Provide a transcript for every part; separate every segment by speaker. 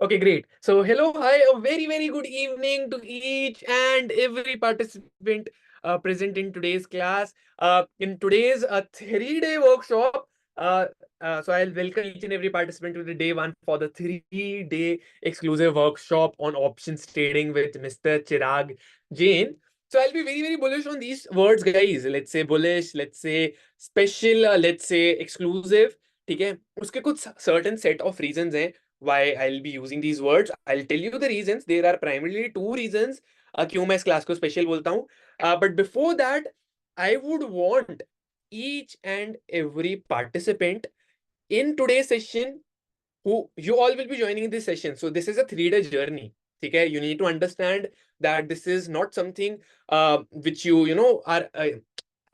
Speaker 1: Okay, great. So, hello, hi, a very, very good evening to each and every participant present in today's class. In today's 3-day workshop, uh, so I'll welcome each and every participant to the day one for the 3-day exclusive workshop on options trading with Mr. Chirag Jain. So I'll be very, very bullish on these words, guys. Let's say bullish, let's say special, let's say exclusive. ठीक है, उसके कुछ certain set of reasons हैं why I'll be using these words. I'll tell you the reasons. There are primarily two reasons क्यों मैं इस class को special बोलता हूँ. But before that, I would want each and every participant in today's session who you all will be joining this session. So this is a 3-day journey. ठीक है, you need to understand that this is not something which you know are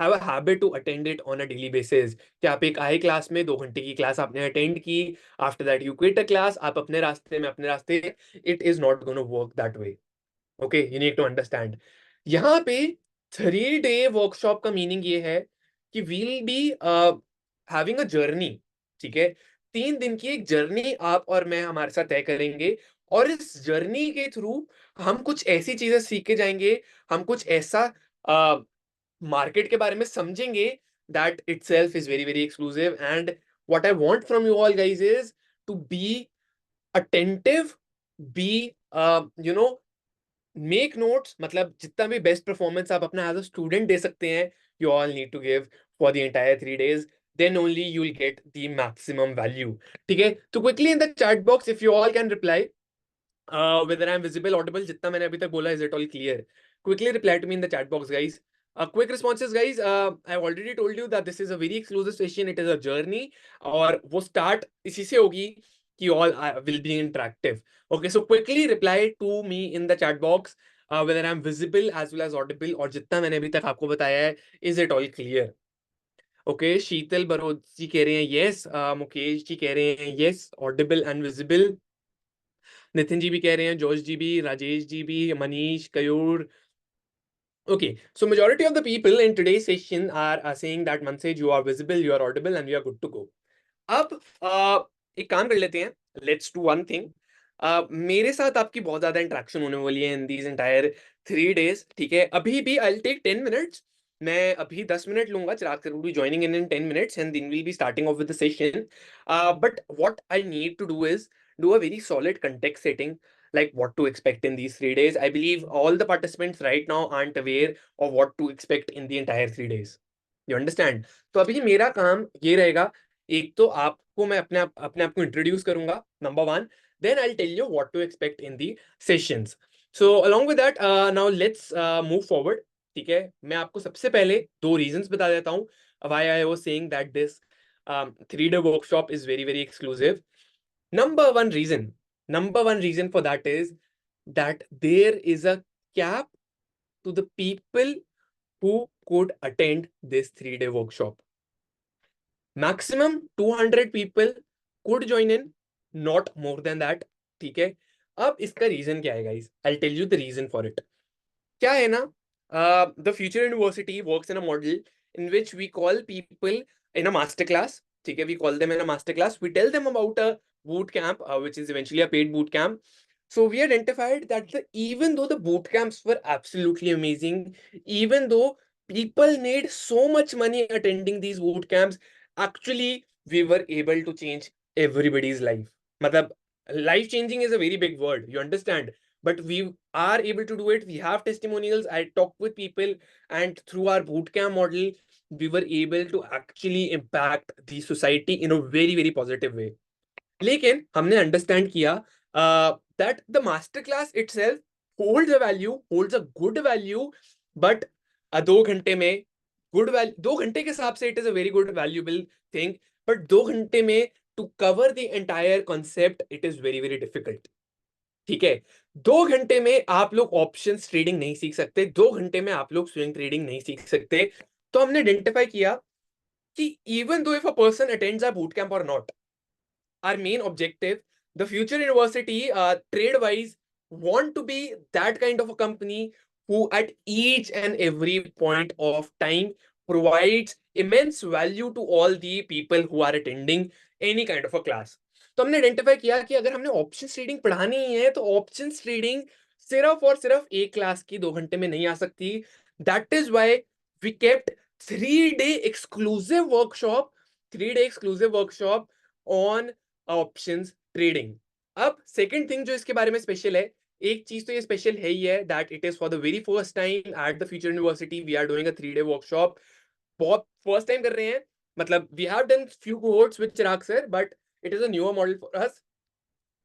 Speaker 1: have a habit to attend it on a daily basis. कि आप एक आए class में 2 घंटे की class आपने अटेंड की, after that you quit a class, आप अपने रास्ते में अपने रास्ते. It is not gonna work that way. Okay, you need to understand. यहाँ पे 3-डे वर्कशॉप का मीनिंग ये है कि we'll be having a journey. ठीक है, 3 दिन की एक जर्नी आप और मैं हमारे साथ तय करेंगे, और इस जर्नी के थ्रू हम कुछ ऐसी चीजें सीख के जाएंगे, हम कुछ ऐसा मार्केट के बारे में समझेंगे that itself is very very exclusive. And what I want from you all guys is to be attentive, be you know, make notes. मतलब जितना भी बेस्ट परफॉर्मेंस आप अपना एज अ स्टूडेंट दे सकते हैं, you all need to give for the entire 3 days. Then only you will get the maximum value. ठीक है, तो quickly in the chat box if you all can reply whether I am visible, audible, जितना मैंने अभी तक बोला, is it all clear? Quickly reply to me in the chat box, guys. Quick responses, guys. I've already told you that this is a very exclusive session. It is a journey, और वो start इसी से होगी कि all will be interactive. Okay, so quickly reply to me in the chat box whether I'm visible as well as audible, और जितना मैंने अभी तक आपको बताया है, is it all clear? Okay, शीतल बरोज जी कह रहे हैं yes, मुकेश जी कह रहे हैं yes, audible and visible. Nitin ji भी कह रहे हैं, जोश जी भी, राजेश जी भी, Manish कयूर. Okay, so majority of the people in today's session are saying that Mansej, you are visible, you are audible, and you are good to go. अब एक काम कर लेते हैं. Let's do one thing. मेरे साथ आपकी बहुत ज्यादा इंटरेक्शन होने वाली है इन दीज एंटायर 3 days. ठीक है, अभी भी I'll take 10 minutes. मैं अभी 10 मिनट लूंगा. Chirag sir will be joining in 10 minutes and then we'll be starting off with the session. But what I need to do is do a very solid context setting, like what to expect in these 3 days. I believe all the participants right now aren't aware of what to expect in the entire 3 days. You understand? तो अभी मेरा काम ये रहेगा, एक तो आपको मैं अपने आप को इंट्रोड्यूस करूंगा, number one. Then I tell you what to expect in the sessions. So along with that now let's move forward. ठीक है, मैं आपको सबसे पहले 2 रीजंस बता देता हूँ why I was saying that this 3-day workshop is very very exclusive. Number one reason for that is that there is a cap to the people who could attend this 3-day workshop. Maximum 200 people could join in, not more than that. ठीक है, अब इसका reason क्या है guys? I'll tell you the reason for it. क्या है ना, the future university works in a model in which we call people in a master class. ठीक है, we call them in a master class. We tell them about a boot camp, which is eventually a paid boot camp. So we identified that even though the boot camps were absolutely amazing, even though people need so much money attending these boot camps, actually we were able to change everybody's life. मतलब life changing is a very big word, you understand? But we are able to do it. We have testimonials. I talked with people, and through our bootcamp model, we were able to actually impact the society in a very very positive way. लेकिन हमने understand किया that the master class itself holds a value, holds a good value, but 2 घंटे में good value, 2 घंटे के हिसाब से it is a very good valuable thing, but 2 घंटे में to cover the entire concept it is very very difficult. ठीक है, 2 घंटे में आप लोग ऑप्शंस ट्रेडिंग नहीं सीख सकते, 2 घंटे में आप लोग स्विंग ट्रेडिंग नहीं सीख सकते. तो हमने आइडेंटिफाई किया कि even though if a person attends a boot camp और not, our main objective, the future university trade wise want to be that kind of a company who at each and every point of time provides immense value to all the people who are attending any kind of a class. तो हमने identify किया कि अगर हमने options trading पढ़ानी ही है तो options trading सिर्फ और सिर्फ एक क्लास की 2 घंटे में नहीं आ सकती. That is why we kept 3 day exclusive workshop, 3 day exclusive workshop on options trading. अब सेकंड थिंग जो इसके बारे में स्पेशल है, एक चीज तो ये स्पेशल है ही है that it is for the very first time at the future university we are doing a 3 day workshop. बहुत फर्स्ट टाइम कर रहे हैं, मतलब we have done few cohorts with Chirag sir but it is a newer model for us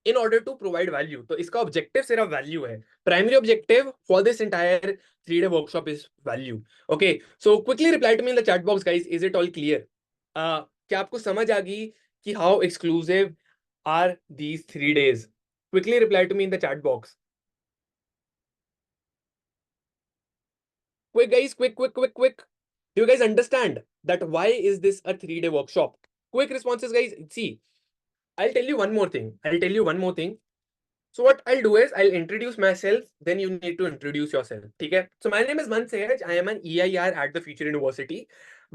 Speaker 1: in order to provide value. तो इसका objective सिर्फ value है. Primary objective for this entire 3 day workshop is value. Okay, so quickly reply to me in the chat box guys, is it all clear? क्या आपको समझ आ गई कि how exclusive are these 3 days? Quickly reply to me in the chat box. Quick guys, quick. Do you guys understand that why is this a 3 day workshop? Quick responses guys. See, I'll tell you one more thing. So what I'll do is I'll introduce myself, then you need to introduce yourself. Okay? So my name is Man Sehaj. I am an EIR at the Future University.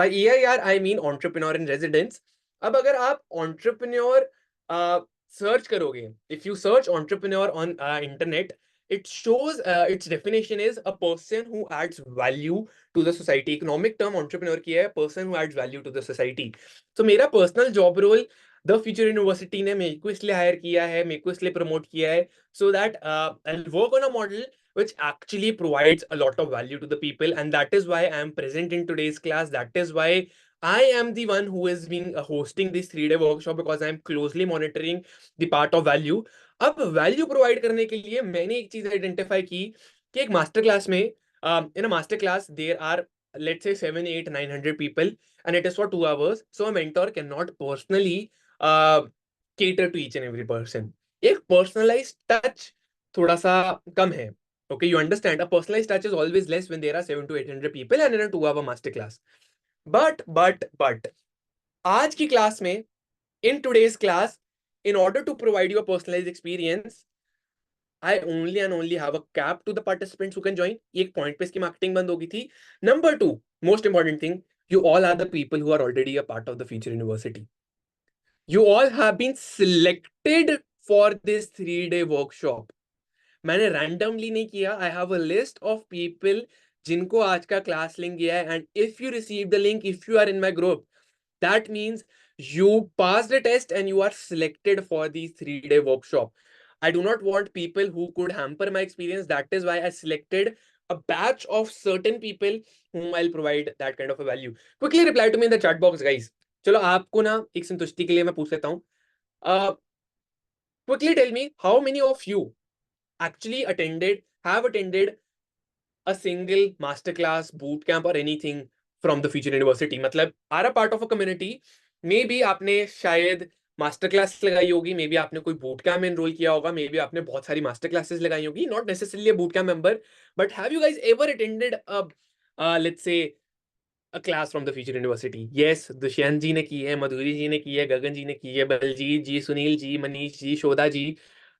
Speaker 1: By EIR, I mean entrepreneur in residence. अब अगर आप entrepreneur search करोगे, if you search entrepreneur on internet, it shows its definition is a person who adds value to the society. Economic term entrepreneur की है, person who adds value to the society. So मेरा personal job role the future university ने मेरे को इसलिए higher किया है, मेरे को इसलिए प्रमोट किया है, so that I'll work on a model which actually provides a lot of value to the people, and that is why I am present in today's class. That is why I am the one who has been hosting this 3 day workshop, because I am closely monitoring the part of value. अब value provide करने के लिए मैंने एक चीज identify की कि एक मास्टर क्लास में, in a master class there are let's say 7 8 900 people and it is for 2 hours, so a mentor cannot personally cater to each and every person. एक personalized touch थोड़ा सा कम है. Okay, you understand? A personalized touch is always less when there are 7 to 800 people and in a 2 hour master class. But आज की class में, in today's class, in order to provide you a personalized experience, I only and only have a cap to the participants who can join. एक point पे इसकी marketing बंद होगी थी. Number two, most important thing, you all are the people who are already a part of the Future University. You all have been selected for this 3 day workshop. मैंने randomly नहीं किया. I have a list of people जिनको आज का class link गया है, and if you receive the link, if you are in my group, that means you passed the test and you are selected for the 3 day workshop. I do not want people who could hamper my experience. That is why I selected a batch of certain people whom I'll provide that kind of a value. Quickly reply to me in the chat box, guys. चलो आपको ना एक संतुष्टि के लिए मैं पूछ लेता हूँ. Quickly tell me how many of you actually have attended a single masterclass, boot camp or anything from the Future University. मतलब are a part of a community. Maybe आपने शायद मास्टर क्लास लगाई होगी, मे बी आपने कोई boot camp में enrol किया होगा, मे बी आपने बहुत सारी मास्टर क्लासेस लगाई होगी, not necessarily boot camp member, but have you guys ever attended let's say a class from the Future University? Yes, Dushyant ji ने की है, मधुरी जी ने की है, गगन जी ने की है, बलजीत जी, Sunil ji, Manish ji, Shodha ji,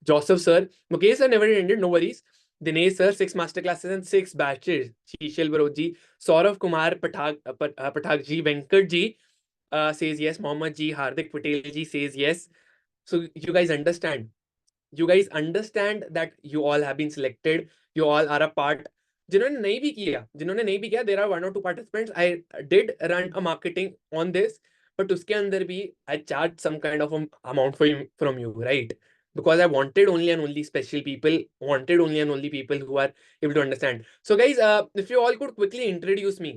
Speaker 1: Joseph sir, Mukesh sir never attended, no worries. Dinesh sir 6 master classes and 6 batches. Shishal Baroj ji, Saurabh Kumar Pathak ji, Venkat ji says yes, Mohammad ji, Hardik Patel ji says yes. So you guys understand that you all have been selected, you all are a part. जिन्होंने नहीं भी किया, there are 1 or 2 participants. I did run a marketing on this, but उसके अंदर भी I charged some kind of amount from you, right? Because I wanted only and only special people, who are able to understand. So guys, if you all could quickly introduce me,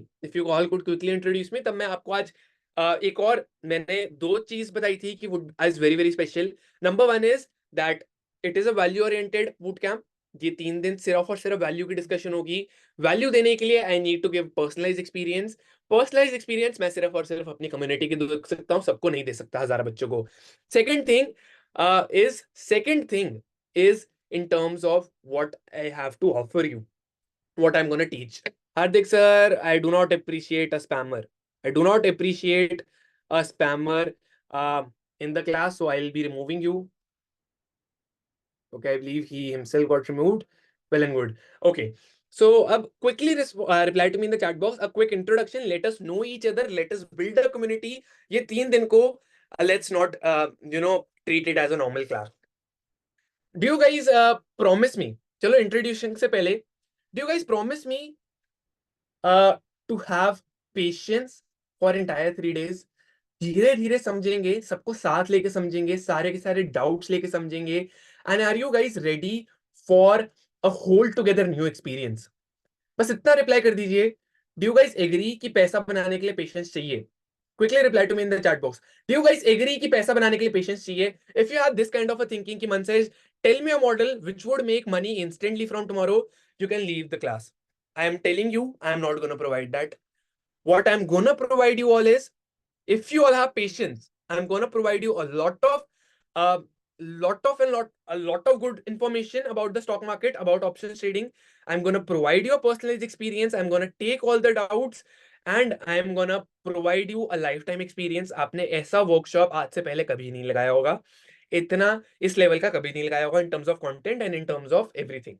Speaker 1: तब मैं आपको आज एक और मैंने 2 चीज बताई थी कि would is very very special. Number 1 is that it is a value oriented boot camp. ये 3 दिन सिर्फ और सिर्फ वैल्यू की डिस्कशन होगी. वैल्यू देने के लिए I need to give personalise experience मैं सिर्फ और सिर्फ अपनी कम्युनिटी के दे सकता हूँ, सबको नहीं दे सकता, 1000 बच्चों को. Second thing is in terms of what I have to offer you, what I'm going to teach. Hardik sir, I do not appreciate a spammer. In the class, so I'll be removing you. Okay, I believe he himself got removed. Well and good. Okay. So, quickly reply to me in the chat box. A quick introduction. Let us know each other. Let us build a community. ये 3 दिन को let's not treat it as a normal class. Do you guys promise me? चलो introduction से पहले, do you guys promise me to have patience for entire 3 days? धीरे धीरे समझेंगे, सबको साथ लेके समझेंगे, सारे के सारे डाउट्स लेके समझेंगे. And are you guys ready for a whole together new experience? बस इतना रिप्लाई कर दीजिए. डू यू गाइस एग्री कि पैसा बनाने के लिए पेशेंस चाहिए? Quickly reply to me in the chat box. Do you guys agree कि पैसा बनाने के लिए पेशेंस चाहिए? If you have this kind of a thinking कि मन says tell me a model which would make money instantly from tomorrow, you can leave the class. I am telling you, I am not going to provide that. What I'm going to provide you all is, if you all have patience, I'm going to provide you uh, a lot of good information about the stock market, about options trading. I'm going to provide you a personalized experience. I'm going to take all the doubts and I'm going to provide you a lifetime experience. आपने ऐसा workshop आज से पहले कभी नहीं लगाया होगा, इतना इस लेवल का कभी नहीं लगाया होगा, in terms of content and in terms of everything.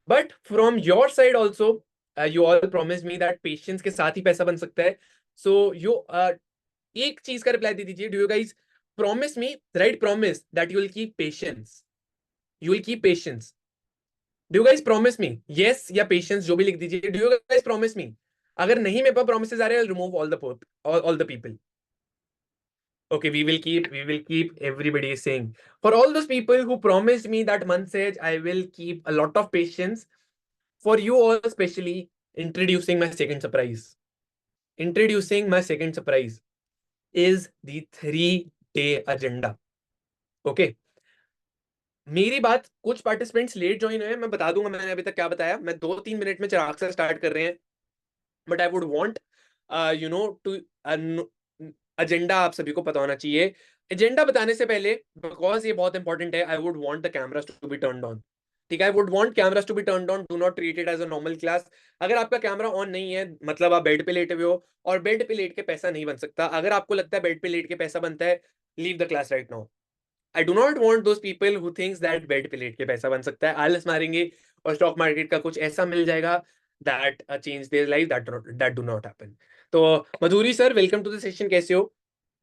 Speaker 1: But from your side also, you all promised me that patience के साथ ही पैसा बन सकता है. So you एक चीज का रिप्लाई दे दीजिए. Do you guys promise me, right? Promise that you will keep patience. You will keep patience. Do you guys promise me? Yes या patience जो भी लिख दीजिए. Do you guys promise me? अगर नहीं मेरे पास promises आ रहे हैं, I'll remove all the people. Okay, we will keep everybody is saying. For all those people who promised me that month says, I will keep a lot of patience. For you all especially, introducing my second surprise. Introducing my second surprise is the 3-day agenda. Okay. मेरी बात कुछ participants late join हुए, मैं बता दूंगा मैंने अभी तक क्या बताया. मैं 2-3 मिनट में चिराग से स्टार्ट कर रहे हैं, but I would want you know to agenda आप सभी को पता होना चाहिए. एजेंडा बताने से पहले, बिकॉज ये बहुत इंपॉर्टेंट है, I would want the cameras to be turned on. ठीक है, I would want cameras to be turned on. Do not treat it as a normal class. अगर आपका कैमरा ऑन नहीं है, मतलब आप बेड पे लेटे हुए हो, और बेड पे लेट के पैसा नहीं बन सकता. अगर आपको लगता है बेड पे लेट के पैसा बनता है, leave the class right now. I do not want those people who thinks that bed पे लेट के पैसा बन सकता है, आलस मारेंगे और स्टॉक मार्केट का कुछ ऐसा मिल जाएगा that change their life. That do not happen. तो Madhuri sir, welcome to the session. कैसे हो?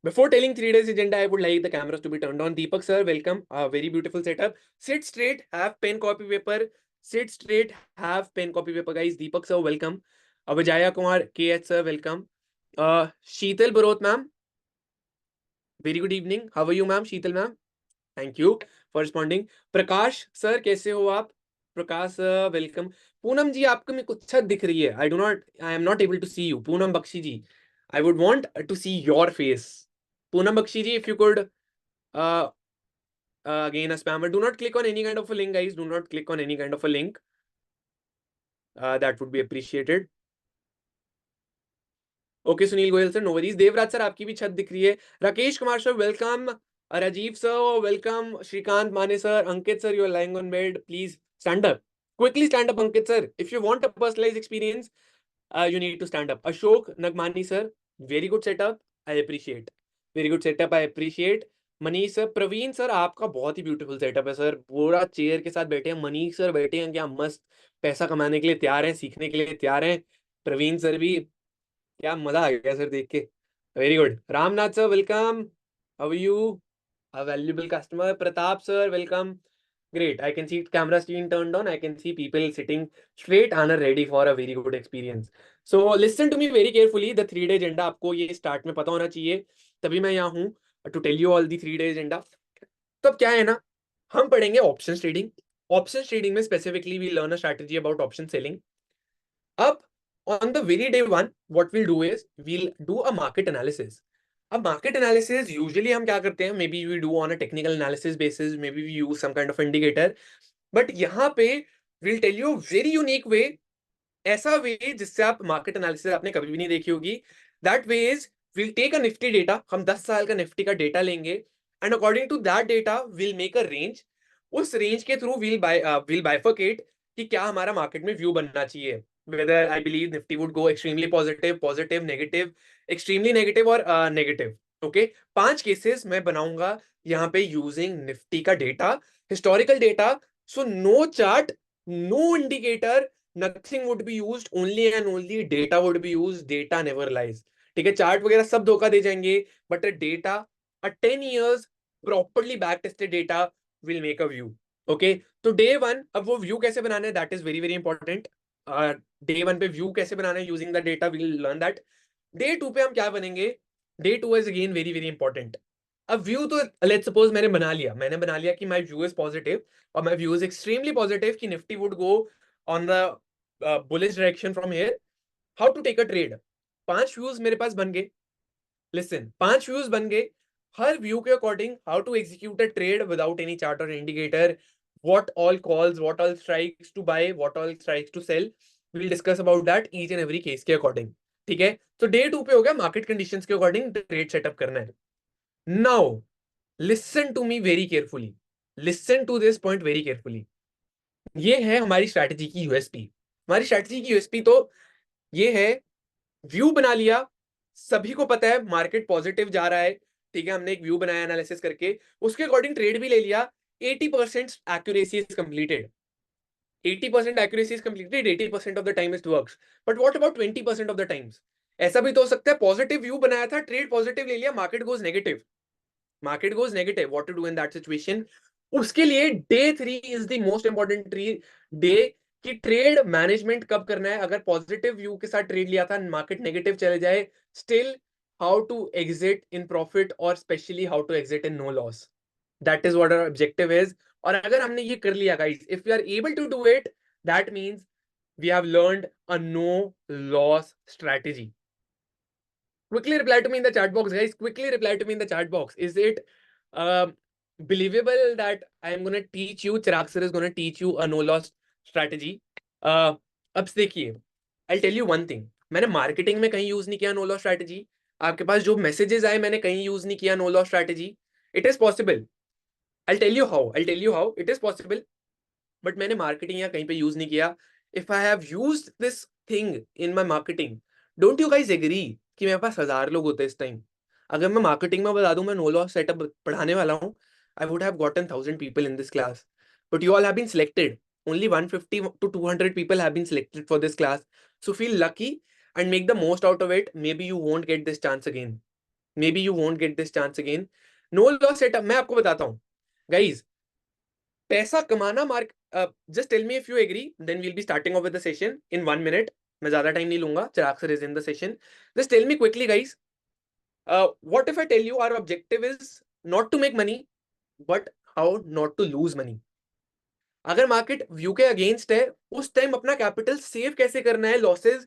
Speaker 1: Before telling 3 days agenda, I would like the cameras to be turned on. Deepak sir, welcome. Very beautiful setup. Sit straight, have pen, copy, paper. Sit straight, have pen, copy, paper, guys. Deepak sir, welcome. Vijaya Kumar, KH sir, welcome. Sheetal Barot ma'am, very good evening. How are you ma'am? Sheetal ma'am, thank you for responding. Prakash sir, कैसे हो आप? प्रकाश welcome. Poonam जी, आपको मेरे को अच्छा दिख रही है. I am not able to see you. Poonam Bakshi ji, I would want to see your face. Poonam Bakshi ji, if you could again a spammer, do not click on any kind of a link, guys. Do not click on any kind of a link. That would be appreciated. Okay Sunil Goyal sir, no worries. Devraj sir, आपकी भी छत दिख रही है. Rakesh Kumar sir, welcome. Rajiv sir, welcome. Shrikant Mane sir, Ankit sir, you are lying on bed, please stand up. Quickly stand up Ankit sir. If you want a personalised experience, you need to stand up. Ashok Nagmani sir, very good setup, I appreciate. Very good setup, I appreciate. Manish sir, Praveen sir, आपका बहुत ही beautiful setup है sir. पूरा chair के साथ बैठे हैं. Manish sir बैठे हैं, क्या मस्त पैसा कमाने के लिए तैयार हैं, सीखने के लिए तैयार हैं. प्रवीण सर भी, क्या मजा आ गया सर देख के. Very good. Ramnath sir, welcome. How are you? A valuable customer. Pratap sir, welcome. Great. I can see camera screen turned on. I can see people sitting straight and are ready for a very good experience. So listen to me very carefully. The 3-day agenda आपको ये start में पता होना चाहिए, तभी मैं यहाँ हूँ to tell you all the 3-day agenda. तो अब क्या है ना, हम पढ़ेंगे ऑप्शन ट्रेडिंग. ऑप्शन ट्रेडिंग में specifically we learn a strategy about option selling. अब on the very day one, what we'll do is we'll do a market analysis. अब मार्केट एनालिसिस यूजुअली हम क्या करते हैं, maybe we do on a technical analysis basis, maybe we use some kind of indicator, but यहाँ पे will tell you very unique way. ऐसा way जिससे आप मार्केट एनालिसिस आपने कभी भी नहीं देखी होगी. That way is will take a Nifty data. हम 10 साल का निफ्टी का डेटा लेंगे and according to that data will make a range. उस रेंज के थ्रू विल बाइफरकेट कि क्या हमारा मार्केट में व्यू बनना चाहिए. whether I believe Nifty would go extremely positive, negative, extremely negative और negative. Okay, 5 केसेस मैं बनाऊंगा यहाँ पे यूजिंग निफ्टी का data, historical data. So no chart, no indicator, nothing would be used, only and only data would be used. Data never lies. ठीक है, chart वगैरह सब धोखा दे जाएंगे, but data, a 10 years properly back tested data will make a view. Okay, तो day one, अब वो व्यू कैसे बनाना है, that is very very important. Day one पे व्यू कैसे बनाना है using the data, will learn that. Day two पे हम क्या बनेंगे, day two is again very very important. अब व्यू तो लेट्स सपोज मैंने बना लिया कि माय व्यू इज पॉजिटिव, और my view is extremely positive कि Nifty would go on the bullish direction from here. How to take a trade. 5 views मेरे पास बन गए. लिसन, 5 व्यूज बन गए. हर व्यू के according how to execute a trade without any chart और indicator, what all calls, what all strikes to buy, what all strikes to sell. We'll discuss about that each and every case के according. ठीक है, तो day two पे हो गया market conditions के according trade setup करना है. Now listen to me very carefully, listen to this point very carefully. ये है हमारी स्ट्रैटेजी की यूएसपी. हमारी स्ट्रैटेजी की यूएसपी तो ये है, व्यू बना लिया, सभी को पता है मार्केट पॉजिटिव जा रहा है. ठीक है, हमने एक व्यू बनाया एनालिसिस करके, उसके अकॉर्डिंग ट्रेड भी ले लिया. 80% accuracy is completed. 80% accuracy is completed. 80% of the time it works. But what about 20% of the times? ऐसा भी तो हो सकता है पॉजिटिव व्यू बनाया था, ट्रेड पॉजिटिव ले लिया, market goes negative. Market goes negative, what to do in that situation. उसके लिए day 3 is the most important day. कि ट्रेड मैनेजमेंट कब करना है. अगर पॉजिटिव व्यू के साथ ट्रेड लिया था, मार्केट नेगेटिव चले जाए, still how to exit in profit, और specially how to exit in no loss. That is what our objective is. और अगर हमने ये कर लिया guys, if we are able to do it, that means we have learned a no loss strategy. Quickly reply to me in the chat box, guys. Quickly reply to me in the chat box. Is it uh, believable that I'm going to teach you, Chirag sir is going to teach you a no loss strategy? अब देखिए, I'll tell you one thing. मैंने marketing में कहीं use नहीं किया no loss strategy. आपके पास जो messages आए, मैंने कहीं यूज नहीं किया no loss strategy. It is possible. I'll tell you how it is possible. But मैंने मार्केटिंग या कहीं पे यूज नहीं किया. If I have used this thing in my marketing, don't you guys agree कि मेरे पास 1000 लोग होते इस टाइम. अगर मैं मार्केटिंग में बता दूं मैं नो लॉस सेटअप पढ़ाने वाला हूं, I would have gotten 1000 people in this class. But you all have been selected. Only 150 to 200 people have been selected for this class. So feel lucky and make the most out of it. Maybe you won't get this chance again. Maybe you won't get this chance again. No loss setup मैं आपको बताता हूँ. Guys, पैसा कमाना mark, just tell me if you agree, then we'll be starting off with the session in 1 minute. मैं ज्यादा time नहीं लूंगा. Chirag sir is in the session. Just tell me quickly guys, what if I tell you our objective is not to make money, but how not to lose money. अगर market view के against है, उस time अपना capital save कैसे करना है, losses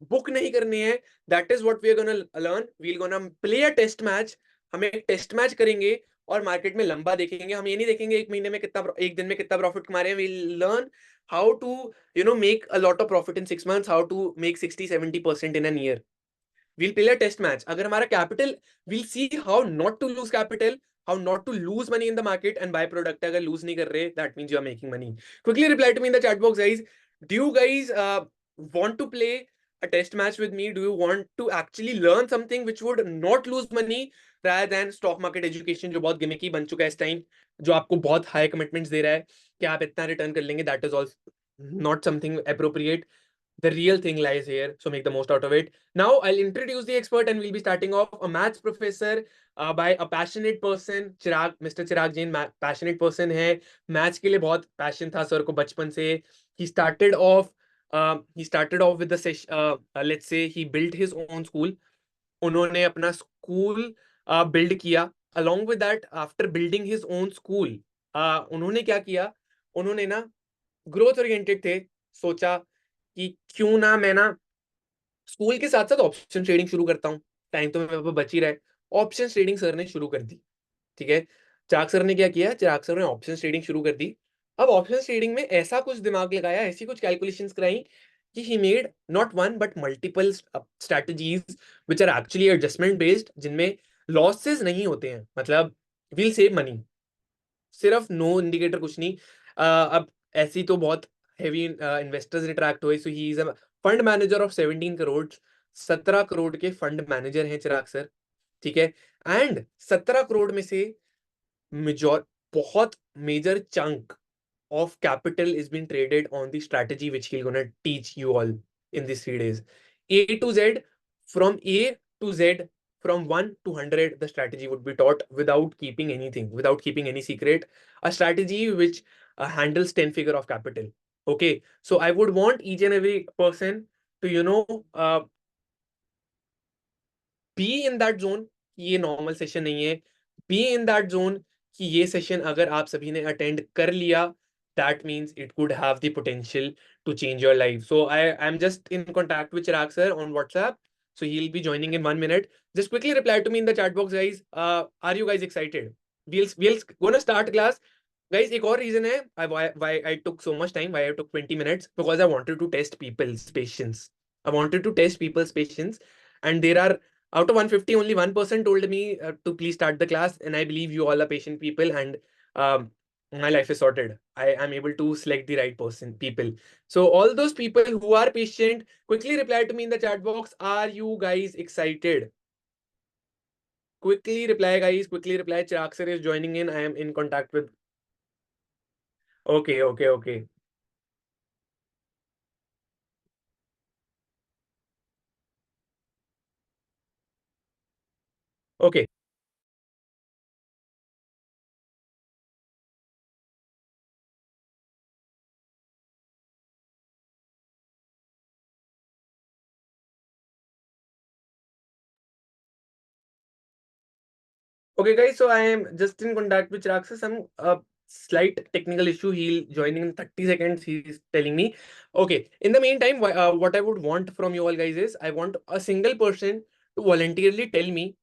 Speaker 1: book नहीं करनी है. That is what we are gonna learn. We are gonna play a test match. हम एक टेस्ट मैच करेंगे और मार्केट में लंबा देखेंगे. हम ये नहीं देखेंगे एक महीने में कितना, एक दिन में कितना प्रॉफिट कमा रहे हैं. We learn how to make a lot of profit in 6 months, how to make 60-70% in an year. We'll play a test match. अगर हमारा capital, we'll see how not to lose capital, how not to lose money in the market, and buy product. अगर lose नहीं कर रहे, that means you are making money. Quickly reply to me in the chat box, guys. Do you guys want to play a test match with me? Do you want to actually learn something which would not lose money rather than stock market education, जो बहुत gimmicky बन चुका है इस time, जो आपको बहुत high commitments दे रहा है कि आप इतना रिटर्न कर लेंगे. That is also not something appropriate. The real thing lies here, so make the most out of it. Now I'll introduce the expert and we'll be starting off. A maths professor by a passionate person, Chirag, Mr. Chirag Jain. Passionate person है, maths के लिए बहुत passion था sir को बचपन से. He started off with the session, let's say he built his own school. उन्होंने अपना स्कूल बिल्ड किया. along with that, after building his own school, उन्होंने क्या किया, उन्होंने ना ग्रोथ ओरिएंटेड थे. सोचा कि क्यों ना मैं ना स्कूल के साथ साथ ऑप्शन ट्रेडिंग शुरू करता हूँ. टाइम तो मेरे पास बच ही रहा है. ऑप्शन ट्रेडिंग सर ने शुरू कर दी. ठीक है, चिराग सर ने क्या किया, चिराग सर ने ऑप्शन ट्रेडिंग शुरू कर दी. अब ऑप्शन ट्रेडिंग में ऐसा कुछ दिमाग लगाया, ऐसी कुछ कैलकुलेशंस कराई कि he made not one but multiple strategies which are actually adjustment based, जिनमें लॉसेस नहीं होते हैं. मतलब विल सेव मनी. सिर्फ नो इंडिकेटर कुछ नहीं. अब ऐसी तो बहुत हेवी इन्वेस्टर्स इंटरेक्ट हुए. So he is a fund manager of 17 crore. 17 crore के फंड मैनेजर हैं चिराग सर. ठीक है, एंड 17 करोड़ में से मेजॉर बहुत major chunk of capital is being traded on the strategy which he's gonna teach you all in these 3 days. A to Z, from A to Z, from 1 to 100, the strategy would be taught without keeping anything, without keeping any secret. A strategy which handles 10 figure of capital. Okay, so I would want each and every person to, be in that zone कि ये normal session नहीं है. Be in that zone कि ये session अगर आप सभी ने attend कर लिया, that means it could have the potential to change your life. So I'm just in contact with Chirag sir on WhatsApp. So he'll be joining in 1 minute. Just quickly reply to me in the chat box, guys. Are you guys excited? We'll gonna start class. Guys, एक और reason है why I took so much time, why I took 20 minutes, because I wanted to test people's patience. I wanted to test people's patience, and there are out of 150, only 1% told me to please start the class, and I believe you all are patient people, and my life is sorted. I am able to select the right people. So all those people who are patient, quickly reply to me in the chat box. Are you guys excited? Quickly reply, guys. Quickly reply. Chirag sir is joining in. I am in contact with. Okay, okay, okay. Okay. Okay, guys, so I am just in contact with Chirag sir. Some slight technical issue. He'll join in 30 seconds. He's telling me. Okay. In the meantime, what I would want from you all guys is I want a single person to voluntarily tell me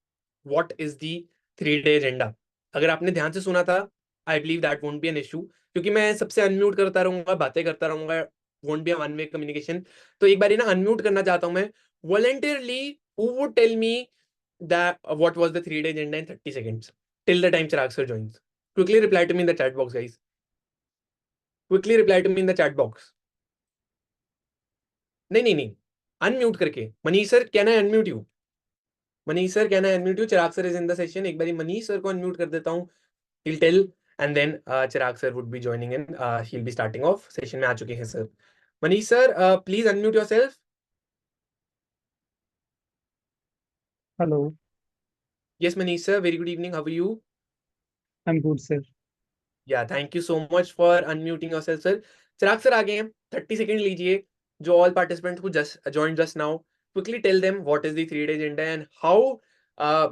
Speaker 1: what is the 3 day agenda. अगर आपने ध्यान से सुना था, I believe that won't be an issue. क्योंकि मैं सबसे unmute करता रहूंगा, बातें करता रहूंगा, won't be a one way communication. तो एक बार ना अनम्यूट करना चाहता हूं मैं. Voluntarily, who would tell me that what was the 3 day agenda in 30 seconds till the time Chirag sir joins? Quickly reply to me in the chat box, guys. Quickly reply to me in the chat box. नहीं नहीं नहीं, unmute करके. Manish sir, can I unmute you? Manish sir, can I unmute you? Chirag sir is in the session. एक बारी Manish sir को unmute कर देता हूँ. He'll tell, and then Chirag sir would be joining in. He'll be starting off. Session में आ चुके हैं sir. Manish sir, please unmute yourself.
Speaker 2: Hello,
Speaker 1: Yes, Manish sir. Very good evening. How are you?
Speaker 2: I'm good, sir.
Speaker 1: Yeah, thank you so much for unmuting yourself, sir. Chirag sir आ गए हैं. 30 second लीजिए. जो all participants who just joined just now, quickly tell them what is the 3 day agenda and how uh,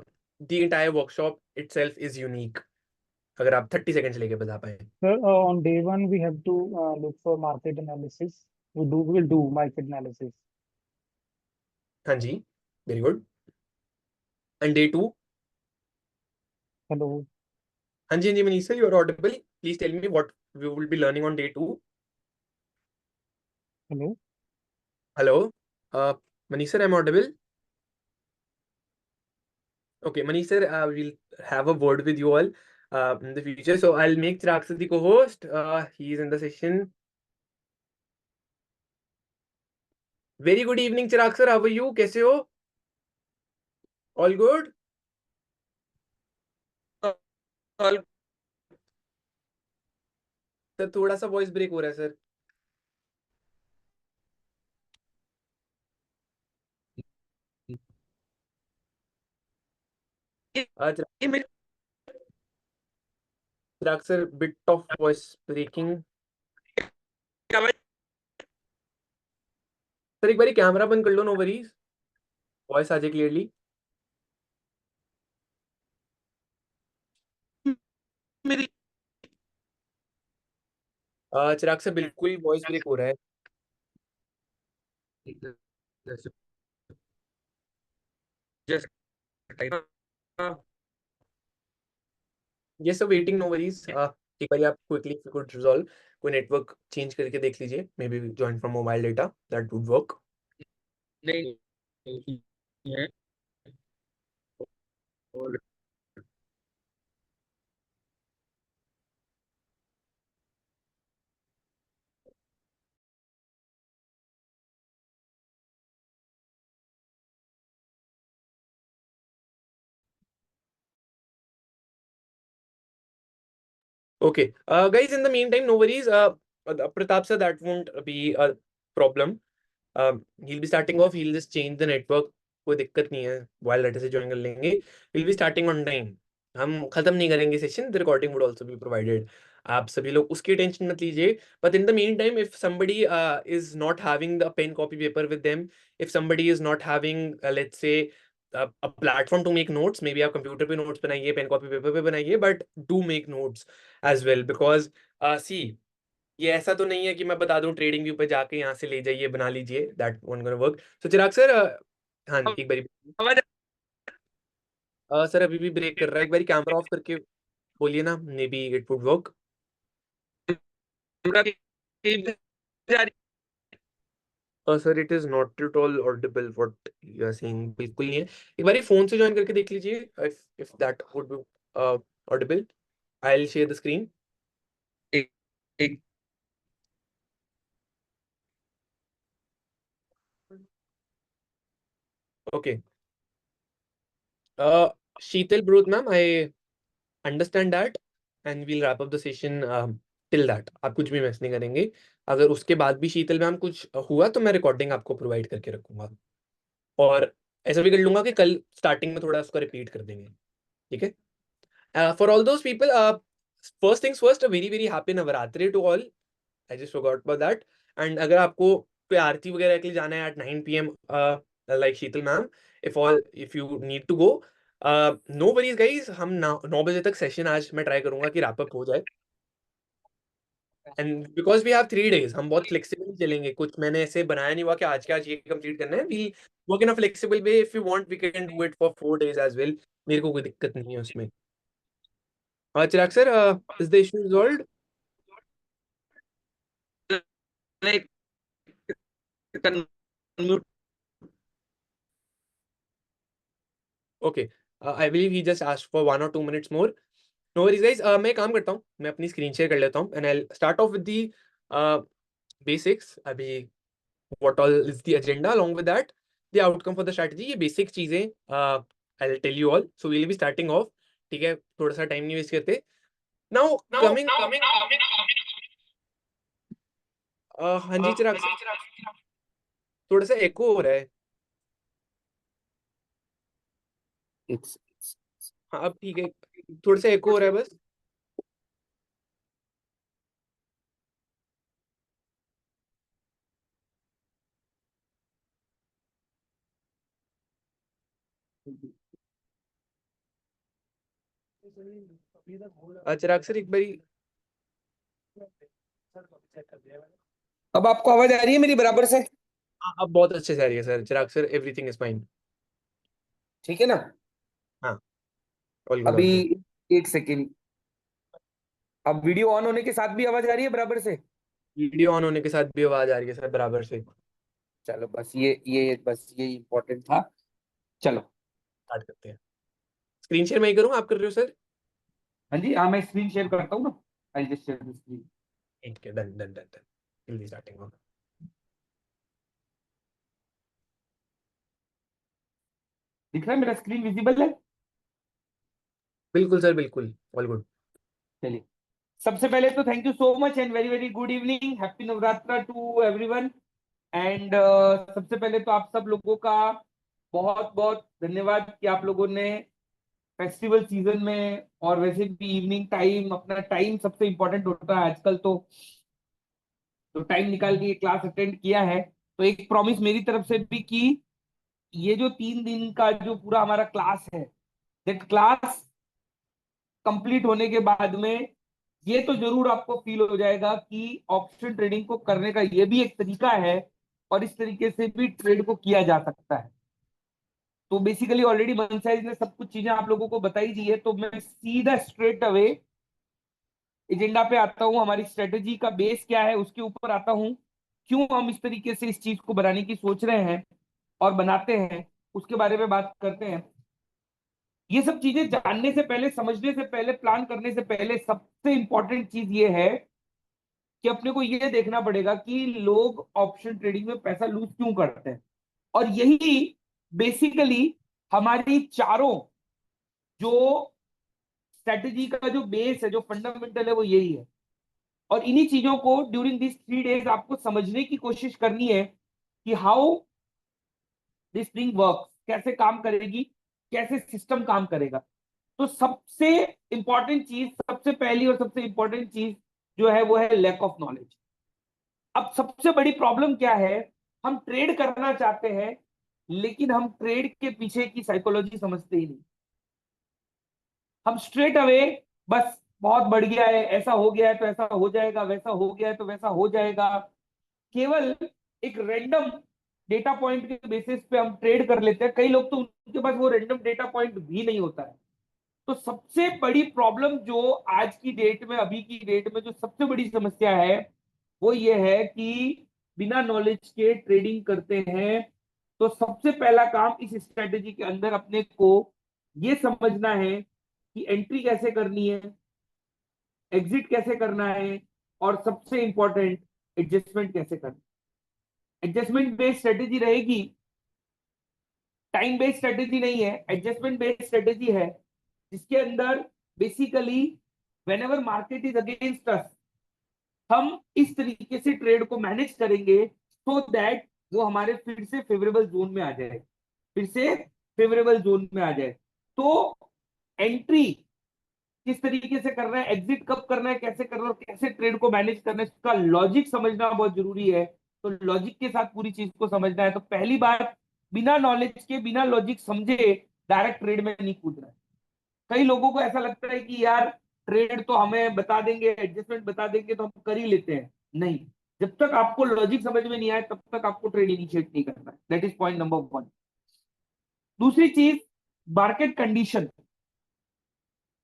Speaker 1: the entire workshop itself is unique. अगर आप 30 seconds लेके बता पाए.
Speaker 2: Sir, on day one, we have to look for market analysis. We will do market analysis.
Speaker 1: हाँ जी. Very good. And day 2.
Speaker 2: Hello,
Speaker 1: हाँ जी, हाँ जी, Manish sir, you are audible. Please tell me what we will be learning on day 2.
Speaker 2: hello.
Speaker 1: Hello. Manish sir, I'm audible. Okay, Manish sir, we'll have a word with you all in the future. So I'll make Chirag sir the co-host. He's in the session. Very good evening, Chirag sir. How are you? कैसे हो? All good? All. Sir थोड़ा सा voice break हो रहा है sir. Chirag sir, bit of voice breaking. Sir एक बारी camera बंद कर लो, नो वरीज. वॉइस आ जाए क्लियरली. मेरी चिराग सर बिल्कुल वॉइस ब्रेक हो रहा है. जस्ट ये सब वेटिंग, नो वरीज. एक बार आप क्विकली कुड रिजॉल्व, कोई नेटवर्क चेंज करके देख लीजिए. May be join from mobile data, that would work. नहीं है. Okay, guys, in the meantime, no worries. Pratap sir, that won't be a problem. He'll be starting off. He'll just change the network कोई दिक्कत नहीं है, wild letter से join कर लेंगे। Will be starting on time, हम खत्म नहीं करेंगे session, the recording would also be provided. आप सभी लोग उसकी टेंशन मत लीजिए। But in the mean time, if somebody is not having the pen copy paper with them, if somebody is not having let's say a platform to make notes, maybe आप computer पे notes बनाइए, pen copy paper पे बनाइए, but do make notes as well, because see, ये ऐसा तो नहीं है कि मैं बता दूं ट्रेडिंग व्यू पे जाके यहाँ से ले जाइए बना लीजिए, that won't gonna work. So Chirag sir, हाँ एक बारी सर अभी भी ब्रेक कर रहा है, एक बारी कैमरा ऑफ करके बोलिए ना, may be it would work. Sir it is not at all audible what you are saying, बिल्कुल नहीं है। एक बारी फोन से ज्वाइन करके देख लीजिए, if that would be audible. I will share the screen. Okay, Sheetal ब्रोथ ma'am, I understand that, and we'll wrap up the session till that. आप कुछ भी मिस नहीं करेंगे। अगर उसके बाद भी शीतल मैम कुछ हुआ तो मैं रिकॉर्डिंग आपको प्रोवाइड करके रखूंगा, और ऐसा भी कर लूंगा कि कल स्टार्टिंग में थोड़ा उसको रिपीट कर देंगे, ठीक है। For all those people, first things first, very very happy Navratri to all. I just forgot about that. And अगर आपको कोई आरती वगैरह के लिए जाना है at 9 PM, like Sheetal ma'am, if you need to go, no worries guys, हम 9 बजे तक सेशन आज मैं ट्राई करूंगा कि रैप अप हो जाए। And because we have 3 days, हम बहुत फ्लेक्सिबल चलेंगे, कुछ मैंने ऐसे बनाया नहीं हुआ कि आज के आज ये कंप्लीट करना है। We work in a flexible way, if you want we can do it for 4 days as well, मेरे को कोई दिक्कत नहीं है उसमें। Chirag sir, is the issue resolved? Okay, I believe he just asked for 1 or 2 minutes more. No worries guys, मैं काम करता हूँ, मैं अपनी स्क्रीन शेयर कर लेता हूँ, and I start off with the basics. अभी what all is the agenda, along with that the outcome for the strategy, ये basic चीजें I'll tell you all, so we'll be starting off, ठीक है, थोड़ा सा टाइम नहीं waste करते। now coming हाँ जी चिराग सर, थोड़ा सा एको हो रहा है। हाँ अब ठीक है, थोड़ा सा एको हो रहा है बस। चिराग सर एक बारी,
Speaker 3: अब आपको आवाज आ रही है मेरी बराबर से?
Speaker 1: हाँ अब बहुत अच्छे से आ रही है sir, Chirag sir everything is fine.
Speaker 3: ठीक है ना?
Speaker 1: हाँ, ऑल गुड
Speaker 3: अभी
Speaker 1: ऑल गुड।
Speaker 3: एक सेकेंड। अब वीडियो ऑन होने के साथ भी आवाज आ रही है बराबर से?
Speaker 1: वीडियो ऑन होने के साथ भी आवाज आ रही है सर बराबर से।
Speaker 3: चलो बस ये इम्पोर्टेंट था। चलो।
Speaker 1: स्टार्ट करते हैं। स्क्रीन शेयर मैं ही करूँ, आप कर रहे हो सर?
Speaker 3: हाँ जी, हाँ मैं स्क्रीन शेयर करता हूँ ना। I just share the screen.
Speaker 1: ठीक है, done done done done, will be starting.
Speaker 3: दिख रहा है मेरा स्क्रीन विजिबल है?
Speaker 1: बिल्कुल सर, बिल्कुल, ऑल गुड।
Speaker 3: चलिए, सबसे पहले तो thank you so much and very very good evening, happy Navratra to everyone. And सबसे पहले तो आप सब लोगों का बहुत बहुत धन्यवाद कि आप लोगों ने फेस्टिवल सीजन में और वैसे भी इवनिंग टाइम, अपना टाइम सबसे इंपॉर्टेंट होता है आजकल, तो टाइम निकाल के ये क्लास अटेंड किया है। तो एक प्रॉमिस मेरी तरफ से भी कि ये जो 3 दिन का जो पूरा हमारा क्लास है, दैट क्लास कंप्लीट होने के बाद में ये तो जरूर आपको फील हो जाएगा कि ऑप्शन ट्रेडिंग को करने का ये भी एक तरीका है और इस तरीके से भी ट्रेड को किया जा सकता है। तो बेसिकली ऑलरेडी मनसाइज ने सब कुछ चीजें आप लोगों को बताई दी है, तो मैं सीधा स्ट्रेट अवे एजेंडा पे आता हूँ। हमारी स्ट्रेटेजी का बेस क्या है उसके ऊपर आता हूँ, क्यों हम इस तरीके से इस चीज को बनाने की सोच रहे हैं और बनाते हैं, उसके बारे में बात करते हैं। ये सब चीजें जानने से पहले, समझने से पहले, प्लान करने से पहले सबसे इंपॉर्टेंट चीज ये है कि अपने को ये देखना पड़ेगा कि लोग ऑप्शन ट्रेडिंग में पैसा लूज क्यों करते हैं। और यही बेसिकली हमारी चारों जो स्ट्रेटेजी का जो बेस है, जो फंडामेंटल है, वो यही है। और इन्हीं चीजों को ड्यूरिंग दिस 3 days आपको समझने की कोशिश करनी है कि हाउ दिस थिंग वर्क्स, कैसे काम करेगी, कैसे सिस्टम काम करेगा। तो सबसे इंपॉर्टेंट चीज, सबसे पहली और सबसे इंपॉर्टेंट चीज जो है वो है लैक ऑफ नॉलेज। अब सबसे बड़ी प्रॉब्लम क्या है, हम ट्रेड करना चाहते हैं लेकिन हम ट्रेड के पीछे की साइकोलॉजी समझते ही नहीं। हम स्ट्रेट अवे बस बहुत बढ़ गया है, ऐसा हो गया है तो ऐसा हो जाएगा, वैसा हो गया है तो वैसा हो जाएगा, केवल एक रैंडम डेटा पॉइंट के बेसिस पे हम ट्रेड कर लेते हैं। कई लोग तो उनके पास वो रैंडम डेटा पॉइंट भी नहीं होता है। तो सबसे बड़ी प्रॉब्लम जो आज की डेट में, अभी की डेट में जो सबसे बड़ी समस्या है वो ये है कि बिना नॉलेज के ट्रेडिंग करते हैं। तो सबसे पहला काम इस स्ट्रेटेजी के अंदर अपने को ये समझना है कि एंट्री कैसे करनी है, एग्जिट कैसे करना है, और सबसे इंपॉर्टेंट एडजस्टमेंट कैसे करना है। एडजस्टमेंट बेस्ड स्ट्रेटेजी रहेगी, टाइम बेस्ड स्ट्रेटेजी नहीं है, एडजस्टमेंट बेस्ड स्ट्रेटेजी है, जिसके अंदर basically whenever market is against us, हम इस तरीके से ट्रेड को मैनेज करेंगे सो दैट वो हमारे फिर से फेवरेबल जोन में आ जाए, फिर से फेवरेबल जोन में आ जाए। तो एंट्री किस तरीके से करना है, एग्जिट कब करना है, कैसे करना है, कैसे ट्रेड को मैनेज करना है, इसका लॉजिक समझना बहुत जरूरी है। तो लॉजिक के साथ पूरी चीज को समझना है। तो पहली बात, बिना नॉलेज के, बिना लॉजिक समझे डायरेक्ट ट्रेड में नहीं कूदना है। कई लोगों को ऐसा लगता है कि यार ट्रेड तो हमें बता देंगे, एडजस्टमेंट बता देंगे तो हम कर ही लेते हैं। नहीं, जब तक आपको लॉजिक समझ में नहीं आए तब तक आपको ट्रेड इनिशिएट नहीं करना है। That is point number 1। दूसरी चीज, मार्केट कंडीशन।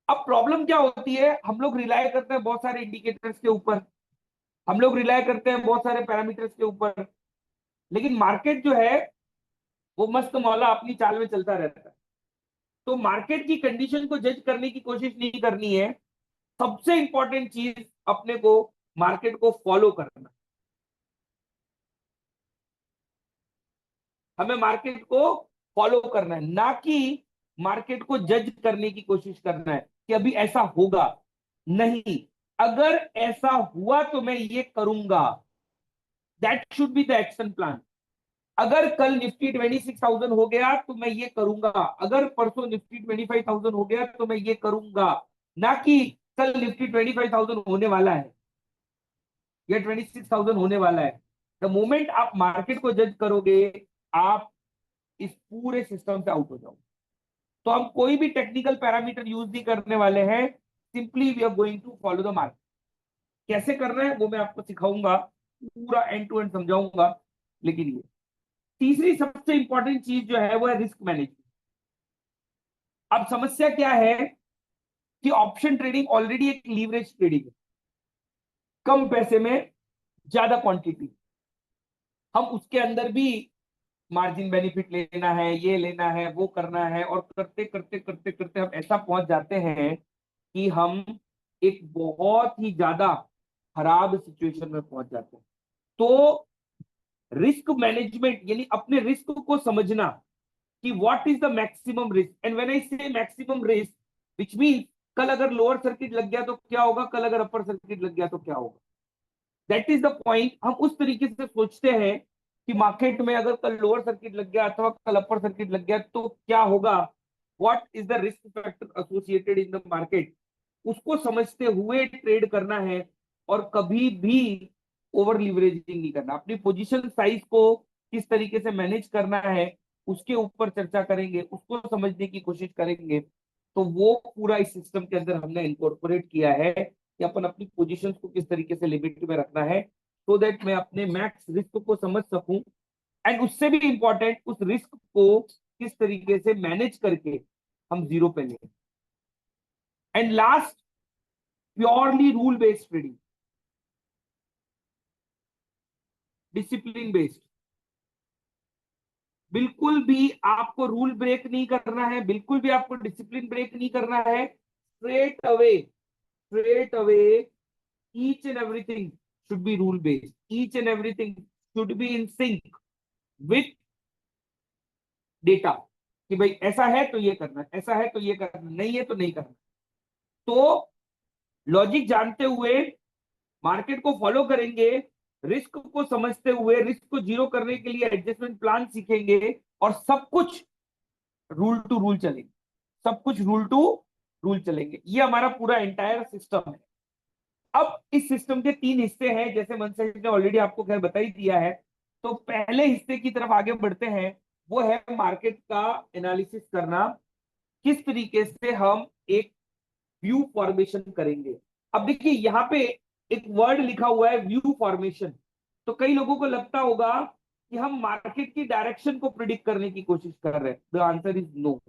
Speaker 3: अब प्रॉब्लम क्या होती है, हम लोग रिलाय करते हैं बहुत सारे इंडिकेटर्स के ऊपर, हम लोग रिलाय करते हैं बहुत सारे पैरामीटर्स के ऊपर, लेकिन मार्केट जो है वो मस्त मौला अपनी चाल में चलता रहता है। तो मार्केट की कंडीशन को जज करने की कोशिश नहीं करनी है। सबसे इंपॉर्टेंट चीज अपने को मार्केट को फॉलो करना, हमें मार्केट को फॉलो करना है, ना कि मार्केट को जज करने की कोशिश करना है कि अभी ऐसा होगा। नहीं, अगर ऐसा हुआ तो मैं ये करूंगा, that should be the action plan. अगर कल निफ्टी 26,000 हो गया तो मैं ये करूंगा, अगर परसों निफ्टी 25,000 हो गया तो मैं ये करूंगा, ना कि कल निफ्टी 25,000 होने वाला है या 26,000 होने वाला है। द मोमेंट आप मार्केट को जज करोगे, आप इस पूरे सिस्टम से आउट हो जाओगे। तो हम कोई भी टेक्निकल पैरामीटर यूज नहीं करने वाले हैं, simply we are going to follow the market. कैसे करना है वो मैं आपको सिखाऊंगा, पूरा एंड टू एंड समझाऊंगा। लेकिन ये तीसरी सबसे इंपॉर्टेंट चीज जो है वो है रिस्क मैनेजमेंट। अब समस्या क्या है कि ऑप्शन ट्रेडिंग ऑलरेडी एक लीवरेज ट्रेडिंग है, कम पैसे में ज्यादा क्वांटिटी। हम उसके अंदर भी मार्जिन बेनिफिट लेना है, ये लेना है, वो करना है, और करते करते करते करते हम ऐसा पहुंच जाते हैं कि हम एक बहुत ही ज्यादा खराब सिचुएशन में पहुंच जाते हैं। तो रिस्क मैनेजमेंट यानी अपने रिस्क को समझना कि what is the maximum risk, and when I से मैक्सिमम रिस्क व्हिच मींस कल अगर लोअर सर्किट लग गया तो क्या होगा, कल अगर अपर सर्किट लग गया तो क्या होगा। That is the point. हम उस तरीके से सोचते हैं कि मार्केट में अगर कल लोअर सर्किट लग गया अथवा कल अपर सर्किट लग गया तो क्या होगा, what is the risk factor associated in the market, उसको समझते हुए ट्रेड करना है। और कभी भी ओवर लिवरेजिंग नहीं करना। अपनी पोजीशन साइज को किस तरीके से मैनेज करना है उसके ऊपर चर्चा करेंगे, उसको समझने की कोशिश करेंगे। तो वो पूरा इस सिस्टम के अंदर हमने इनकॉर्पोरेट किया है कि अपन अपनी पोजीशन को किस तरीके से लिमिट में रखना है, सो दैट मैं अपने मैक्स रिस्क को समझ सकूं, एंड उससे भी इंपॉर्टेंट उस रिस्क को किस तरीके से मैनेज करके हम जीरो पे लें। And last, purely rule based trading, discipline based. बिल्कुल भी आपको रूल ब्रेक नहीं करना है, बिल्कुल भी आपको डिसिप्लिन ब्रेक नहीं करना है। Straight away each and everything should be rule based, each and everything should be in sync with data, कि भाई ऐसा है तो ये करना, ऐसा है तो ये करना, नहीं है तो नहीं करना। तो लॉजिक जानते हुए मार्केट को फॉलो करेंगे, रिस्क को समझते हुए रिस्क को जीरो करने के लिए एडजस्टमेंट प्लान सीखेंगे, और सब कुछ रूल टू रूल चलेंगे, सब कुछ रूल टू रूल चलेंगे। ये हमारा पूरा एंटायर सिस्टम है। अब इस सिस्टम के 3 हिस्से हैं, जैसे मनसेठ ने ऑलरेडी आपको खैर बता ही दिया है। तो पहले हिस्से की तरफ आगे बढ़ते हैं, वो है मार्केट का एनालिसिस करना, किस तरीके से हम एक व्यू फॉर्मेशन करेंगे। अब देखिए यहाँ पे एक वर्ड लिखा हुआ है व्यू फॉर्मेशन। तो कई लोगों को लगता होगा कि हम मार्केट की डायरेक्शन को प्रिडिक्ट करने की कोशिश कर रहे हैं। The answer is no,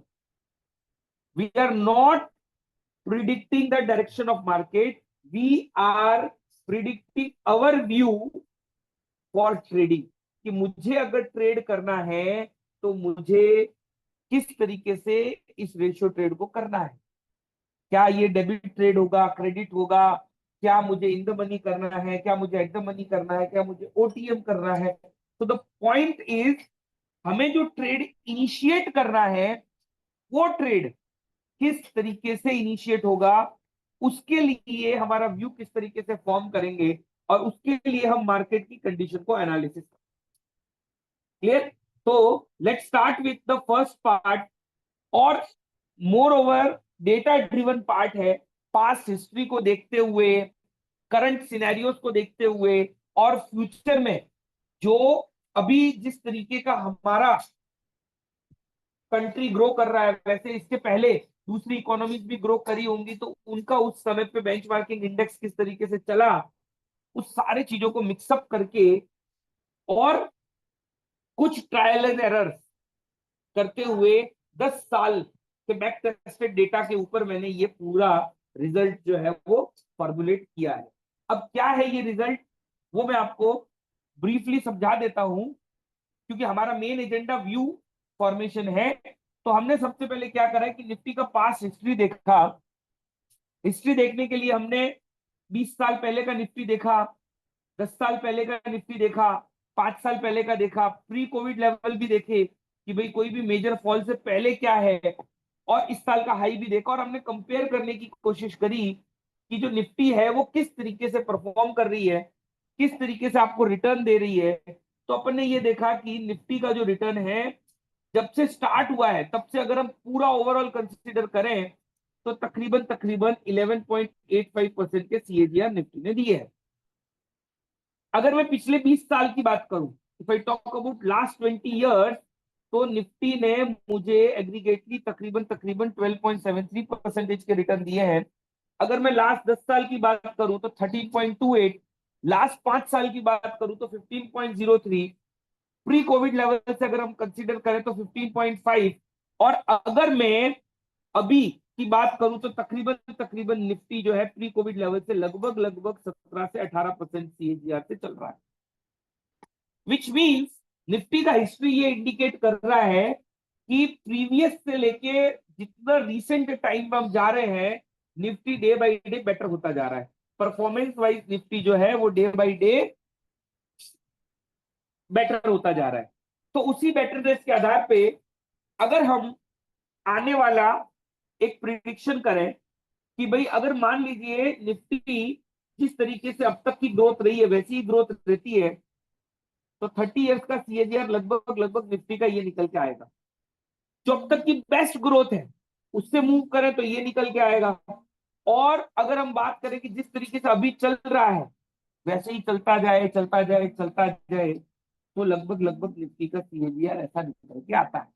Speaker 3: we are not predicting the direction of market, we are predicting our view for trading, कि मुझे अगर ट्रेड करना है तो मुझे किस तरीके से इस रेशियो ट्रेड को करना है। क्या ये डेबिट ट्रेड होगा, क्रेडिट होगा, क्या मुझे इन द मनी करना है, क्या मुझे एट द मनी करना है, क्या मुझे ओटीएम करना है। तो द पॉइंट इज, हमें जो ट्रेड इनिशिएट करना है वो ट्रेड किस तरीके से इनिशिएट होगा, उसके लिए हमारा व्यू किस तरीके से फॉर्म करेंगे, और उसके लिए हम मार्केट की कंडीशन को एनालिसिस करेंगे। क्लियर? तो let's start with the first part, और moreover data driven part है। पास्ट हिस्ट्री को देखते हुए, करंट सिनेरियोस को देखते हुए, और फ्यूचर में जो अभी जिस तरीके का हमारा कंट्री ग्रो कर रहा है, वैसे इसके पहले दूसरी इकोनॉमीज भी ग्रो करी होंगी, तो उनका उस समय पे बेंचमार्किंग इंडेक्स किस तरीके से चला, उस सारे चीजों को मिक्सअप करके और कुछ ट्रायल एंड एरर्स करते हुए 10 साल के बैक टेस्टेड डेटा के ऊपर मैंने ये पूरा रिजल्ट जो है वो फॉर्मुलेट किया है। अब क्या है ये रिजल्ट, वो मैं आपको ब्रीफली समझा देता हूं, क्योंकि हमारा मेन एजेंडा व्यू फॉर्मेशन है। तो हमने सबसे पहले क्या करा है कि निफ्टी का पास्ट हिस्ट्री देखा। हिस्ट्री देखने के लिए हमने 20 साल पहले का निफ्टी देखा, 10 साल पहले का निफ्टी देखा, 5 साल पहले का देखा, प्री कोविड लेवल भी देखे कि भाई कोई भी मेजर फॉल से पहले क्या है, और इस साल का हाई भी देखा, और हमने कंपेयर करने की कोशिश करी कि जो निफ्टी है वो किस तरीके से परफॉर्म कर रही है, किस तरीके से आपको रिटर्न दे रही है। तो अपन ने ये देखा कि निफ्टी का जो रिटर्न है जब से स्टार्ट हुआ है तब से अगर हम पूरा ओवरऑल कंसीडर करें तो तकरीबन तकरीबन 11.85% के सीएजीआर निफ्टी ने दिए है। अगर मैं पिछले 20 साल की बात करूं, if I talk about last 20 years, तो निफ्टी ने मुझे एग्रीगेटली तकरीबन तकरीबन 12.73% के रिटर्न दिए हैं। अगर मैं लास्ट 10 साल की बात करूं तो 13.28, लास्ट 5 साल की बात करूं तो 15.03, प्री कोविड लेवल से अगर हम कंसीडर करें तो 15.5, और अगर मैं अभी की बात करूं तो तकरीबन तकरीबन निफ्टी जो है प्री कोविड लेवल से लगभग लगभग 17 से 18% सीएजीआर से चल रहा है। विच मीन्स निफ्टी का हिस्ट्री ये इंडिकेट कर रहा है कि प्रीवियस से लेके जितना रिसेंट टाइम में हम जा रहे हैं, Nifty day by day better होता जा रहा है। परफॉर्मेंस वाइज निफ्टी जो है वो डे बाय डे बेटर होता जा रहा है। तो उसी बेटरनेस के आधार पे अगर हम आने वाला एक प्रिडिक्शन करें कि भाई अगर मान लीजिए निफ्टी जिस तरीके से अब तक की ग्रोथ रही है वैसी ही ग्रोथ रहती है, तो 30 इयर्स का सीएजीआर लगभग लगभग निफ्टी का ये निकल के आएगा। जो अब तक की बेस्ट ग्रोथ है उससे मूव करें तो ये निकल के आएगा। और अगर हम बात करें कि जिस तरीके से अभी चल रहा है वैसे ही चलता जाए चलता जाए चलता जाए, तो लगभग लगभग निफ्टी का सीएजीआर ऐसा निकल के आता है।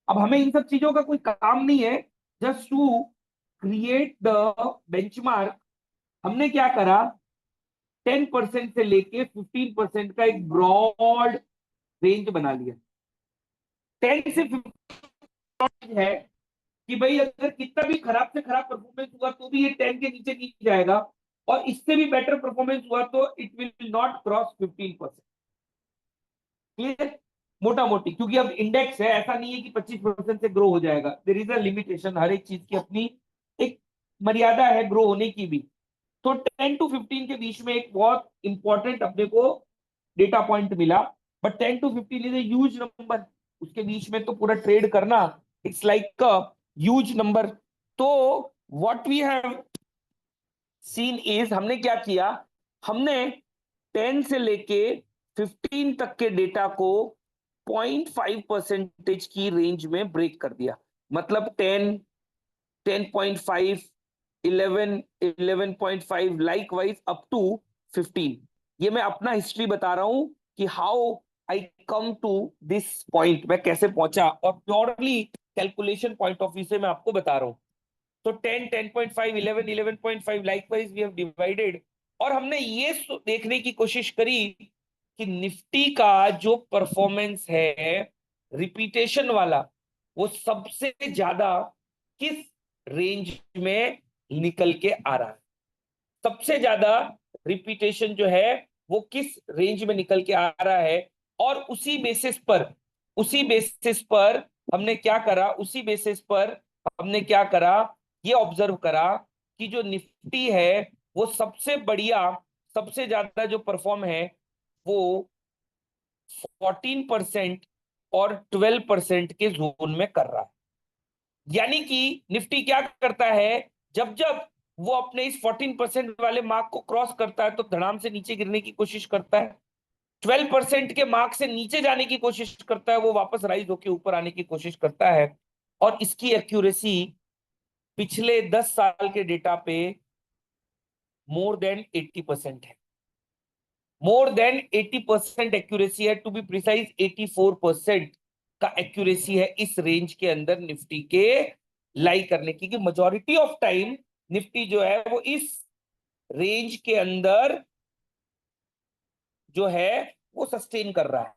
Speaker 3: अब हमें इन सब चीजों का कोई काम नहीं है, just to create the benchmark. हमने क्या करा, 10% से लेके 15% का एक ब्रॉड रेंज बना लिया। 10 से 15 है कि भाई अगर कितना भी खराब से खराब परफॉर्मेंस हुआ तो भी ये 10 के नीचे नहीं जाएगा, और इससे भी बेटर परफॉर्मेंस हुआ तो it will not cross 15%। Clear? मोटा मोटी, क्योंकि अब इंडेक्स है, ऐसा नहीं है कि 25% से ग्रो हो जाएगा। देयर इज अ लिमिटेशन, हर एक चीज की अपनी एक मर्यादा है ग्रो होने की भी। तो 10 to 15 के बीच में एक बहुत इंपॉर्टेंट अपने को डेटा पॉइंट मिला, but 10 to 15 is a huge number. उसके बीच में तो पूरा ट्रेड करना it's like a huge number. तो what we have seen is, हमने क्या किया, हमने 10 से लेके 15 तक के डेटा को 0.5% की रेंज में ब्रेक कर दिया। मतलब 10, 10.5, 11, 11.5, लाइकवाइज अप टू 15। ये मैं अपना हिस्ट्री बता रहा हूं कि how I come to this point, मैं कैसे पहुंचा, और purely calculation point of view से मैं आपको बता रहा हूं। तो 10, 10.5, 11, 11.5 लाइकवाइज वी हैव डिवाइडेड, और हमने ये देखने की कोशिश करी कि निफ्टी का जो परफॉर्मेंस है रिपीटेशन वाला, वो सबसे ज्यादा किस रेंज में निकल के आ रहा है। सबसे ज्यादा रिपीटेशन जो है वो किस रेंज में निकल के आ रहा है, और उसी बेसिस पर हमने क्या करा, उसी बेसिस पर हमने क्या करा, ये ऑब्जर्व करा कि जो निफ्टी है वो सबसे बढ़िया, सबसे ज्यादा जो परफॉर्म है वो 14% और 12% के जोन में कर रहा है। यानी कि निफ्टी क्या करता है, जब जब वो अपने इस 14% वाले मार्क को क्रॉस करता है तो धड़ाम से नीचे गिरने की कोशिश करता है, 12% के मार्क से नीचे जाने की कोशिश करता है, वो वापस राइज होकर ऊपर आने की कोशिश करता है। और इसकी एक्यूरेसी पिछले 10 साल के डेटा पे मोर देन 80% है। मोर देन 80% एक्यूरेसी है, टू बी प्रिसाइज 84% का एक्यूरेसी है इस रेंज के अंदर निफ्टी के लाई करने की, कि मेजॉरिटी ऑफ टाइम निफ्टी जो है वो इस रेंज के अंदर जो है वो सस्टेन कर रहा है।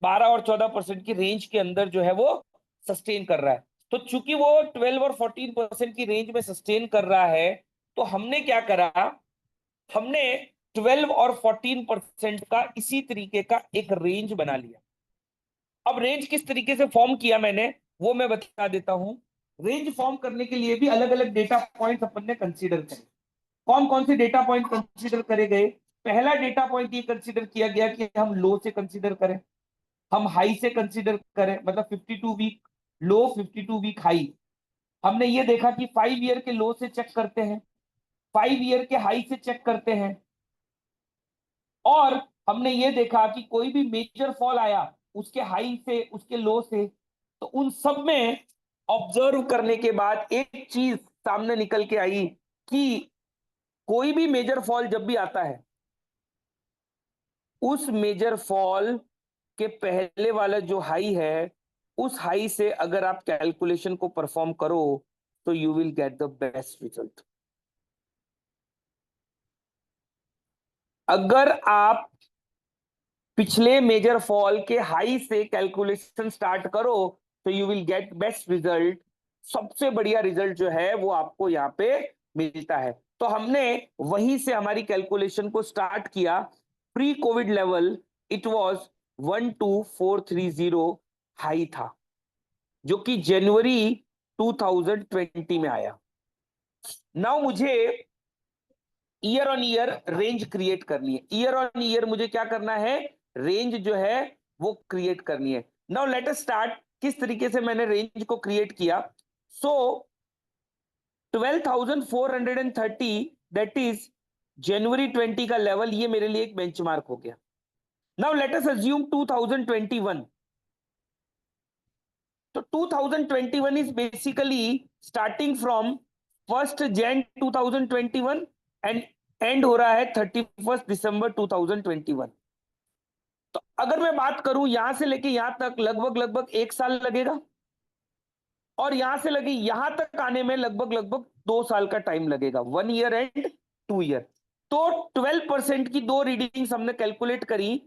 Speaker 3: 12 और 14% की रेंज के अंदर जो है वो सस्टेन कर रहा है। तो चूंकि वो 12 और 14% की रेंज में सस्टेन कर रहा है, तो हमने क्या करा, हमने 12 और 14% का इसी तरीके का एक रेंज बना लिया। अब रेंज किस तरीके से फॉर्म किया मैंने, वो मैं बता देता हूं। रेंज फॉर्म करने के लिए भी अलग अलग डेटा पॉइंट्स अपन ने कंसीडर करे। कौन कौन से डेटा पॉइंट कंसीडर करे गए? पहला डेटा पॉइंट ये कंसीडर किया गया कि हम लो से कंसीडर करें, हम हाई से कंसीडर करें, मतलब 52 वीक लो, 52 वीक हाई। हमने ये देखा कि 5 ईयर के लो से चेक करते हैं, 5 ईयर के हाई से चेक करते हैं, और हमने ये देखा कि कोई भी मेजर फॉल आया उसके हाई से, उसके लो से, तो उन सब में ऑब्जर्व करने के बाद एक चीज सामने निकल के आई कि कोई भी मेजर फॉल जब भी आता है, उस मेजर फॉल के पहले वाला जो हाई है, उस हाई से अगर आप कैलकुलेशन को परफॉर्म करो तो you will get the best result. अगर आप पिछले मेजर फॉल के हाई से कैलकुलेशन स्टार्ट करो तो you will get best result. सबसे बढ़िया रिजल्ट जो है वो आपको यहाँ पे मिलता है। तो हमने वहीं से हमारी कैलकुलेशन को स्टार्ट किया। Pre Covid level it was 12430 high था, जो कि जनवरी 2020 में आया। नाउ मुझे year on year range create करनी है। ईयर ऑन ईयर मुझे क्या करना है, रेंज जो है वो क्रिएट करनी है। नाउ लेट अस स्टार्ट, किस तरीके से मैंने रेंज को क्रिएट किया। सो 12,430 दैट इज जनवरी 20 का लेवल, ये मेरे लिए एक बेंचमार्क हो गया। Now let us assume 2021। तो 2021 is basically starting from 1 Jan 2021 and and हो रहा है 31 दिसंबर 2021। तो अगर मैं बात करूं यहां से लेके यहां तक लगभग एक साल लगेगा, और यहां से लगे यहां तक आने में लगभग 2 साल का टाइम लगेगा, 1 ईयर एंड 2 ईयर। तो 12% की दो रीडिंग्स हमने कैलकुलेट करी,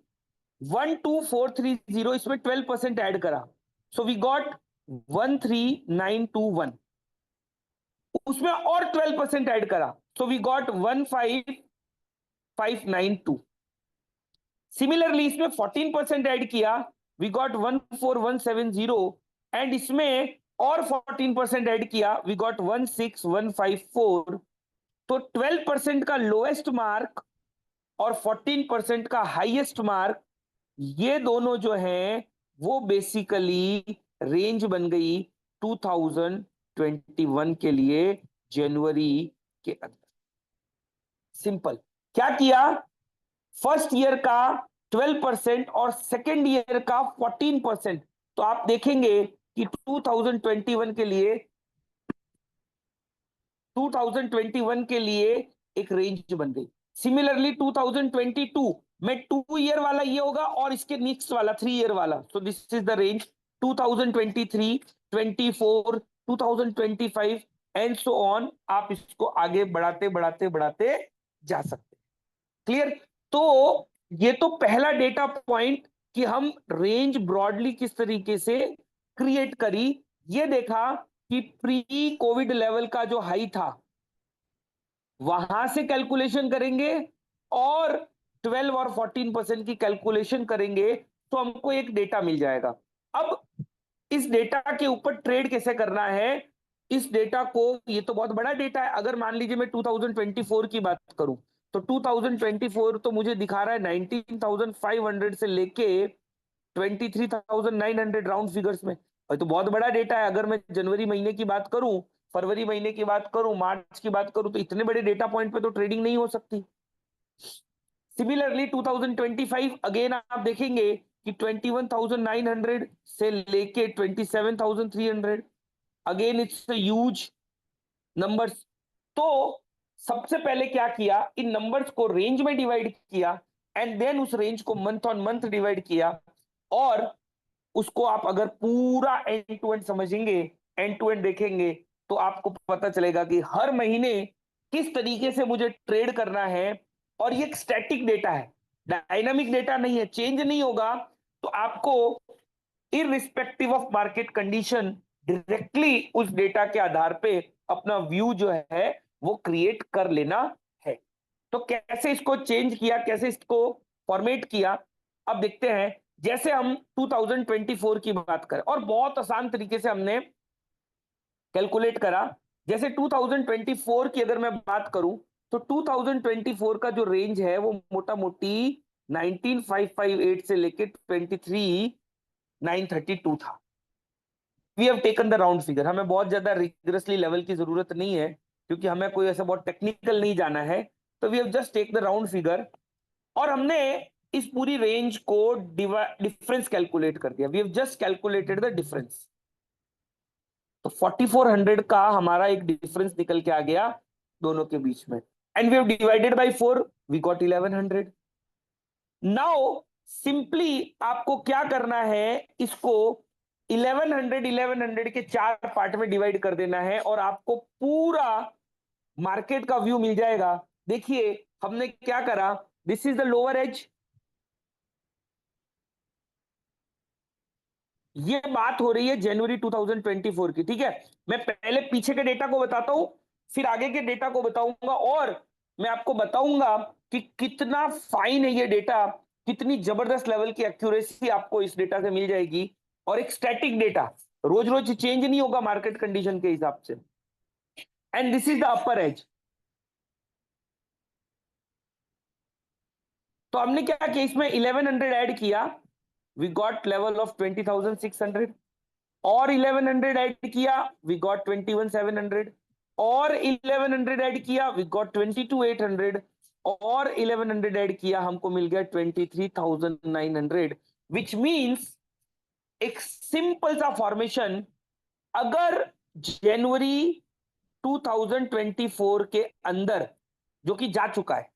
Speaker 3: 12430, इसमें 12% ऐड करा, सो वी गॉट 13921। उसमें और 12% ऐड करा, सो वी गॉट 15592। सिमिलरली इसमें 14% ऐड किया, वी गॉट 14170, एंड इसमें और 14% ऐड किया, वी गॉट 16154। तो 12% का लोएस्ट मार्क और 14% का हाईएस्ट मार्क, ये दोनों जो हैं वो बेसिकली रेंज बन गई 2021 के लिए जनवरी के अंदर। सिंपल, क्या किया, फर्स्ट ईयर का 12% और सेकेंड ईयर का 14%। तो आप देखेंगे कि 2021 के लिए 2021 के लिए एक रेंज बन गई। सिमिलरली 2022 में 2 ईयर वाला ये होगा और इसके नेक्स्ट वाला 3 ईयर वाला। सो this is the range 2023, 24, 2025 and so on. आप इसको आगे बढ़ाते बढ़ाते बढ़ाते जा सकते हैं। क्लियर? तो ये तो पहला डेटा पॉइंट कि हम रेंज ब्रॉडली किस तरीके से क्रिएट करी। ये देखा कि प्री कोविड लेवल का जो हाई था वहां से कैलकुलेशन करेंगे और 12 और 14% की कैलकुलेशन करेंगे तो हमको एक डेटा मिल जाएगा। अब इस डेटा के ऊपर ट्रेड कैसे करना है, इस डेटा को, ये तो बहुत बड़ा डेटा है। अगर मान लीजिए मैं 2024 की बात करूं तो 2024 तो मुझे दिखा रहा है 19,500 से लेके 23,900 राउंड फिगर्स में। और तो बहुत बड़ा डेटा है। अगर मैं जनवरी महीने की बात करूं, फरवरी महीने की बात करूं, मार्च की बात करूं, तो इतने बड़े डेटा पॉइंट पे तो ट्रेडिंग नहीं हो सकती। सिमिलरली 2025 अगेन आप देखेंगे कि 21,900 से लेके 27,300, अगेन इट्स ह्यूज नंबर्स। तो सबसे पहले क्या किया, इन नंबर्स को रेंज में डिवाइड किया एंड देन उस रेंज को मंथ ऑन मंथ डिवाइड किया और उसको आप अगर पूरा एंड टू एंड समझेंगे, एंड टू एंड देखेंगे, तो आपको पता चलेगा कि हर महीने किस तरीके से मुझे ट्रेड करना है। और ये एक स्टैटिक डेटा है, डायनामिक डेटा नहीं है, चेंज नहीं होगा। तो आपको irrespective of market condition directly उस डेटा के आधार पे अपना व्यू जो है वो क्रिएट कर लेना है। तो कैसे इसको चेंज किया, कैसे इसको फॉर्मेट किया, अब देखते हैं। जैसे हम 2024 की बात करें और बहुत आसान तरीके से हमने कैलकुलेट करा। जैसे 2024 की अगर मैं बात करूं तो 2024 का जो रेंज है वो मोटा मोटी 19,558 से लेके 23,932 था। We have taken the round figure. हमें बहुत ज्यादा रिगरसली लेवल की जरूरत नहीं है क्योंकि हमें कोई ऐसा बहुत टेक्निकल नहीं जाना है। तो we have just take the round figure और हमने इस पूरी रेंज को डिफरेंस कैलकुलेट कर दिया। We have just calculated the difference. तो 4400 का हमारा एक डिफरेंस निकल के आ गया दोनों के बीच में and we have divided by 4, we got 1100। Now simply आपको क्या करना है, इसको 1100 के 4 पार्ट में डिवाइड कर देना है और आपको पूरा मार्केट का व्यू मिल जाएगा। देखिए हमने क्या करा, this is the lower edge. ये बात हो रही है जनवरी 2024 की, ठीक है। मैं पहले पीछे के डेटा को बताता हूं, फिर आगे के डेटा को बताऊंगा और मैं आपको बताऊंगा कि कितना फाइन है ये डेटा, कितनी जबरदस्त लेवल की एक्यूरेसी आपको इस डेटा से मिल जाएगी। और एक स्टैटिक डेटा, रोज रोज चेंज नहीं होगा मार्केट कंडीशन के हिसाब से। And this is the upper as. तो हमने क्या किया, इसमें 1100 ऐड किया, वी गॉट लेवल ऑफ 20,600 और 1100 ऐड किया, वी गॉट 21,700 और 1100 ऐड किया, वी गॉट 22,800 और 1100 ऐड किया, हमको मिल गया 23,900। विच मींस एक सिंपल सा फॉर्मेशन, अगर जनवरी 2024 के अंदर जो कि जा चुका है,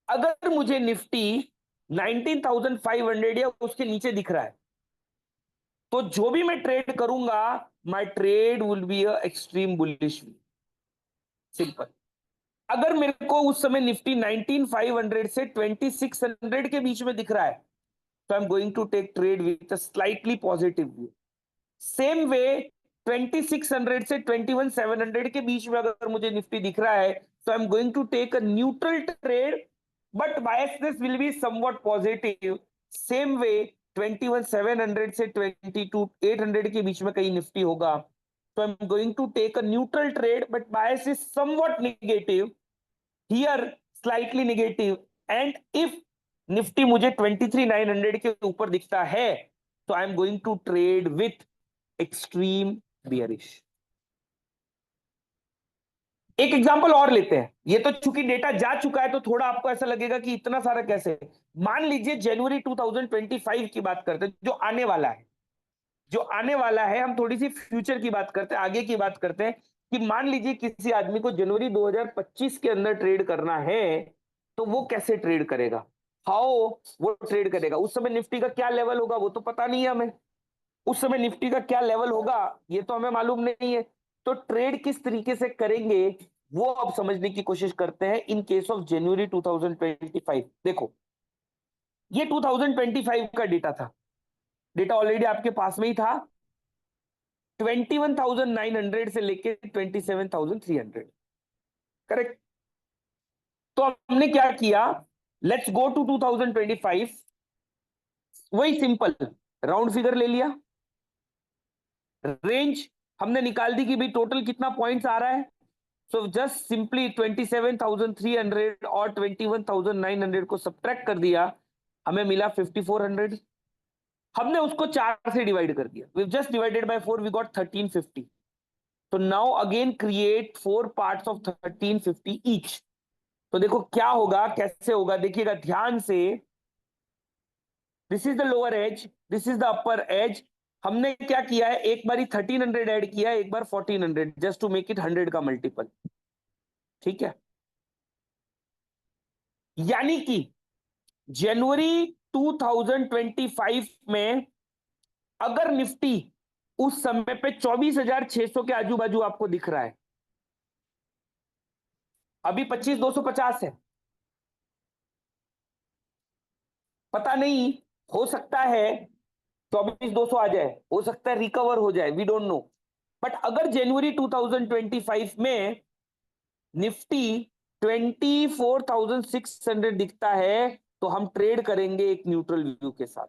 Speaker 3: अगर मुझे निफ्टी 19,500 या उसके नीचे दिख रहा है तो जो भी मैं ट्रेड करूंगा, my trade will be a extreme bullish. Simple. अगर मेरे को उस समय निफ्टी 19,500 से 2600 के बीच में दिख रहा है तो I am going to take trade with a slightly positive view. Same way 2600 से 21,700 के बीच में अगर मुझे निफ्टी दिख रहा है तो I am going to take a neutral trade but biasness will be somewhat positive. Same way 21,700 से 22,800 के बीच में कहीं निफ्टी होगा तो I am going to take a neutral trade but bias is somewhat negative, here slightly negative. And if Nifty मुझे 23,900 के ऊपर दिखता है तो आई एम गोइंग टू ट्रेड विथ एक्सट्रीम बियरिश। एक एग्जांपल और लेते हैं, ये तो चूंकि डेटा जा चुका है तो थोड़ा आपको ऐसा लगेगा कि इतना सारा कैसे। मान लीजिए जनवरी 2025 की बात करते हैं, जो आने वाला है, जो आने वाला है, हम थोड़ी सी फ्यूचर की बात करते हैं, आगे की बात करते हैं कि मान लीजिए किसी आदमी को जनवरी 2025 के अंदर ट्रेड करना है, तो वो कैसे ट्रेड करेगा, हाउ वो ट्रेड करेगा। उस समय निफ्टी का क्या लेवल होगा वो तो पता नहीं है हमें, उस समय निफ्टी का क्या लेवल होगा ये तो हमें मालूम नहीं है। तो ट्रेड किस तरीके से करेंगे वो अब समझने की कोशिश करते हैं इन केस ऑफ जनवरी 2025। देखो ये 2025 का डेटा था, डेटा ऑलरेडी आपके पास में ही था, 21,900 से लेके 27,300, करेक्ट। तो हमने क्या किया, लेट्स गो टू 2025, वही सिंपल राउंड फिगर ले लिया, रेंज हमने निकाल दी कि भाई टोटल कितना पॉइंट्स आ रहा है। सो जस्ट सिंपली 27,300 और 21,900 को सब्ट्रैक्ट कर दिया, हमें मिला 5,400। हमने उसको 4 से डिवाइड कर दिया, we just divided by 4, we got 1350। तो now again create 4 parts of 1350 each. तो देखो क्या होगा, कैसे होगा, देखिएगा ध्यान से। This is the lower edge, this is the upper edge. हमने क्या किया है, एक बार 1300 ऐड किया, एक बार 1400, जस्ट टू मेक इट 100 का मल्टीपल, ठीक है। यानी कि जनवरी 2025 में अगर निफ्टी उस समय पे 24,600 के आजू बाजू आपको दिख रहा है, अभी 25,250 है, पता नहीं, हो सकता है 24,200 आ जाए, हो सकता है रिकवर हो जाए, वी डोंट नो। बट अगर जनवरी 2025 में निफ्टी 24,600 दिखता है तो हम ट्रेड करेंगे एक न्यूट्रल व्यू के साथ।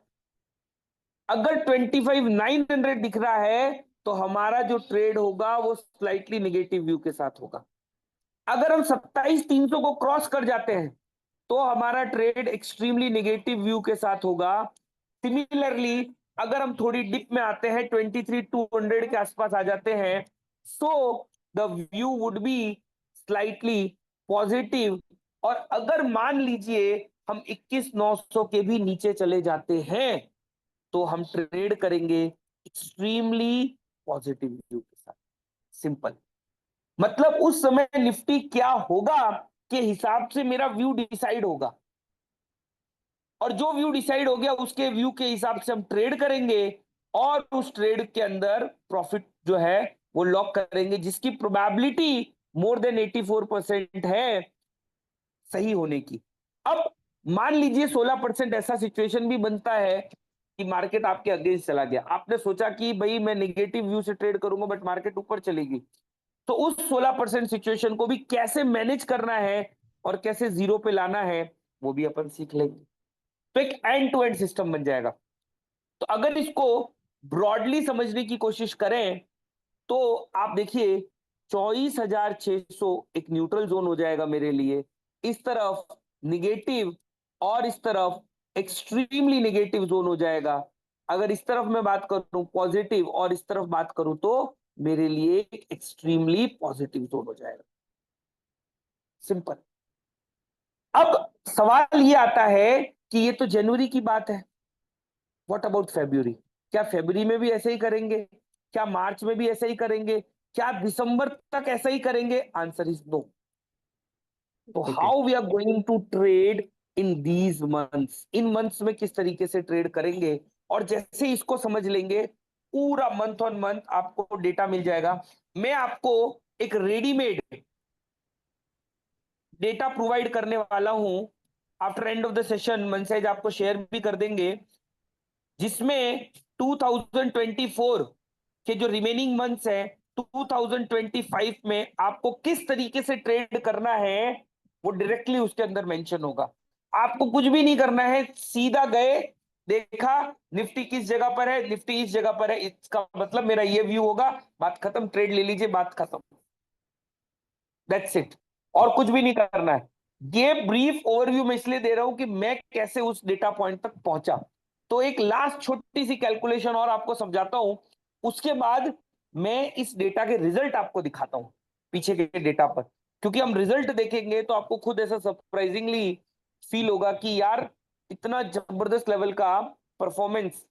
Speaker 3: अगर 25,900 दिख रहा है तो हमारा जो ट्रेड होगा वो स्लाइटली नेगेटिव व्यू के साथ होगा। अगर हम 27,300 को क्रॉस कर जाते हैं तो हमारा ट्रेड एक्सट्रीमली नेगेटिव व्यू के साथ होगा। सिमिलरली अगर हम थोड़ी डिप में आते हैं, 23,200 के आसपास आ जाते हैं, so the view would be slightly positive. और अगर मान लीजिए हम 21,900 के भी नीचे चले जाते हैं तो हम ट्रेड करेंगे एक्सट्रीमली पॉजिटिव व्यू के साथ। सिंपल, मतलब उस समय निफ्टी क्या होगा के हिसाब से मेरा व्यू डिसाइड होगा, और जो व्यू डिसाइड हो गया उसके व्यू के हिसाब से हम ट्रेड करेंगे और उस ट्रेड के अंदर प्रॉफिट जो है वो लॉक करेंगे, जिसकी प्रोबेबिलिटी मोर देन 84% है सही होने की। अब मान लीजिए 16% ऐसा सिचुएशन भी बनता है कि मार्केट आपके अगेंस्ट चला गया, आपने सोचा कि भाई मैं नेगेटिव व्यू से ट्रेड करूंगा बट मार्केट ऊपर चलेगी, तो उस 16% सिचुएशन को भी कैसे मैनेज करना है और कैसे जीरो पे लाना है वो भी अपन सीख लेंगे। तो एक एंड टू एंड सिस्टम बन जाएगा। तो अगर इसको ब्रॉडली समझने की कोशिश करें तो आप देखिए 24,600 एक न्यूट्रल जोन हो जाएगा मेरे लिए, इस तरफ निगेटिव और इस तरफ एक्सट्रीमली नेगेटिव जोन हो जाएगा। अगर इस तरफ मैं बात करूं पॉजिटिव और इस तरफ बात करूं तो मेरे लिए एक एक्सट्रीमली पॉजिटिव जोन हो जाएगा। सिंपल। अब सवाल ये आता है कि ये तो जनवरी की बात है, व्हाट अबाउट फरवरी? क्या फरवरी में भी ऐसे ही करेंगे? क्या मार्च में भी ऐसे ही करेंगे? क्या दिसंबर तक ऐसा ही करेंगे? Answer is no. तो how we are going to trade in these months, इन मंथ्स में किस तरीके से ट्रेड करेंगे, और जैसे इसको समझ लेंगे पूरा मंथ ऑन मंथ आपको डेटा मिल जाएगा। मैं आपको एक रेडीमेड डेटा प्रोवाइड करने वाला हूं, after end of the session मनसेज आपको शेयर भी कर देंगे, जिसमें 2024 के जो रिमेनिंग मंथ्स हैं 2025 में आपको किस तरीके से ट्रेड करना है वो डायरेक्टली उसके अंदर मेंशन होगा। आपको कुछ भी नहीं करना है, सीधा गए, देखा निफ्टी किस जगह पर है, निफ्टी इस जगह पर है, इसका मतलब मेरा ये व्यू होगा, बात खत्म, ट्रेड ले लीजिए, बात खत्म, दैट्स इट। और कुछ भी नहीं करना है। ये ब्रीफ ओवरव्यू मैं इसलिए दे रहा हूं कि मैं कैसे उस डेटा पॉइंट तक पहुंचा। तो एक लास्ट छोटी सी कैलकुलेशन और आपको समझाता हूं, उसके बाद मैं इस डेटा के रिजल्ट आपको दिखाता हूं पीछे के डेटा पर। क्योंकि हम रिजल्ट देखेंगे तो आपको खुद ऐसा सरप्राइजिंगली फील होगा कि यार इतना जबरदस्त लेवल का परफॉर्मेंस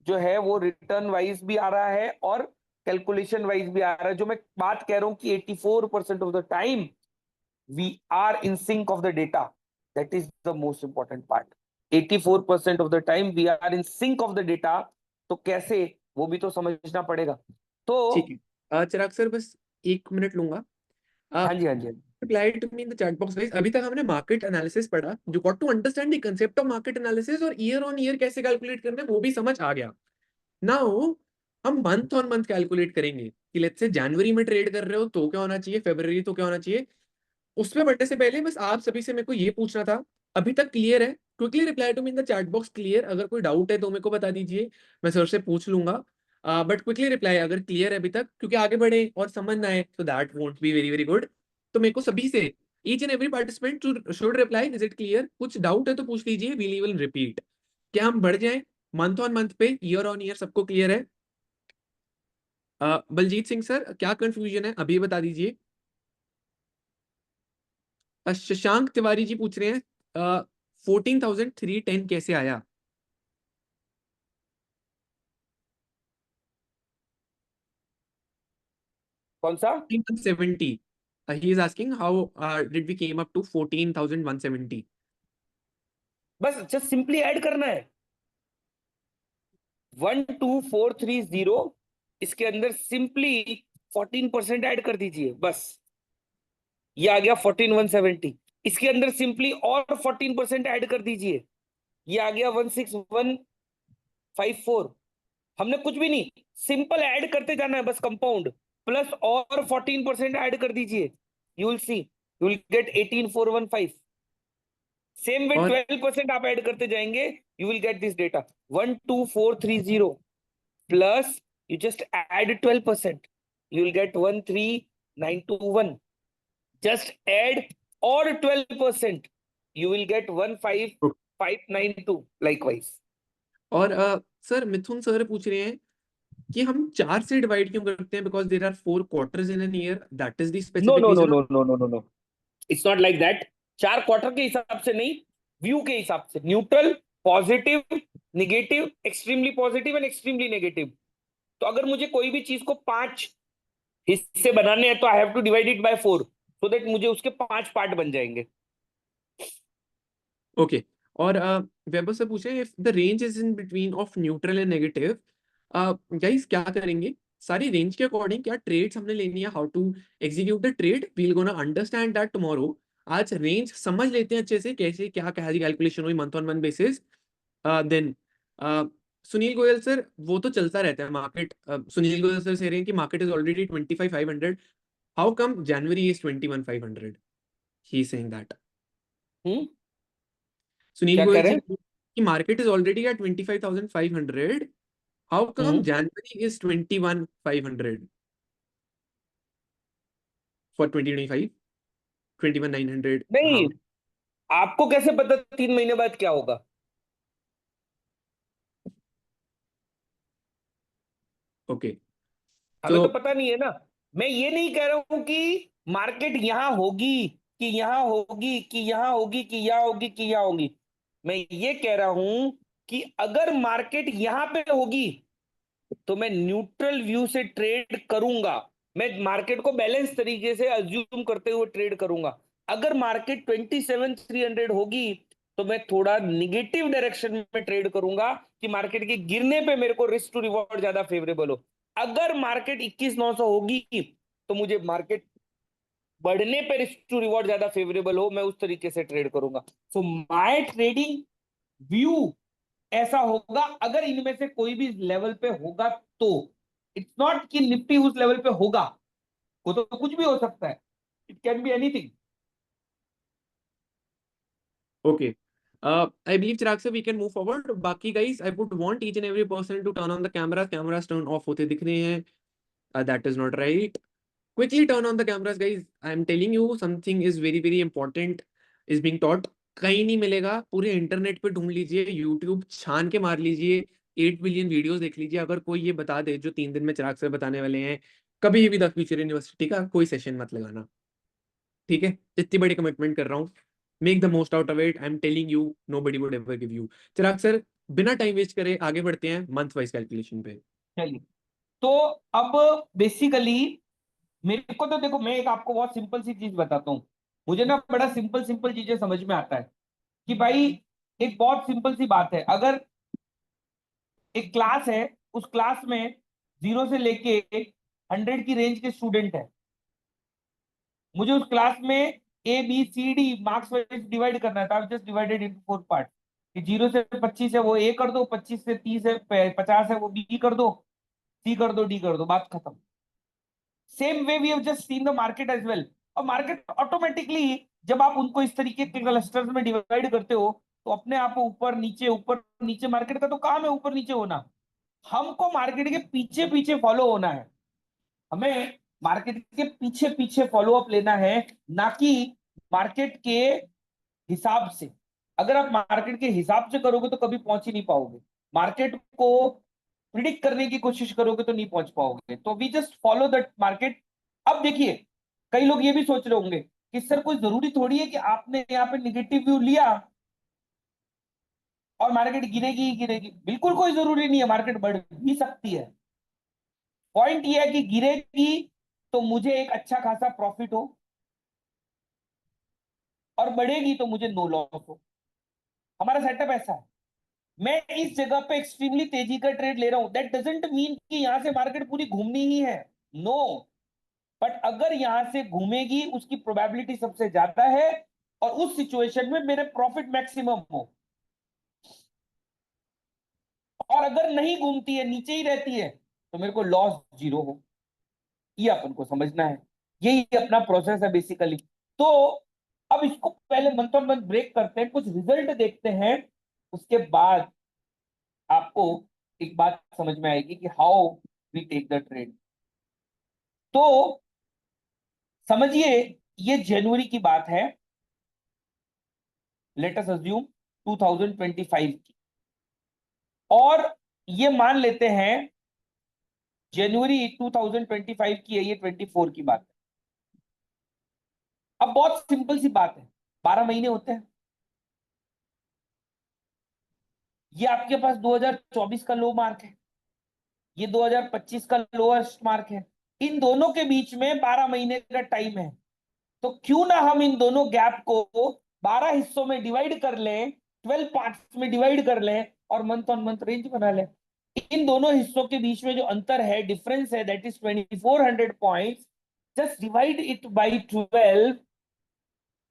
Speaker 3: जो है वो रिटर्न वाइज भी आ रहा है और कैलकुलेशन वाइज भी आ रहा है। जो मैं बात कह रहा हूं कि 84% of the time we are in sync of the data, that is the most important part. 84% of the time we are in sync of the data, तो कैसे, वो भी तो समझना पड़ेगा। तो
Speaker 1: ठीक है चिराग सर, बस 1 मिनट लूंगा।
Speaker 3: हाँ जी, हाँ जी, हाँ जी।
Speaker 1: reply to me in the chat box guys। अभी तक हमने मार्केट एनालिसिस पढ़ा, जो got to understand the concept of market analysis, और ईयर ऑन ईयर कैसे कैलकुलेट करना है वो भी समझ आ गया। नाउ हम मंथ ऑन मंथ कैलकुलेट करेंगे कि लेट्स से जनवरी में ट्रेड कर रहे हो तो क्या होना चाहिए, फरवरी तो क्या होना चाहिए। उसमें बढ़ने से पहले बस आप सभी से मेरे को ये पूछना था, अभी तक क्लियर है? Quickly reply to me in the chat box clear. अगर कोई डाउट है तो मेरे को बता दीजिए, मैं सर से पूछ लूंगा। बट क्विकली रिप्लाई अगर क्लियर है अभी तक, क्योंकि आगे बढ़े और समझ ना आए तो that won't be very very good. तो मेरे को सभी से, each and every participant should reply is it clear. कुछ डाउट है तो पूछ लीजिए, वी विल रिपीट। क्या हम बढ़ जाएं मंथ ऑन मंथ पे, ईयर ऑन ईयर? सबको क्लियर है? बलजीत सिंह सर, क्या कंफ्यूजन है अभी बता दीजिए। शशांक तिवारी जी पूछ रहे हैं 14,310 कैसे आया?
Speaker 3: कौन सा?
Speaker 1: 170। He is asking how did we came up to 14,170?
Speaker 3: बस जस्ट सिंपली ऐड करना है 12430, इसके अंदर सिंपली 14% ऐड कर दीजिए, बस ये आ गया 14170। इसके अंदर सिंपली और 14% ऐड कर दीजिए, ये आ गया 16154। हमने कुछ भी नहीं, सिंपल ऐड करते जाना है, बस कंपाउंड प्लस और 14% ऐड कर दीजिए, you will see you will get 18415। Same way
Speaker 1: और
Speaker 3: 12% आप ऐड करते जाएंगे, you will get this data 12430 plus you just add 12%, you will get 13921। just add और 12%, you will get 15592 likewise।
Speaker 1: और सर मिथुन sir पूछ रहे हैं कि हम 4 से डिवाइड क्यों करते हैं, because there are 4 quarters in an year, that is the
Speaker 3: no
Speaker 1: specific
Speaker 3: no no
Speaker 1: reason.
Speaker 3: No no no no no, it's not like that. 4 quarter के हिसाब से नहीं, व्यू के हिसाब से, neutral, positive, negative, extremely positive and extremely negative. तो अगर मुझे कोई भी चीज को 5 हिस्से बनाने हैं तो I have to divide it by 4, so that मुझे उसके 5 पार्ट बन जाएंगे।
Speaker 1: ओके। और वेबर से पूछे if the range is in between of neutral and negative, guys क्या करेंगे, सारी रेंज के अकॉर्डिंग क्या ट्रेड्स हमने लेनी है, how to execute the trade, we will gonna understand that tomorrow. आज रेंज समझ लेते हैं अच्छे से, कैसे क्या कैलकुलेशन हुई month on month basis. Then Sunil Goyal sir, वो तो चलता रहता है मार्केट। सुनील गोयल सर कह रहे हैं कि market is already 25,500, how come January is 21,500? He is saying that. Sunil
Speaker 3: क्या
Speaker 1: गोयल
Speaker 3: करें?
Speaker 1: सर कि market is already at 25,500, how come January is 21,500 for 2025, 21,900?
Speaker 3: नहीं,
Speaker 1: हाँ
Speaker 3: आपको कैसे पता 3 महीने बाद क्या होगा?
Speaker 1: ओके।
Speaker 3: हमें
Speaker 1: तो
Speaker 3: तो पता नहीं है ना। मैं ये नहीं कह रहा हूं कि मार्केट यहां होगी, कि यहां होगी, कि यहां होगी, कि यहां होगी, कि यहां होगी। मैं ये कह रहा हूं कि अगर मार्केट यहां पे होगी तो मैं न्यूट्रल व्यू से ट्रेड करूंगा, मैं मार्केट को बैलेंस तरीके से अज्यूम करते हुए ट्रेड करूंगा। अगर मार्केट 27,300 होगी तो मैं थोड़ा निगेटिव डायरेक्शन में ट्रेड करूंगा कि मार्केट के गिरने पे मेरे को रिस्क टू रिवॉर्ड ज्यादा फेवरेबल हो। अगर मार्केट 21,900 होगी तो मुझे मार्केट बढ़ने पे रिस्क टू रिवॉर्ड ज्यादा फेवरेबल हो, मैं उस तरीके से ट्रेड करूंगा। सो माय ट्रेडिंग व्यू ऐसा होगा अगर इनमें से कोई भी लेवल पे होगा तो। इट्स नॉट कि निफ्टी उस लेवल पे होगा, वो तो कुछ भी हो सकता है, it can be anything.
Speaker 1: okay, I believe Chirag sir we can move forward. बाकी guys, I would want each and every person to turn on the cameras turn off होते दिख रहे हैं, that is not right. Quickly turn on the cameras guys, I am telling you something is very very important is being taught। कहीं नहीं मिलेगा, पूरे internet पे ढूंढ लीजिए, यूट्यूब छान के मार लीजिए, 8 बिलियन वीडियोस देख लीजिए, अगर कोई ये बता दे जो 3 दिन में चिराग सर बताने वाले हैं, कभी भी द फ्यूचर यूनिवर्सिटी का कोई सेशन मत लगाना। ठीक है, इतनी बड़ी कमिटमेंट कर रहा हूँ, make the most out of it, I am telling you, nobody would ever give you. Chirag sir, बिना टाइम वेस्ट करे आगे बढ़ते हैं मंथ वाइज कैलकुलेशन पे।
Speaker 3: चलिए, तो अब बेसिकली मेरे को तो देखो, मैं एक आपको बहुत सिंपल सी चीज बताता हूँ। मुझे ना बड़ा सिंपल सिंपल चीजें समझ में आता है कि भाई, एक बहुत सिंपल सी बात है, अगर एक क्लास है, उस क्लास में 0 से लेके 100 की रेंज के स्टूडेंट है, मुझे उस क्लास में A B C D marks wise divide करना है। तो जस्ट डिवाइडेड इनटू 4 पार्ट, कि 0 से 25 है वो ए कर दो, 25 से 30 है 50 है वो बी कर दो, सी कर दो, डी कर दो, बात खत्म। Same way we have just seen the market as well. और मार्केट ऑटोमेटिकली, जब आप उनको इस तरीके के क्लस्टर्स में डिवाइड करते हो, तो अपने आप ऊपर नीचे मार्केट का तो काम है ऊपर नीचे होना। हमको मार्केट के पीछे पीछे फॉलो होना है, हमें मार्केट के पीछे पीछे फॉलो अप लेना है, ना कि मार्केट के हिसाब से। अगर आप मार्केट के हिसाब से करोगे तो कभी पहुंच ही नहीं पाओगे। मार्केट को प्रिडिक्ट करने की कोशिश करोगे तो नहीं पहुंच पाओगे। तो we just follow that market. अब देखिए, कई लोग ये भी सोच रहे होंगे कि सर कोई जरूरी थोड़ी है कि आपने यहाँ पे निगेटिव व्यू लिया और मार्केट गिरेगी ही गिरेगी। बिल्कुल कोई जरूरी नहीं है, मार्केट बढ़ भी सकती है। पॉइंट ये है कि गिरेगी तो मुझे एक अच्छा खासा प्रॉफिट हो, और बढ़ेगी तो मुझे नो लॉस हो। हमारा सेटअप ऐसा है। मैं इस जगह पे एक्सट्रीमली तेजी का ट्रेड ले रहा हूं, दैट डजंट मीन कि यहां से मार्केट पूरी घूमनी ही है, नो। बट अगर यहां से घूमेगी उसकी प्रोबेबिलिटी सबसे ज्यादा है, और उस सिचुएशन में मेरे प्रॉफिट मैक्सिमम हो। और अगर नहीं घूमती है, नीचे ही रहती है, तो मेरे को लॉस 0 हो। ये अपन को समझना है, यही अपना प्रोसेस है बेसिकली। तो अब इसको पहले मंथ ऑन मंथ ब्रेक करते हैं, कुछ रिजल्ट देखते हैं, उसके बाद आपको एक बात समझ में आएगी कि how we take the trade. तो समझिए, ये जनवरी की बात है, लेट अस अज्यूम 2025 की, और ये मान लेते हैं जनवरी 2025 की है, ये 24 की बात है। अब बहुत सिंपल सी बात है, 12 महीने होते हैं। ये आपके पास 2024 का लो मार्क है, ये 2025 का लोएस्ट मार्क है। इन दोनों के बीच में 12 महीने का टाइम है। तो क्यों ना हम इन दोनों गैप को 12 हिस्सों में डिवाइड कर लें, 12 पार्ट्स में डिवाइड कर लें, और मंथ ऑन मंथ रेंज बना लें। इन दोनों हिस्सों के बीच में जो अंतर है, डिफरेंस है, that is 2400 points. Just divide it by 12,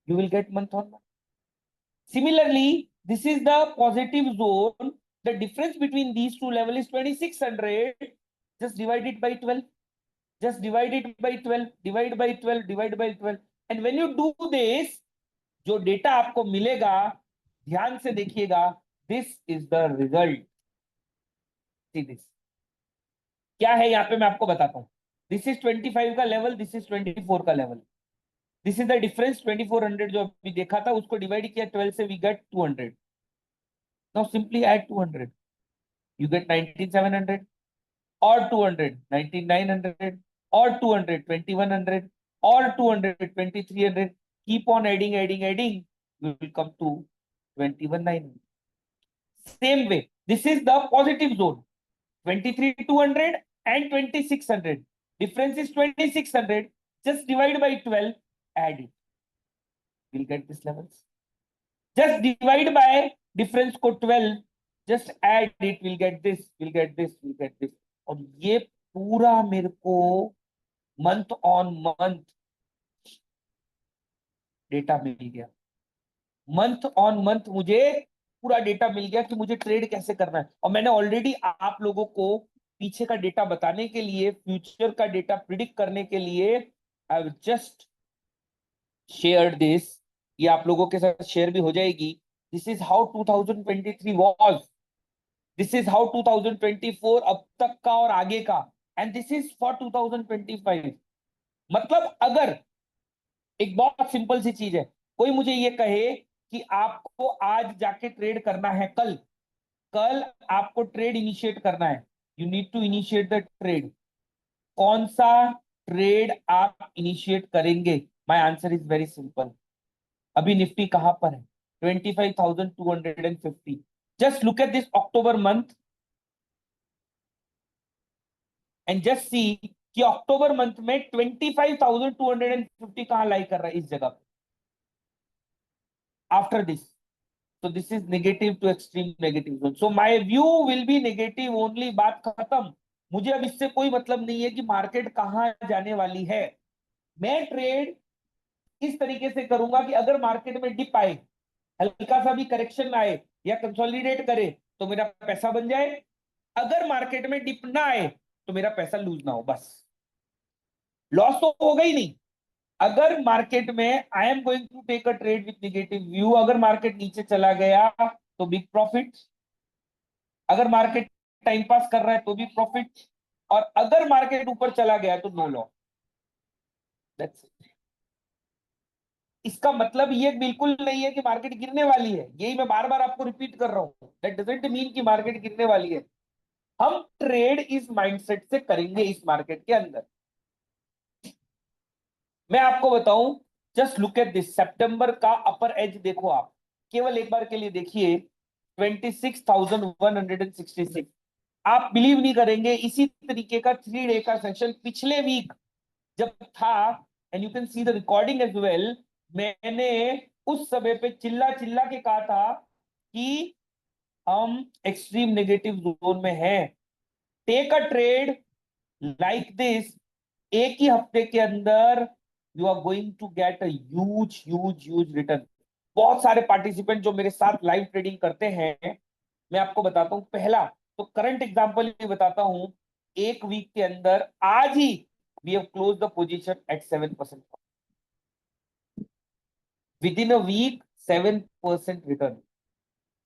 Speaker 3: you will get month on month. Similarly, this is the positive zone. The difference between these two levels is 2600. Just divide it by 12. Just divide it by 12. Divide by 12. Divide by 12. And when you do this, जो data आपको मिलेगा, ध्यान से देखिएगा, this is the result. See this. क्या है यहाँ पे मैं आपको बताता हूं। This is 25 का लेवल, this is 24 का level. This is the difference. 2400 जो अभी देखा था उसको डिवाइड किया 12 से, we get 200। Now simply add 200, you get 19700, और 200 19900, और 200 2100, और 200 2300। Keep on adding adding adding, you will come to 21900। Same way, this is the positive zone, 23200 and 2600, difference is 2600, just divide by 12, add it, we'll get this levels. Just divide by difference को 12, just add it, we'll get this, we'll get this, we'll get this। और ये पूरा मेरे को month on month data मिल गया। Month on month मुझे पूरा data मिल गया कि मुझे ट्रेड कैसे करना है। और मैंने ऑलरेडी आप लोगों को पीछे का डेटा बताने के लिए, फ्यूचर का डेटा प्रिडिक्ट करने के लिए, I have just share this. ये आप लोगों के साथ शेयर भी हो जाएगी। This is how 2023 was, this is how 2024 अब तक का और आगे का, एंड दिस इज फॉर 2025। मतलब अगर एक बहुत सिंपल सी चीज है, कोई मुझे ये कहे कि आपको आज जाके ट्रेड करना है, कल कल आपको ट्रेड इनिशिएट करना है, you need to initiate the trade. कौन सा ट्रेड आप इनिशिएट करेंगे, my answer is very simple. अभी निफ्टी कहां पर है? 25,250। Just look at this October month and just see कि अक्टूबर मंथ में 25,250 कहां लाई कर रहा है, इस जगह पे। After this, so this is negative to extreme negative zone, so my view will be negative only। बात खत्म। मुझे अब इससे कोई मतलब नहीं है कि मार्केट कहां जाने वाली है। मैं ट्रेड इस तरीके से करूंगा कि अगर मार्केट में डिप आए, हल्का सा भी करेक्शन आए या कंसोलिडेट करे, तो मेरा पैसा बन जाए। अगर मार्केट में डिप ना आए तो मेरा पैसा लूज ना हो, बस। लॉस तो होगा ही नहीं। अगर मार्केट में I am going to take a trade with negative view, अगर मार्केट नीचे चला गया तो बिग प्रॉफिट, अगर मार्केट टाइम पास कर रहा है तो भी प्रॉफिट, और अगर मार्केट ऊपर चला गया तो नो लॉस। That's it. इसका मतलब ये बिल्कुल नहीं है कि मार्केट गिरने वाली है, यही मैं बार बार आपको रिपीट कर रहा हूं। दैट डजंट मीन कि मार्केट गिरने वाली है। हम ट्रेड इस माइंडसेट से करेंगे इस मार्केट के अंदर। मैं आपको बताऊं, जस्ट लुक एट दिस सितंबर का अपर एज देखो आप, केवल एक बार के लिए देखिए, 26,166। आप बिलीव नहीं करेंगे, इसी तरीके का 3 डे का सेशन पिछले वीक जब था, and you can see the recording as well, मैंने उस समय पे चिल्ला चिल्ला के कहा था कि हम एक्सट्रीम नेगेटिव जोन में हैं। Take a trade like this, एक ही हफ्ते के अंदर you are going to get a huge huge huge return. बहुत सारे पार्टिसिपेंट जो मेरे साथ लाइव ट्रेडिंग करते हैं, मैं आपको बताता हूं। पहला तो करंट एग्जांपल ही बताता हूं, एक वीक के अंदर आज ही we have close the position at 7%। Within a week 7% return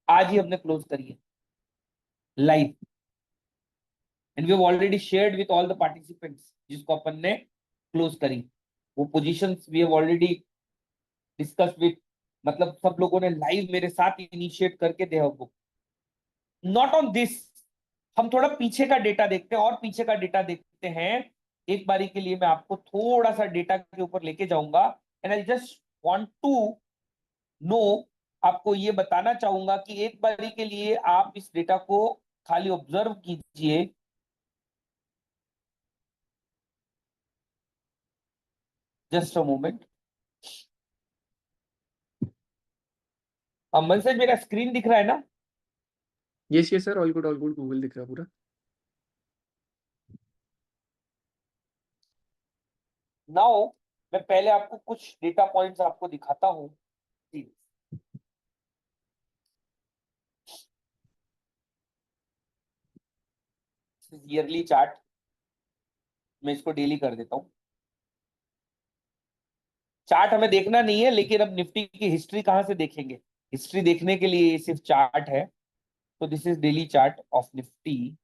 Speaker 3: आज ही हमने क्लोज करी है live, and we have already shared with all the participants जिसको अपन ने क्लोज करी। वो positions we have already discuss with, मतलब सब लोगों ने लाइव मेरे साथ इनिशिएट करके they have book. Not on this, हम थोड़ा पीछे का डेटा देखते हैं और पीछे का डेटा देखते हैं। एक बारी के लिए मैं आपको थोड़ा सा डेटा के ऊपर लेके जाऊंगा, and I just want to know, आपको ये बताना चाहूंगा कि एक बारी के लिए आप इस डेटा को खाली ऑब्जर्व कीजिए। Just a moment. Aman sir, मेरा स्क्रीन दिख रहा है ना?
Speaker 1: Yes yes sir, all good Google दिख रहा है पूरा।
Speaker 3: नाउ मैं पहले आपको कुछ डेटा पॉइंट्स आपको दिखाता हूं। ईयरली चार्ट, मैं इसको डेली कर देता हूं। चार्ट हमें देखना नहीं है, लेकिन अब निफ्टी की हिस्ट्री कहां से देखेंगे? हिस्ट्री देखने के लिए ये सिर्फ चार्ट है। तो this is daily chart of Nifty.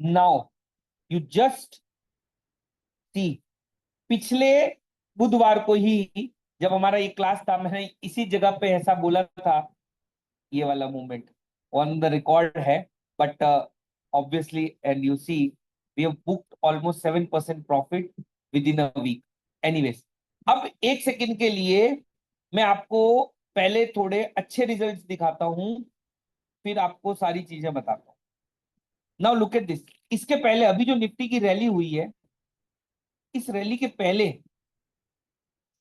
Speaker 3: Now you just see, पिछले बुधवार को ही जब हमारा ये क्लास था, मैंने इसी जगह पे ऐसा बोला था, ये वाला मूवमेंट ऑन द रिकॉर्ड है। But obviously and you see we have booked almost 7% profit within a week. Anyways, अब एक सेकंड के लिए मैं आपको पहले थोड़े अच्छे रिजल्ट्स दिखाता हूं, फिर आपको सारी चीजें बताता हूं। Now look at this. इसके पहले अभी जो निफ्टी की रैली हुई है, इस रैली के पहले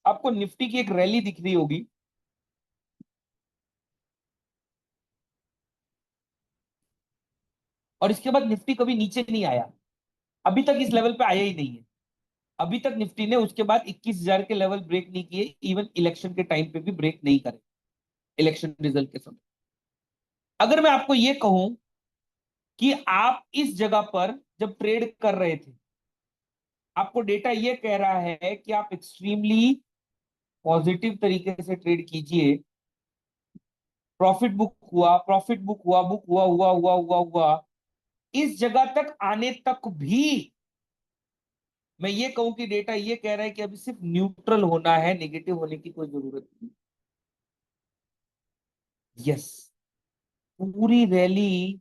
Speaker 3: आपको निफ्टी की एक रैली दिख रही होगी। और इसके बाद निफ्टी कभी नीचे नहीं आया, अभी तक इस लेवल पे आया ही नहीं है। अभी तक निफ्टी ने उसके बाद 21,000 के लेवल ब्रेक नहीं किए, इवन इलेक्शन के टाइम पे भी ब्रेक नहीं करे, इलेक्शन रिजल्ट के समय। अगर मैं आपको ये कहूं कि आप इस जगह पर जब ट्रेड कर रहे थे, आपको डेटा ये कह रहा है कि आप एक्सट्रीमली पॉजिटिव तरीके से ट्रेड कीजिए, प्रॉफिट बुक हुआ, प्रॉफिट बुक हुआ, बुक हुआ हुआ हुआ हुआ हुआ, इस जगह तक आने तक भी मैं ये कहूं कि डेटा ये कह रहा है कि अभी सिर्फ न्यूट्रल होना है, नेगेटिव होने की कोई जरूरत नहीं। यस, पूरी rally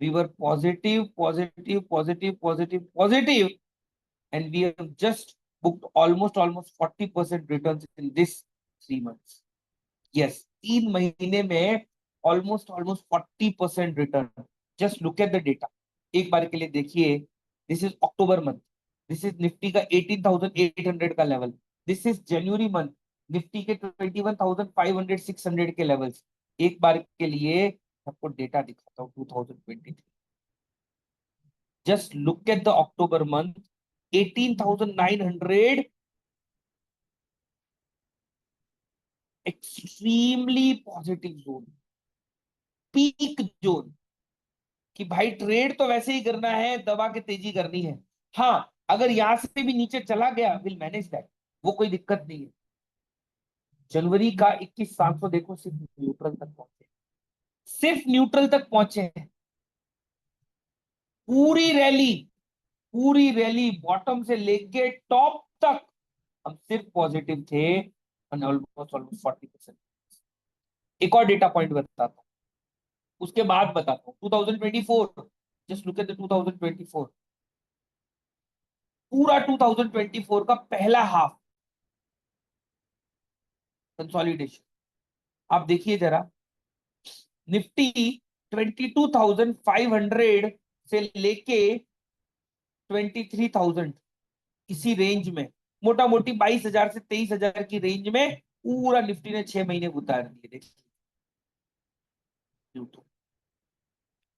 Speaker 3: we were positive, positive, positive, positive, positive, and we have just booked almost 40% returns in this 3 months. Yes, 3 महीने में almost 40% return. Just look at the data. एक बार के लिए देखिए, this is October month. This is Nifty का 18,800 का level. This is January month. Nifty के 21,500 600 के लेवल्स. एक बार के लिए आपको डेटा दिखाता हूँ 2023. Just look at the October month, 18,900, extremely positive zone, peak zone, कि भाई ट्रेड तो वैसे ही करना है, दबा के तेजी करनी है। हाँ, अगर यहां से भी नीचे चला गया, विल मैनेज दैट, वो कोई दिक्कत नहीं है। जनवरी का 21,700 देखो, सिर्फ न्यूट्रल तक पहुंचे, सिर्फ न्यूट्रल तक पहुंचे हैं। पूरी रैली बॉटम से लेके टॉप तक हम सिर्फ पॉजिटिव थे, ऑलमोस्ट 40%। एक और डेटा पॉइंट बताता हूँ, उसके बाद बताता हूँ 2024। जस्ट लुक एट द 2024, पूरा 2024 का पहला हाफ कंसोलिडेशन आप देखिए जरा। निफ्टी 22,500 से लेके 23,000, इसी रेंज में, मोटा मोटी 22,000 से 23,000 की रेंज में पूरा निफ्टी ने 6 महीने उतार दिए। देखिए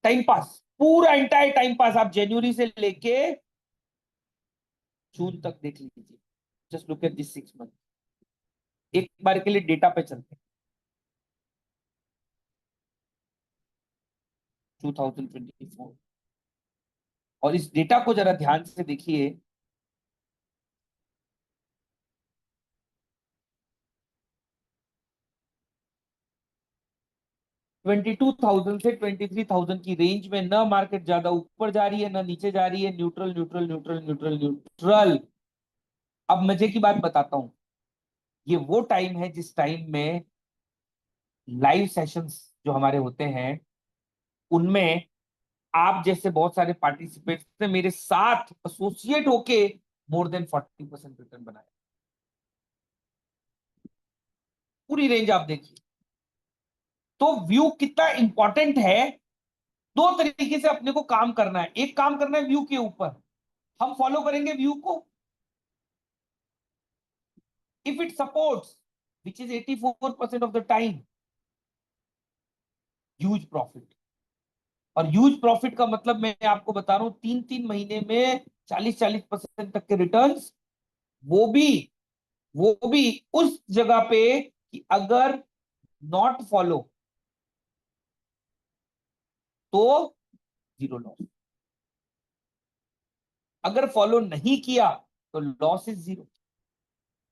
Speaker 3: टाइम पास, पूरा एंटायर टाइम पास, आप जनवरी से लेके जून तक देख लीजिए। Just look at this 6 month. एक बार के लिए डेटा पे चलते हैं, 2024, और इस डेटा को जरा ध्यान से देखिए। $22,000 से 23,000 की रेंज में, ना मार्केट ज्यादा ऊपर जा रही है ना नीचे जा रही है, neutral neutral neutral neutral neutral. अब मजे की बात बताता हूं, ये वो टाइम है जिस टाइम में लाइव सेशंस जो हमारे होते हैं, उनमें आप जैसे बहुत सारे पार्टिसिपेट्स ने मेरे साथ एसोसिएट होके मोर देन 40% रिटर्न बनाया। पूरी रेंज आप देखिए। तो व्यू कितना इंपॉर्टेंट है। दो तरीके से अपने को काम करना है। एक काम करना है व्यू के ऊपर, हम फॉलो करेंगे व्यू को। If it supports, which is 84% of the time, huge profit. और ह्यूज प्रॉफिट का मतलब मैं आपको बता रहा हूं, 3 3 महीने में 40-40% तक के रिटर्न्स। वो भी वो भी उस जगह पे कि अगर नॉट फॉलो तो जीरो लॉस, अगर फॉलो नहीं किया तो लॉस इज जीरो।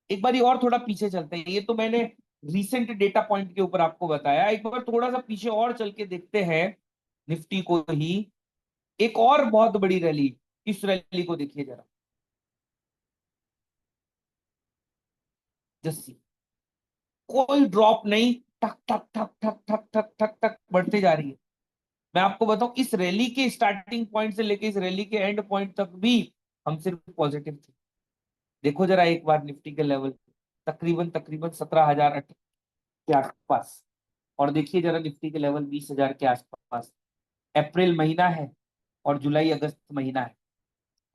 Speaker 3: एक बार और थोड़ा पीछे चलते हैं। ये तो मैंने रिसेंट डेटा पॉइंट के ऊपर आपको बताया। एक बार थोड़ा सा पीछे और चल के देखते हैं निफ्टी को ही। एक और बहुत बड़ी रैली, इस रैली को देखिए जरा। जस्सी, कोई ड्रॉप नहीं, ठक ठक ठक ठक ठक ठक ठक ठक बढ़ते जा रही है। मैं आपको बताऊं, इस रैली के स्टार्टिंग पॉइंट से लेके इस रैली के एंड पॉइंट तक भी हम सिर्फ पॉजिटिव थे। देखो जरा एक बार निफ्टी के लेवल, तकरीबन तकरीबन 17,000 के आसपास। और देखिए जरा निफ्टी के लेवल 20,000 के आसपास। अप्रैल महीना है और जुलाई अगस्त महीना है।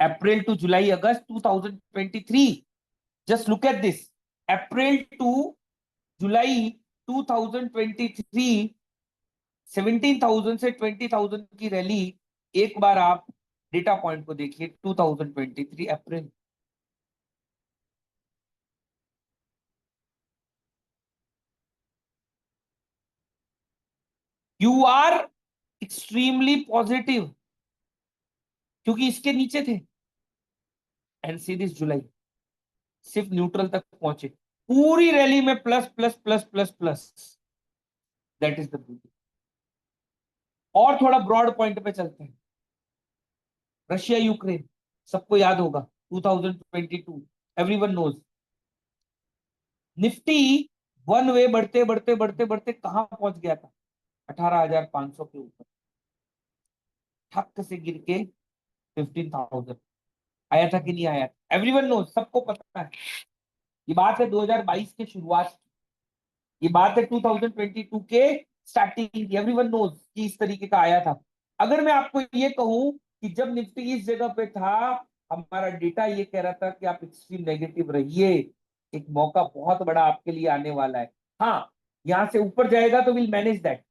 Speaker 3: April to July August 2023, just look at this. April to July 2023, 17,000 से 20,000 की रैली। एक बार आप डेटा पॉइंट को देखिए, 2023 अप्रैल। यू आर एक्सट्रीमली पॉजिटिव, क्योंकि इसके नीचे थे। एंड सी दिस जुलाई, सिर्फ न्यूट्रल तक पहुंचे, पूरी रैली में plus plus plus plus plus. That is the beauty. और थोड़ा ब्रॉड पॉइंट पे चलते हैं। रशिया यूक्रेन, सबको याद होगा। 2022 everyone knows. Nifty one way बढ़ते बढ़ते बढ़ते बढ़ते कहां पहुंच गया था? 18,500 के ऊपर, ठक से गिर के 15,000 आया था कि नहीं आया? एवरीवन नोज, सबको पता है। ये बात है 2022 के शुरुआत की, ये बात है 2022 के स्टार्टिंग की। एवरीवन नोज कि इस तरीके का आया था। अगर मैं आपको ये कहूं कि जब निफ्टी इस जगह पे था, हमारा डेटा ये कह रहा था कि आप एक्सट्रीम नेगेटिव रहिए, एक मौका बहुत बड़ा आपके लिए आने वाला है। हाँ, यहां से ऊपर जाएगा तो विल मैनेज दैट,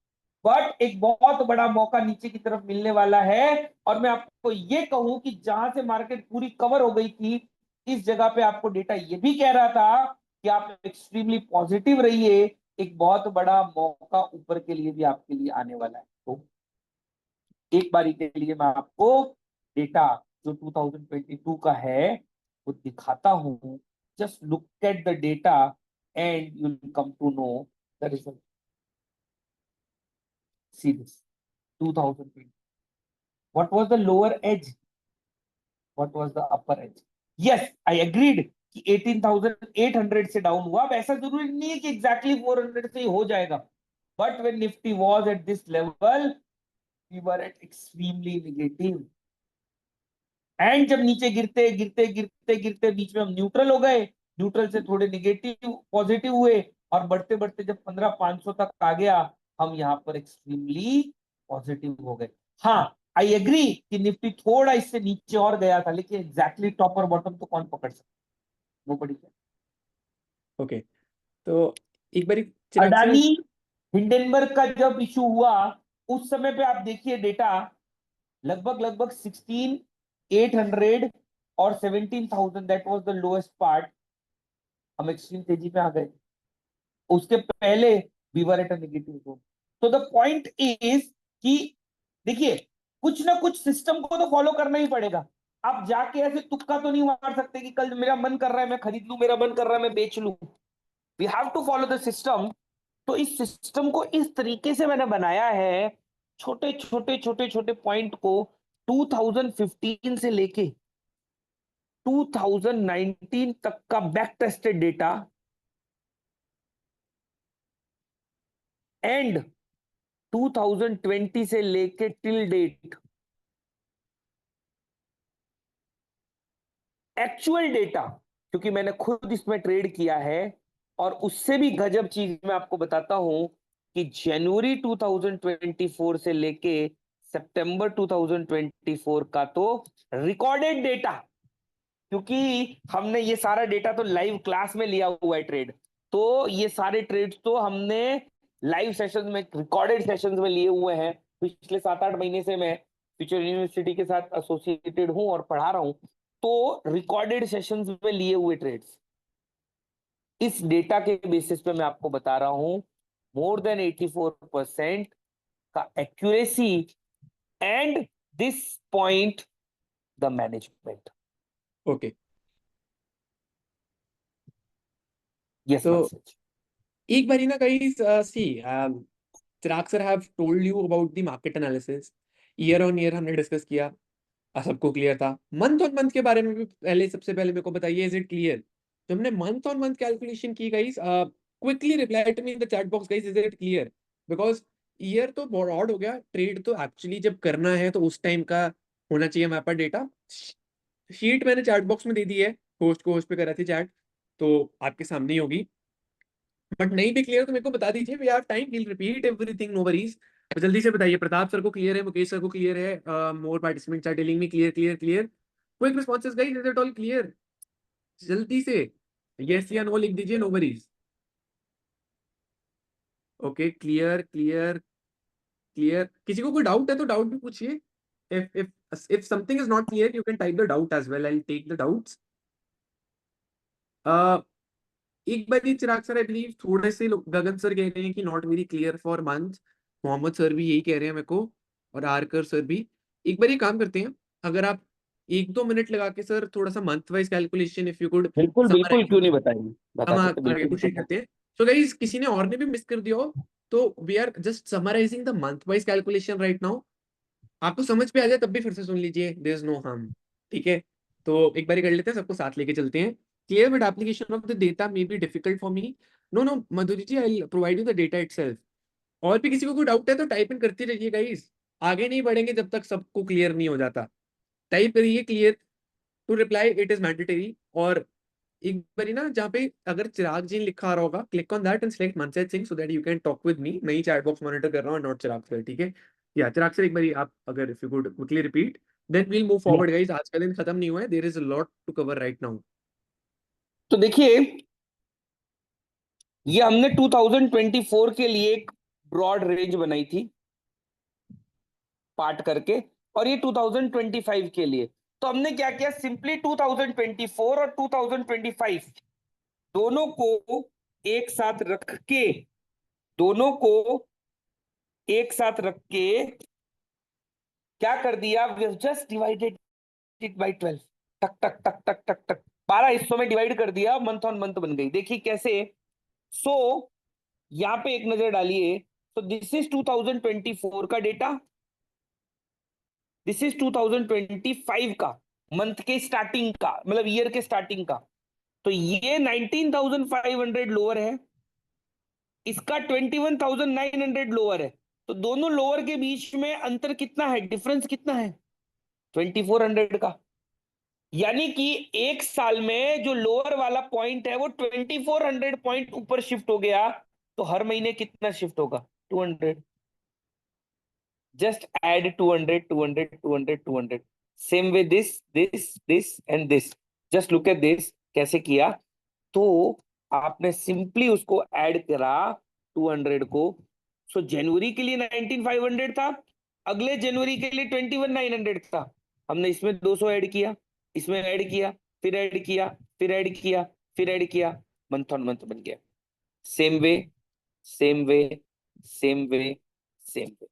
Speaker 3: बट एक बहुत बड़ा मौका नीचे की तरफ मिलने वाला है। और मैं आपको ये कहूं कि जहां से मार्केट पूरी कवर हो गई थी, इस जगह पे आपको डेटा ये भी कह रहा था कि आप एक्सट्रीमली पॉजिटिव रहिए, एक बहुत बड़ा मौका ऊपर के लिए भी आपके लिए आने वाला है। तो एक बारी के लिए मैं आपको डेटा जो 2022 का है वो दिखाता हूं। Just look at the data and you will come to know the result. See this 2020, what was the lower edge, what was the upper edge? Yes, I agreed कि 18,800 से डाउन हुआ। अब ऐसा जरूरी नहीं है कि एग्जैक्टली 400 से ही हो जाएगा, but when Nifty was at this level we were at extremely negative. And जब नीचे गिरते गिरते गिरते गिरते बीच में हम न्यूट्रल हो गए, न्यूट्रल से थोड़े नेगेटिव पॉजिटिव हुए, और बढ़ते बढ़ते जब 15,500 तक आ गया, हम यहाँ पर एक्सट्रीमली पॉजिटिव हो गए। हाँ, आई एग्री कि निफ्टी थोड़ा इससे नीचे और गया था, लेकिन एग्जैक्टली टॉप और बॉटम तो कौन पकड़ सकता? वो बड़ी क्या।
Speaker 1: ओके, तो एक बारी चिराग सर,
Speaker 3: अडानी हिंडनबर्ग का जब इशू हुआ, उस समय पे आप देखिए डेटा लगभग लगभग 16,800 और 17,000, that was the lowest part. हम एक्सट्रीम तेजी में आ गए, उसके पहले we were at a negative zone. तो द पॉइंट इज कि देखिए, कुछ ना कुछ सिस्टम को तो फॉलो करना ही पड़ेगा। आप जाके ऐसे तुक्का तो नहीं मार सकते कि कल मेरा मन कर रहा है मैं खरीद लूं, मेरा मन कर रहा है मैं बेच लूं। We have to follow the system. तो इस सिस्टम को इस तरीके से मैंने बनाया है, छोटे छोटे छोटे छोटे पॉइंट को 2015 से लेके 2019 तक का बैक टेस्टेड डेटा एंड 2020 से लेके टिल डेट एक्चुअल डेटा, क्योंकि मैंने खुद इसमें ट्रेड किया है। और उससे भी गजब चीज मैं आपको बताता हूं कि जनवरी 2024 से लेके सितंबर 2024 का तो रिकॉर्डेड डेटा, क्योंकि हमने ये सारा डेटा तो लाइव क्लास में लिया हुआ है ट्रेड, तो ये सारे ट्रेड्स तो हमने लाइव सेशंस में, रिकॉर्डेड सेशंस में लिए हुए हैं। पिछले 7-8 महीने से मैं फ्यूचर यूनिवर्सिटी के साथ एसोसिएटेड हूं और पढ़ा रहा हूं, तो रिकॉर्डेड सेशंस में लिए हुए ट्रेड्स, इस डेटा के बेसिस पे मैं आपको बता रहा हूं मोर देन 84% का accuracy and this point the management.
Speaker 1: Okay,
Speaker 3: yes
Speaker 1: तो
Speaker 3: मैसेज।
Speaker 1: एक बारी ना कहीं सी Chirag sir have told you about the market analysis, year on year हमने डिस्कस किया, सबको क्लियर था। मंथ ऑन मंथ के बारे में भी पहले, सबसे पहले मेरे को बताइए, इज इट क्लियर? जो हमने मंथ ऑन मंथ कैलकुलेशन की guys, quickly reply to me in the chat box guys, is it clear? Because year तो ब्रॉड हो गया, ट्रेड तो एक्चुअली जब करना है तो उस टाइम का होना चाहिए हमारे पास डेटा। शीट मैंने चैट बॉक्स में दे दी है, होस्ट को होस्ट पे करा थी चैट, तो आपके सामने ही होगी। बट नहीं भी क्लियर तो मेरे को बता दीजिए, we have time, we'll repeat everything, no worries. तो जल्दी से बताइए, प्रताप सर को क्लियर है, मुकेश सर को क्लियर है, more participants are telling me clear clear clear. Quick responses guys, is it all clear? जल्दी से यस या नो लिख दीजिए, no worries. Okay, clear clear clear. किसी को कोई डाउट है तो डाउट भी पूछिए। if something is not clear, you can type the doubt as well, I'll take the doubts. एक बार ये चिराग सर, आई बिलीव थोड़े से लोग, गगन सर कह रहे हैं कि not very clear for month, Mohammad sir भी यही कह रहे हैं मेरे को, और आरकर सर भी। एक बार ये काम करते हैं, अगर आप 1-2 मिनट लगा के सर थोड़ा सा month wise calculation, if you could
Speaker 3: बिल्कुल बिल्कुल, क्यों
Speaker 1: समराइज,
Speaker 3: नहीं बताएंगे,
Speaker 1: हम
Speaker 3: बता सकते,
Speaker 1: आगे
Speaker 3: बिल्कुल
Speaker 1: को शेयर
Speaker 3: बताएंगे।
Speaker 1: करते हैं। सो गाइस, किसी ने और ने भी मिस कर दिया हो तो we are just summarising the month wise calculation right now. आपको समझ पे आ जाए तब भी फिर से सुन लीजिए, देयर इज नो हार्म, ठीक है? तो एक बार कर लेते हैं, सबको साथ लेके चलते हैं। Clear, but application of the data may be difficult for me. No no Madhuri ji, I provide you the data itself. और भी किसी को कोई डाउट है तो टाइप इन करते रहिए गाइस, आगे नहीं बढ़ेंगे जब तक सबको क्लियर नहीं हो जाता। टाइप करिए clear, to reply it is mandatory. और एक बारी ना जहाँ पे अगर चिराग जी लिखा आ रहा होगा, click on that and select Manset Singh so that you can talk with me. मैं ही चैट बॉक्स मॉनिटर कर रहा हूँ, नॉट चिराग सर, ठीक है? या चिराग सर एक बारी आप अगर if you could quickly repeat, then we'll move forward guys. आज का दिन खत्म नहीं हुआ है, there is a lot to cover right now.
Speaker 3: तो देखिए, ये हमने 2024 के लिए एक ब्रॉड रेंज बनाई थी पार्ट करके, और ये 2025 के लिए। तो हमने क्या किया, सिंपली 2024 और 2025 दोनों को एक साथ रख के, दोनों को एक साथ रख के क्या कर दिया, we have just divided it by 12। टक टक टक टक टक टक 12 हिस्सों में डिवाइड कर दिया, मंथ ऑन मंथ बन गई। देखिए कैसे। सो यहां पे एक नजर डालिए। तो दिस इज 2024 का डेटा, दिस इज 2025 का, मंथ के स्टार्टिंग का, मतलब ईयर के स्टार्टिंग का। तो ये 19,500 लोअर है, इसका 21,900 लोअर है। तो दोनों लोअर के बीच में अंतर कितना है, डिफरेंस कितना है, 2400 का। यानी कि एक साल में जो लोअर वाला पॉइंट है वो 2400 पॉइंट ऊपर शिफ्ट हो गया। तो हर महीने कितना शिफ्ट होगा, 200। just add 200 200 200 200। same way this and this, just look at this कैसे किया। तो आपने सिंपली उसको ऐड करा 200 को। सो जनवरी के लिए 19,500 था, अगले जनवरी के लिए 21,900 था। हमने इसमें 200 ऐड किया, इसमें ऐड किया, फिर ऐड किया, फिर ऐड किया, फिर ऐड किया, मंथ ऑन मंथ बन गया। Same way same way same way same way.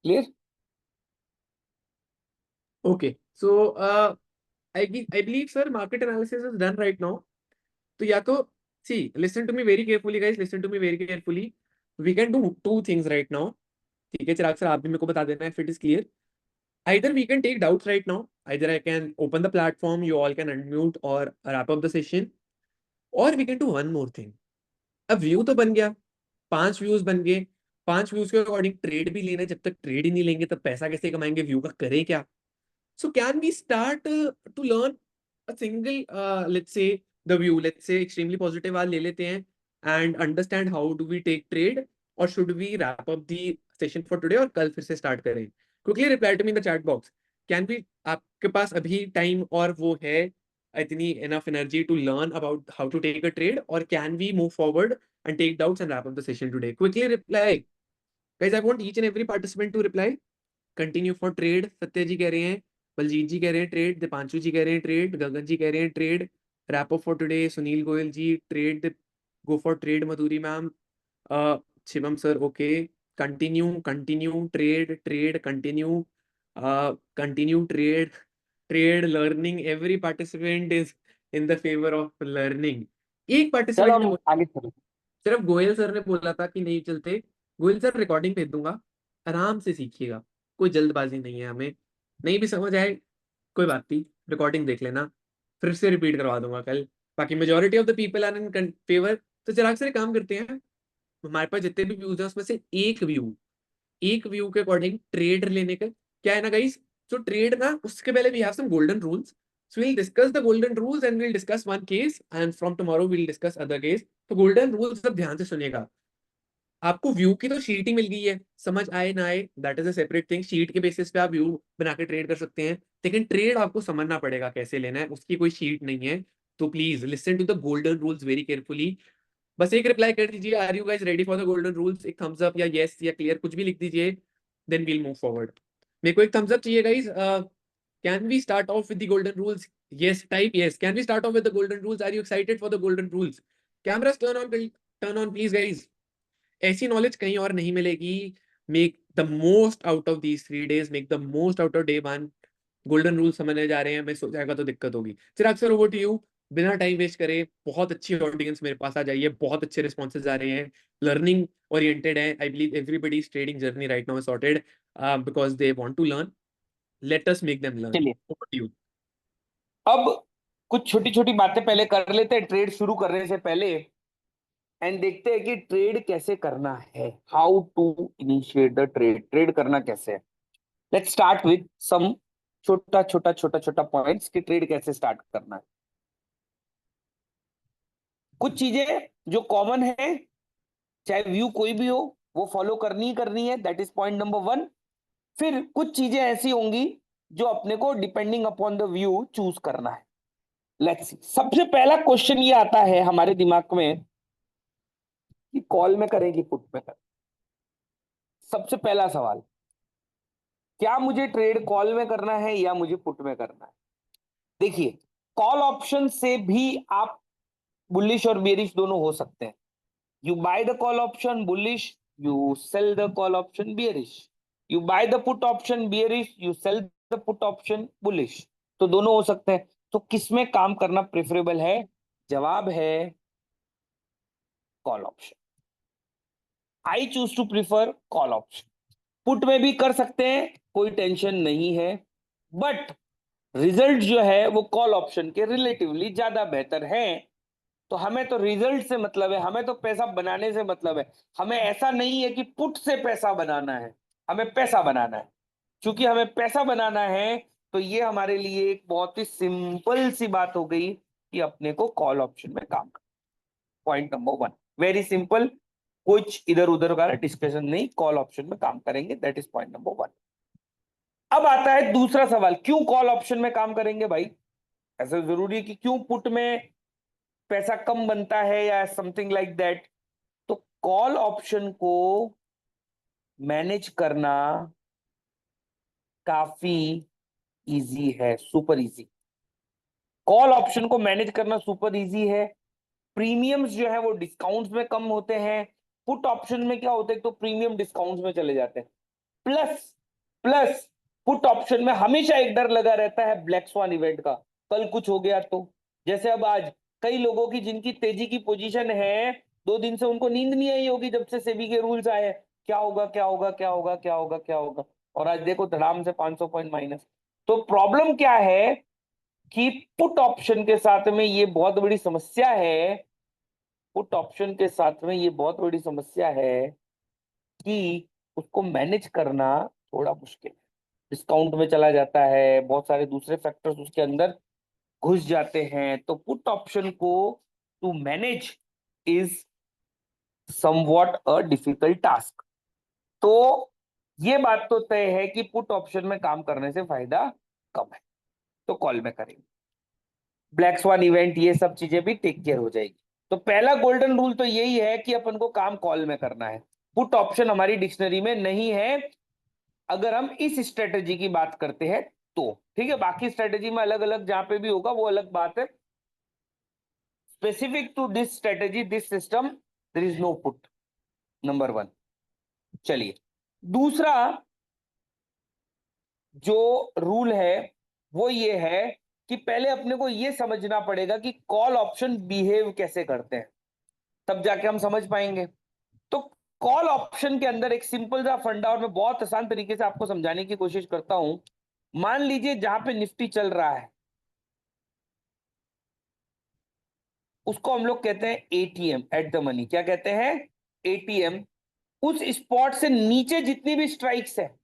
Speaker 3: Clear?
Speaker 1: Okay, so I believe sir market analysis is done right now. तो या तो see, listen to me very carefully guys, listen to me very carefully. We can do two things right now. ठीक है चिराग sir, आप भी मेरे को बता देना if it is clear. Either we can take doubts right now, either I can open the platform, you all can unmute or wrap up the session, or we can do one more thing. अब view तो बन गया, 5 views बन गए, 5 views के according trade भी लेना है। जब तक ट्रेड ही नहीं लेंगे तब पैसा कैसे कमाएंगे, व्यू का करें क्या? So can we start to learn a single, let's say the view, let's say extremely positive वाला ले लेते हैं and understand how do we take trade, or should we wrap up the session for today और कल फिर से start करें? Quickly reply to me in the chat box. Can we, आपके पास अभी टाइम और वो है इतनी enough energy to learn about how to take a trade, or can we move forward and take doubts and wrap up the session today? Quickly reply. Guys, I want each and every participant to reply. Continue for trade सत्य जी कह रहे हैं, बलजीत जी कह रहे हैं trade, Deepanshu जी कह रहे हैं ट्रेड, गगन जी कह रहे हैं trade, wrap up for today Sunil Goyal ji trade, go for trade Madhuri ma'am, Shivam sir okay, continue continue trade trade continue, continue trade trade learning, every participant is in the favour of learning. एक
Speaker 3: चलो
Speaker 1: participant
Speaker 3: हम आगे चलो।
Speaker 1: सिर्फ Goyal sir ने बोला था कि नहीं चलते। गोयल सर रिकॉर्डिंग भेज दूंगा, आराम से सीखिएगा, कोई जल्दबाजी नहीं है हमें। नहीं भी समझ आए कोई बात नहीं, रिकॉर्डिंग देख लेना, फिर से रिपीट करवा दूंगा कल। बाकी majority of the people are in favour. तो चिराग सर एक काम करते हैं, हमारे पास जितने भी व्यूज हैं उसमें से एक व्यू के अकॉर्डिंग ट्रेड लेने का क्या है ना गाइस। जो ट्रेड ना, उसके पहले we have some golden rules, so we'll discuss the golden rules and we'll discuss one case and from tomorrow we'll discuss other case। तो गोल्डन रूल्स सब ध्यान से सुनिएगा। आपको व्यू की तो शीट ही मिल गई है, समझ आए ना आए that is a separate thing, sheet के बेसिस पे आप व्यू बना के ट्रेड कर सकते हैं, लेकिन ट्रेड आपको समझना पड़ेगा कैसे लेना है, उसकी कोई शीट नहीं है। तो please listen to the golden rules very carefully. बस एक रिप्लाई कर दीजिए, are you guys ready for the golden rules, एक थम्स अप या यस या क्लियर कुछ भी लिख दीजिए, देन वील मूव फॉरवर्ड। मेरे को एक थम्स अप चाहिए guys. Can we start off with the golden rules? Yes type yes. Can we start off with the golden rules? Are you excited for the golden rules? Cameras turn on please guys. ऐसी knowledge कहीं और नहीं मिलेगी। Make the most out of these 3 days, make the most out of day 1। Golden rule समझने जा रहे हैं, miss हो जाएगा तो दिक्कत होगी। चिराग सर ओवर टू यू, बिना टाइम वेस्ट करे। बहुत अच्छी ऑडियंस मेरे पास आ जाइए, बहुत अच्छे रिस्पॉन्सेज आ रहे हैं, लर्निंग ओरिएंटेड है। I believe everybody is trading journey right now sorted because they want to learn. Let us make them learn.
Speaker 3: चलिए
Speaker 1: Over to you.
Speaker 3: अब कुछ छोटी छोटी बातें पहले कर लेते हैं ट्रेड शुरू करने से पहले, एंड देखते हैं कि ट्रेड कैसे करना है, how to initiate the trade, trade करना कैसे है। लेट्स स्टार्ट विद सम छोटा छोटा छोटा छोटा पॉइंट्स कि ट्रेड कैसे स्टार्ट करना है। कुछ चीजें जो कॉमन है, चाहे व्यू कोई भी हो, वो फॉलो करनी ही करनी है, दैट इज पॉइंट नंबर 1। फिर कुछ चीजें ऐसी होंगी जो अपने को depending upon the view choose करना है। लेट्स सी, सबसे पहला क्वेश्चन ये आता है हमारे दिमाग में कि कॉल में करें कि पुट में करें। सबसे पहला सवाल, क्या मुझे ट्रेड कॉल में करना है या मुझे पुट में करना है? देखिए, कॉल ऑप्शन से भी आप बुलिश और बेरिश दोनों हो सकते हैं। You buy the call option bullish, you sell the call option bearish. You buy the put option bearish, you sell the put option bullish. तो दोनों हो सकते हैं। तो किसमें काम करना प्रेफरेबल है? जवाब है call option. I choose to prefer call option. Put में भी कर सकते हैं, कोई टेंशन नहीं है, बट रिजल्ट जो है वो कॉल ऑप्शन के रिलेटिवली ज्यादा बेहतर है। तो हमें तो रिजल्ट से मतलब है, हमें तो पैसा बनाने से मतलब है। हमें ऐसा नहीं है कि पुट से पैसा बनाना है, हमें पैसा बनाना है। क्योंकि हमें पैसा बनाना है तो ये हमारे लिए एक बहुत ही सिंपल सी बात हो गई कि अपने को कॉल ऑप्शन में काम करना। पॉइंट नंबर 1, वेरी सिंपल, कुछ इधर उधर का डिस्कशन नहीं, कॉल ऑप्शन में काम करेंगे, दैट इज पॉइंट नंबर 1। अब आता है दूसरा सवाल, क्यों कॉल ऑप्शन में काम करेंगे भाई? ऐसा जरूरी है कि क्यों पुट में पैसा कम बनता है या समथिंग लाइक दैट? तो कॉल ऑप्शन को मैनेज करना काफी इजी है, सुपर इजी। कॉल ऑप्शन को मैनेज करना सुपर इजी है। प्रीमियम्स जो है वो डिस्काउंट्स में कम होते हैं। पुट ऑप्शन में क्या होता है, तो प्रीमियम डिस्काउंट्स में चले जाते हैं। प्लस प्लस पुट ऑप्शन में हमेशा एक डर लगा रहता है ब्लैक स्वान इवेंट का, कल कुछ हो गया तो। जैसे अब आज कई लोगों की जिनकी तेजी की पोजीशन है, 2 दिन से उनको नींद नहीं आई होगी जब से सेबी के रूल्स आए हैं, क्या होगा क्या होगा क्या होगा क्या होगा क्या होगा, और आज देखो धड़ाम से 500 पॉइंट माइनस। तो प्रॉब्लम क्या है कि पुट ऑप्शन के साथ में ये बहुत बड़ी समस्या है, पुट ऑप्शन के साथ में ये बहुत बड़ी समस्या है कि उसको मैनेज करना थोड़ा मुश्किल है। डिस्काउंट में चला जाता है, बहुत सारे दूसरे फैक्टर्स उसके अंदर घुस जाते हैं। तो पुट ऑप्शन को to manage is somewhat a difficult task. तो ये बात तो तय है कि पुट ऑप्शन में काम करने से फायदा कम है, तो कॉल में करेंगे। ब्लैक स्वान इवेंट ये सब चीजें भी टेक केयर हो जाएगी। तो पहला गोल्डन रूल तो यही है कि अपन को काम कॉल में करना है। पुट ऑप्शन हमारी डिक्शनरी में नहीं है अगर हम इस स्ट्रेटेजी की बात करते हैं तो। ठीक है, बाकी स्ट्रेटेजी में अलग अलग जहां पे भी होगा वो अलग बात है। Specific to this strategy, this system, there is no put, number 1। चलिए, दूसरा जो रूल है वो ये है कि पहले अपने को ये समझना पड़ेगा कि कॉल ऑप्शन बिहेव कैसे करते हैं, तब जाके हम समझ पाएंगे। तो कॉल ऑप्शन के अंदर एक सिंपल सा फंडा, और मैं बहुत आसान तरीके से आपको समझाने की कोशिश करता हूं। मान लीजिए जहां पे निफ्टी चल रहा है उसको हम लोग कहते हैं एटीएम, एट द मनी। क्या कहते हैं? एटीएम। उस स्पॉट से नीचे जितनी भी स्ट्राइक्स है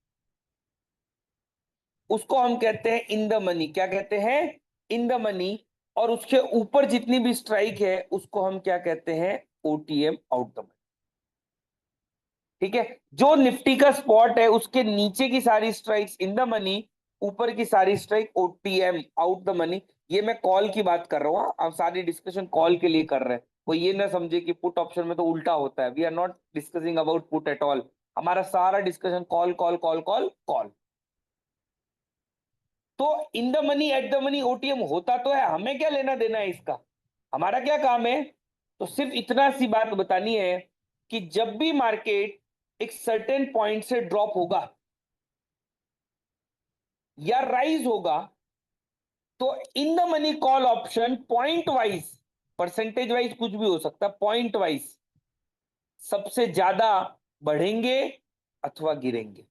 Speaker 3: उसको हम कहते हैं इन द मनी। क्या कहते हैं? In the money. और उसके ऊपर जितनी भी स्ट्राइक है उसको हम क्या कहते हैं? OTM, out the money. ठीक है, जो निफ्टी का स्पॉट है उसके नीचे की सारी स्ट्राइक्स इन द मनी, ऊपर की सारी strike OTM, out the money. ये मैं कॉल की बात कर रहा हूं, आप सारी डिस्कशन कॉल के लिए कर रहे हैं। वो ये ना समझे कि पुट ऑप्शन में तो उल्टा होता है। We are not discussing about put at all. हमारा सारा discussion call call call call call. तो in the money, at the money, OTM होता तो है, हमें क्या लेना देना है इसका? हमारा क्या काम है? तो सिर्फ इतना सी बात बतानी है कि जब भी मार्केट एक सर्टेन पॉइंट से ड्रॉप होगा या राइज होगा तो in the money call option point wise, percentage wise कुछ भी हो सकता है, पॉइंट वाइज सबसे ज्यादा बढ़ेंगे अथवा गिरेंगे।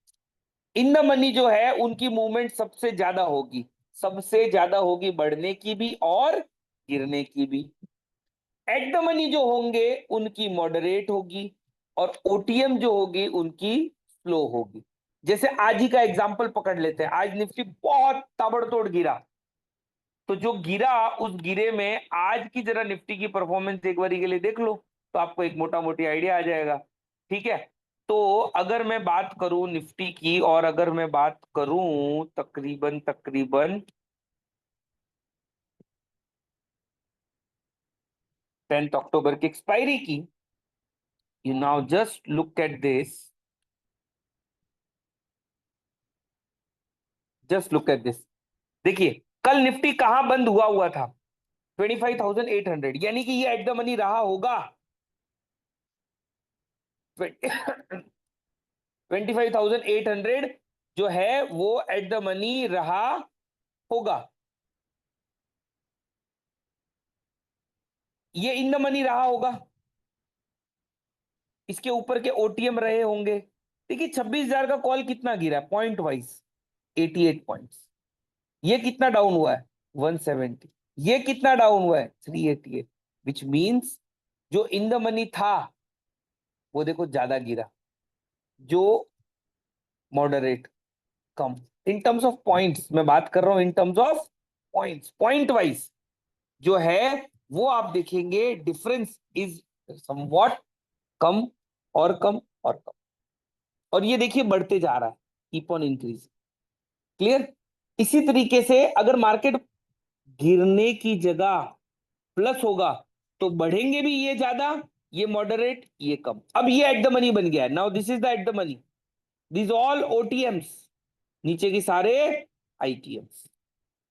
Speaker 3: इन द मनी जो है उनकी मूवमेंट सबसे ज्यादा होगी, सबसे ज्यादा होगी बढ़ने की भी और गिरने की भी। एट द मनी जो होंगे उनकी मॉडरेट होगी और ओटीएम जो होगी उनकी स्लो होगी। जैसे आज ही का एग्जांपल पकड़ लेते हैं, आज निफ्टी बहुत ताबड़तोड़ गिरा, तो जो गिरा उस गिरे में आज की जरा निफ्टी की परफॉर्मेंस एक बारी के लिए देख लो, तो आपको एक मोटा मोटी आइडिया आ जाएगा। ठीक है, तो अगर मैं बात करूं निफ्टी की, और अगर मैं बात करूं तकरीबन तकरीबन 10 अक्टूबर की एक्सपायरी की, you now just look at this, just look at this. देखिए कल निफ्टी कहां बंद हुआ था, 25,800, यानी कि ये एट द मनी रहा होगा 25,800 जो है वो एट द मनी रहा होगा, ये इन द मनी रहा होगा, इसके ऊपर के ओटीएम रहे होंगे। देखिए 26,000 का कॉल कितना गिरा है पॉइंट वाइज, 88 पॉइंट्स। ये कितना डाउन हुआ है 170, ये कितना डाउन हुआ है 388, विच मींस जो इन द मनी था वो देखो ज्यादा गिरा, जो moderate come. In terms of points मैं बात कर रहा हूं, in terms of points, point wise जो है वो आप देखेंगे डिफरेंस इज समवॉट कम और कम और कम, और ये देखिए बढ़ते जा रहा है, कीप ऑन इंक्रीज। क्लियर? इसी तरीके से अगर मार्केट गिरने की जगह प्लस होगा तो बढ़ेंगे भी ये ज्यादा, ये मॉडरेट, ये कम। अब ये एट द मनी बन गया है, now this is the at the money, this all OTMs, नीचे की सारे आईटीएम्स।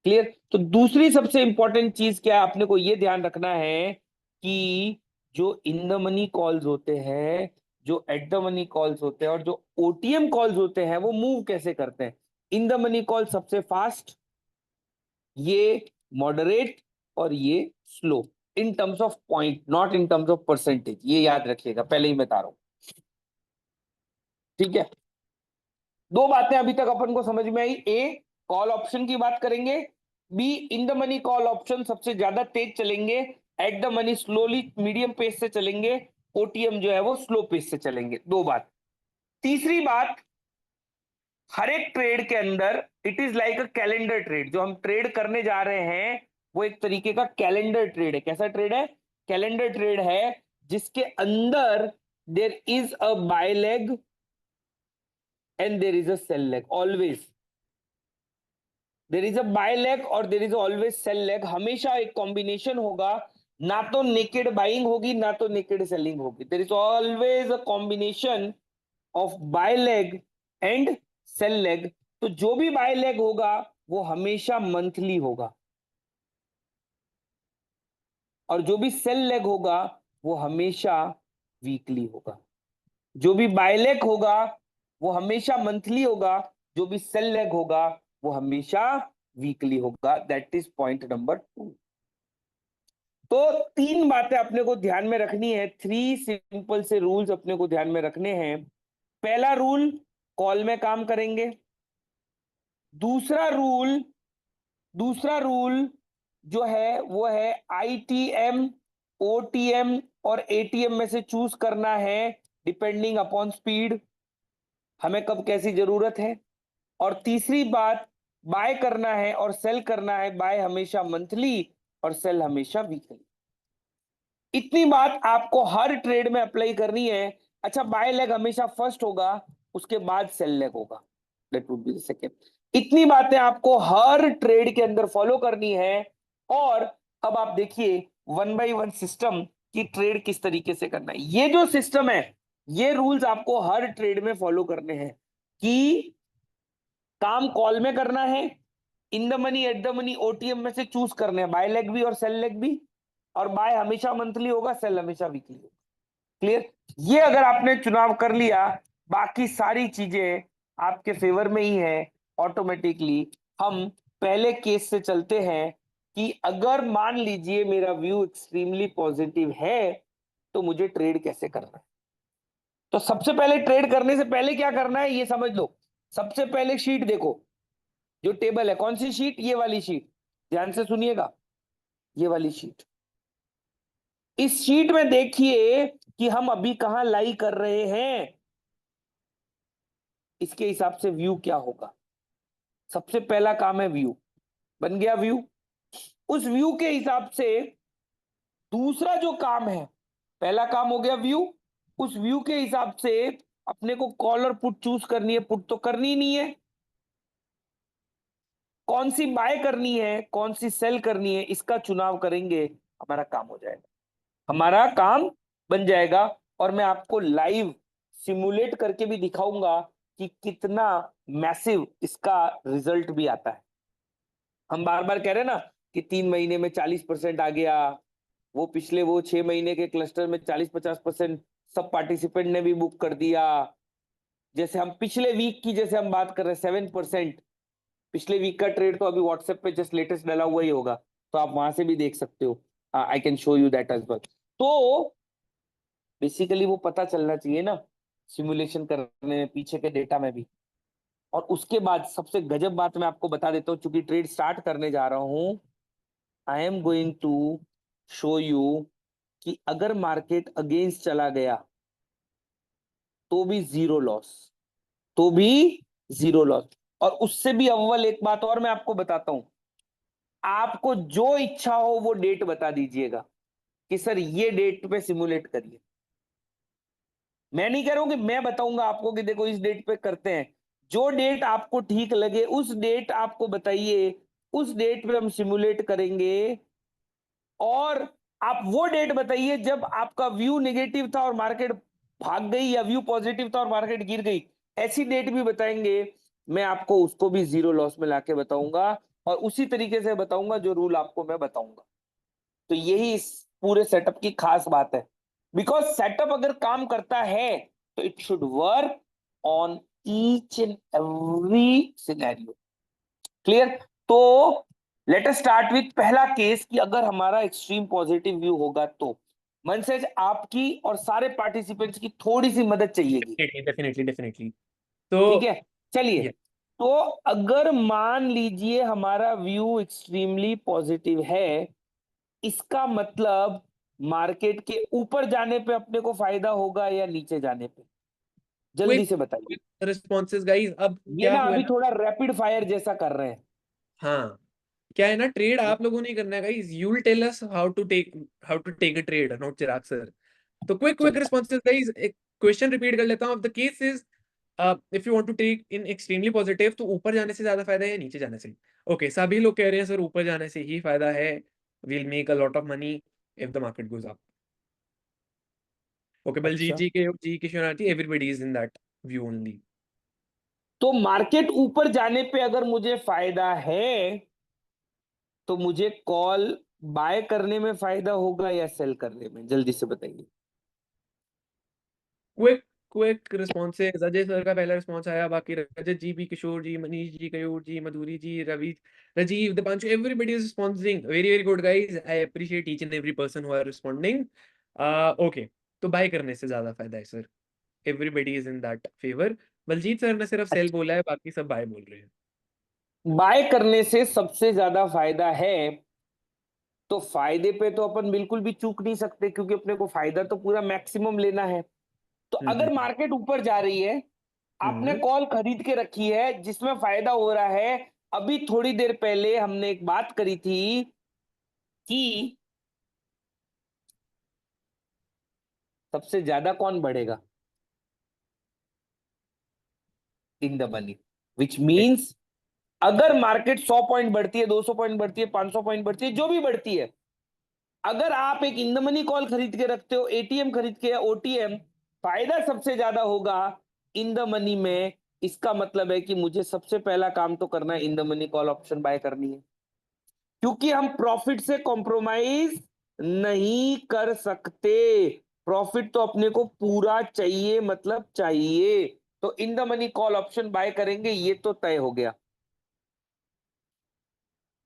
Speaker 3: क्लियर? तो दूसरी सबसे इंपॉर्टेंट चीज क्या है, आपने को ये ध्यान रखना है कि जो इन द मनी कॉल्स होते हैं, जो एट द मनी कॉल्स होते हैं और जो ओटीएम कॉल्स होते हैं वो मूव कैसे करते हैं। इन द मनी कॉल सबसे फास्ट, ये मॉडरेट और ये slow, in terms of point, not in terms of percentage, ये याद रखिएगा, पहले ही बता रहा हूं। ठीक है, दो बातें अभी तक अपन को समझ में आई, ए कॉल ऑप्शन की बात करेंगे, be in the money call option सबसे ज्यादा तेज चलेंगे, at the money slowly medium pace से चलेंगे, ओटीएम जो है वो स्लो पेस से चलेंगे। दो बात। तीसरी बात, हर एक ट्रेड के अंदर it is like a calendar trade, जो हम ट्रेड करने जा रहे हैं वो एक तरीके का कैलेंडर ट्रेड है। कैसा ट्रेड है? कैलेंडर ट्रेड है, जिसके अंदर there is a buy leg and there is a sell leg, always there is a buy leg और there is always sell leg, हमेशा एक कॉम्बिनेशन होगा, ना तो नेकेड बाइंग होगी ना तो नेकेड सेलिंग होगी, there is always a combination of buy leg and sell leg। तो जो भी buy leg होगा वो हमेशा मंथली होगा और जो भी सेल लेग होगा वो हमेशा वीकली होगा। जो भी बाय लेग होगा वो हमेशा मंथली होगा, जो भी सेल लेग होगा वो हमेशा वीकली होगा। That is point number 2। तो तीन बातें अपने को ध्यान में रखनी है, थ्री सिंपल से रूल्स अपने को ध्यान में रखने हैं। पहला रूल, कॉल में काम करेंगे। दूसरा रूल जो है वो है आईटीएम, ओटीएम और एटीएम में से चूज करना है डिपेंडिंग अपॉन स्पीड, हमें कब कैसी जरूरत है। और तीसरी बात, बाय करना है और सेल करना है, बाय हमेशा मंथली और सेल हमेशा वीकली। इतनी बात आपको हर ट्रेड में अप्लाई करनी है। अच्छा, बाय लेग हमेशा फर्स्ट होगा, उसके बाद सेल लेग होगा, that would be the second. इतनी बातें आपको हर ट्रेड के अंदर फॉलो करनी है। और अब आप देखिए वन बाय वन सिस्टम की ट्रेड किस तरीके से करना है। ये जो सिस्टम है, ये रूल्स आपको हर ट्रेड में फॉलो करने हैं कि काम कॉल में करना है, in the money at the money OTM में से चूज करने हैं, बाय लेग भी और सेल लेग भी, और बाय हमेशा मंथली होगा, सेल हमेशा वीकली होगा। क्लियर? ये अगर आपने चुनाव कर लिया, बाकी सारी चीजें आपके फेवर में ही है ऑटोमेटिकली। हम पहले केस से चलते हैं कि अगर मान लीजिए मेरा व्यू एक्सट्रीमली पॉजिटिव है तो मुझे ट्रेड कैसे करना है। तो सबसे पहले ट्रेड करने से पहले क्या करना है ये समझ लो। सबसे पहले शीट देखो, जो टेबल है, कौन सी शीट? ये वाली शीट, ध्यान से सुनिएगा, ये वाली शीट। इस शीट में देखिए कि हम अभी कहां लाई कर रहे हैं, इसके हिसाब से व्यू क्या होगा। सबसे पहला काम है व्यू, बन गया व्यू। उस व्यू के हिसाब से दूसरा जो काम है, पहला काम हो गया व्यू, उस व्यू के हिसाब से अपने को कॉल और पुट चूज करनी है। पुट तो करनी ही नहीं है, कौन सी बाय करनी है, कौन सी सेल करनी है, इसका चुनाव करेंगे, हमारा काम हो जाएगा, हमारा काम बन जाएगा। और मैं आपको लाइव सिमुलेट करके भी दिखाऊंगा कि कितना मैसिव इसका रिजल्ट भी आता है। हम बार बार कह रहे हैं ना कि 3 महीने में 40% आ गया, वो पिछले वो 6 महीने के क्लस्टर में 40-50% सब पार्टिसिपेंट ने भी बुक कर दिया। जैसे हम पिछले वीक की जैसे हम बात कर रहे हैं 7%, पिछले वीक का ट्रेड तो अभी व्हाट्सएप पे जस्ट लेटेस्ट डाला हुआ ही होगा, तो आप वहां से भी देख सकते हो। I can show you that as well. तो बेसिकली वो पता चलना चाहिए ना सिमुलेशन करने में, पीछे के डेटा में भी। और उसके बाद सबसे गजब बात मैं आपको बता देता हूँ, चूंकि ट्रेड स्टार्ट करने जा रहा हूं, I am going to show you कि अगर मार्केट अगेंस्ट चला गया तो भी जीरो लॉस, तो भी जीरो लॉस। और उससे भी अव्वल एक बात और मैं आपको बताता हूं, आपको जो इच्छा हो वो डेट बता दीजिएगा कि सर ये डेट पे सिमुलेट करिए। मैं नहीं कह रहा हूं कि मैं बताऊंगा आपको कि देखो इस डेट पे करते हैं, जो डेट आपको ठीक लगे उस डेट आपको बताइए, उस डेट पे हम सिमुलेट करेंगे। और आप वो डेट बताइए जब आपका व्यू नेगेटिव था और मार्केट भाग गई, या व्यू पॉजिटिव था और मार्केट गिर गई, ऐसी डेट भी बताएंगे। मैं आपको उसको भी जीरो लॉस में लाके बताऊंगा, और उसी तरीके से बताऊंगा जो रूल आपको मैं बताऊंगा। तो यही इस पूरे सेटअप की खास बात है, बिकॉज सेटअप अगर काम करता है तो it should work on each and every scenario. Clear? तो लेट अस स्टार्ट विथ पहला केस कि अगर हमारा एक्सट्रीम पॉजिटिव व्यू होगा तो मनसेज आपकी और सारे पार्टिसिपेंट्स की थोड़ी सी मदद चाहिएगी।
Speaker 1: Definitely definitely.
Speaker 3: ठीक
Speaker 1: तो
Speaker 3: है, चलिए।
Speaker 1: ये
Speaker 3: तो अगर मान लीजिए हमारा व्यू एक्सट्रीमली पॉजिटिव है, इसका मतलब मार्केट के ऊपर जाने पे अपने को फायदा होगा या नीचे जाने पे? जल्दी
Speaker 1: क्विक
Speaker 3: से बताइए।
Speaker 1: Responses guys. अब
Speaker 3: ये
Speaker 1: क्या
Speaker 3: ना
Speaker 1: हुआ
Speaker 3: अभी
Speaker 1: ना,
Speaker 3: थोड़ा रैपिड फायर जैसा कर रहे हैं।
Speaker 1: हाँ, क्या है ना, ट्रेड आप लोगों ने करना है guys. You will tell us how to take a trade, not Chirag sir. तो क्विक क्विक
Speaker 3: चलिए,
Speaker 1: रिस्पॉन्सेज गाइस। एक क्वेश्चन रिपीट कर लेता हूँ। The case is, if you want to take in extremely positive, तो ऊपर जाने से ज्यादा फायदा है या नीचे जाने से? ओके, सभी लोग कह रहे हैं सर ऊपर जाने से ही फायदा है, we'll make a lot of money if the market goes up. Okay, Baljeet
Speaker 3: अच्छा।
Speaker 1: जी के जी Kishore, everybody is in that view only.
Speaker 3: तो मार्केट ऊपर जाने पे अगर मुझे फायदा है तो मुझे कॉल बाय करने में फायदा होगा या सेल करने में? जल्दी से बताइए।
Speaker 1: Quick quick responses. Ajay sir का पहला रिस्पॉन्स आया, बाकी रजत जी भी, Kishore ji, Manish ji, Kayur ji, Madhuri ji, Ravi, Rajiv, Deepanshu, everybody is responding. Very very good guys, I appreciate each and every person who are responding. Okay, तो बाय करने से ज्यादा फायदा है sir, everybody is in that favour. Baljeet sir ने सिर्फ सेल बोला है, बाकी सब बाय बोल रहे हैं।
Speaker 3: बाय करने से सबसे ज्यादा फायदा है, तो फायदे पे तो अपन बिल्कुल भी चूक नहीं सकते, क्योंकि अपने को फायदा तो पूरा मैक्सिमम लेना है। तो
Speaker 1: हम्म
Speaker 3: अगर मार्केट ऊपर जा रही है, आपने
Speaker 1: हम्म
Speaker 3: कॉल खरीद के रखी है जिसमें फायदा हो रहा है। अभी थोड़ी देर पहले हमने एक बात करी थी कि सबसे ज्यादा कौन बढ़ेगा इन द मनी, विच मीन्स अगर मार्केट 100 पॉइंट बढ़ती है, 200 पॉइंट बढ़ती है, 500 पॉइंट बढ़ती है, जो भी बढ़ती है, अगर आप एक इन द मनी कॉल खरीद के रखते हो, एटीएम खरीद के या ओटीएम, फायदा सबसे ज्यादा होगा इन द मनी में। इसका मतलब है कि मुझे सबसे पहला काम तो करना है, in the money call option buy करनी है, क्योंकि हम प्रॉफिट से कॉम्प्रोमाइज नहीं कर सकते। प्रॉफिट तो अपने को पूरा चाहिए, मतलब चाहिए। तो in the money call option buy करेंगे, ये तो तय हो गया।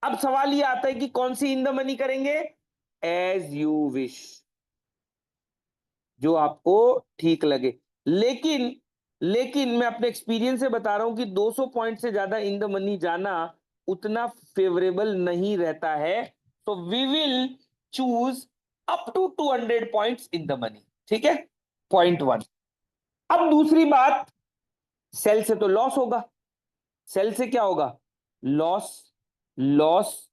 Speaker 3: अब सवाल ये आता है कि कौन सी इन द मनी करेंगे? एज यू विश, जो आपको ठीक लगे। लेकिन लेकिन मैं अपने एक्सपीरियंस से बता रहा हूं कि 200 पॉइंट से ज्यादा इन द मनी जाना उतना फेवरेबल नहीं रहता है। तो we will choose up to 200 points in the money. ठीक है, पॉइंट 1। अब दूसरी बात, सेल से तो लॉस होगा। सेल से क्या होगा? Loss, loss,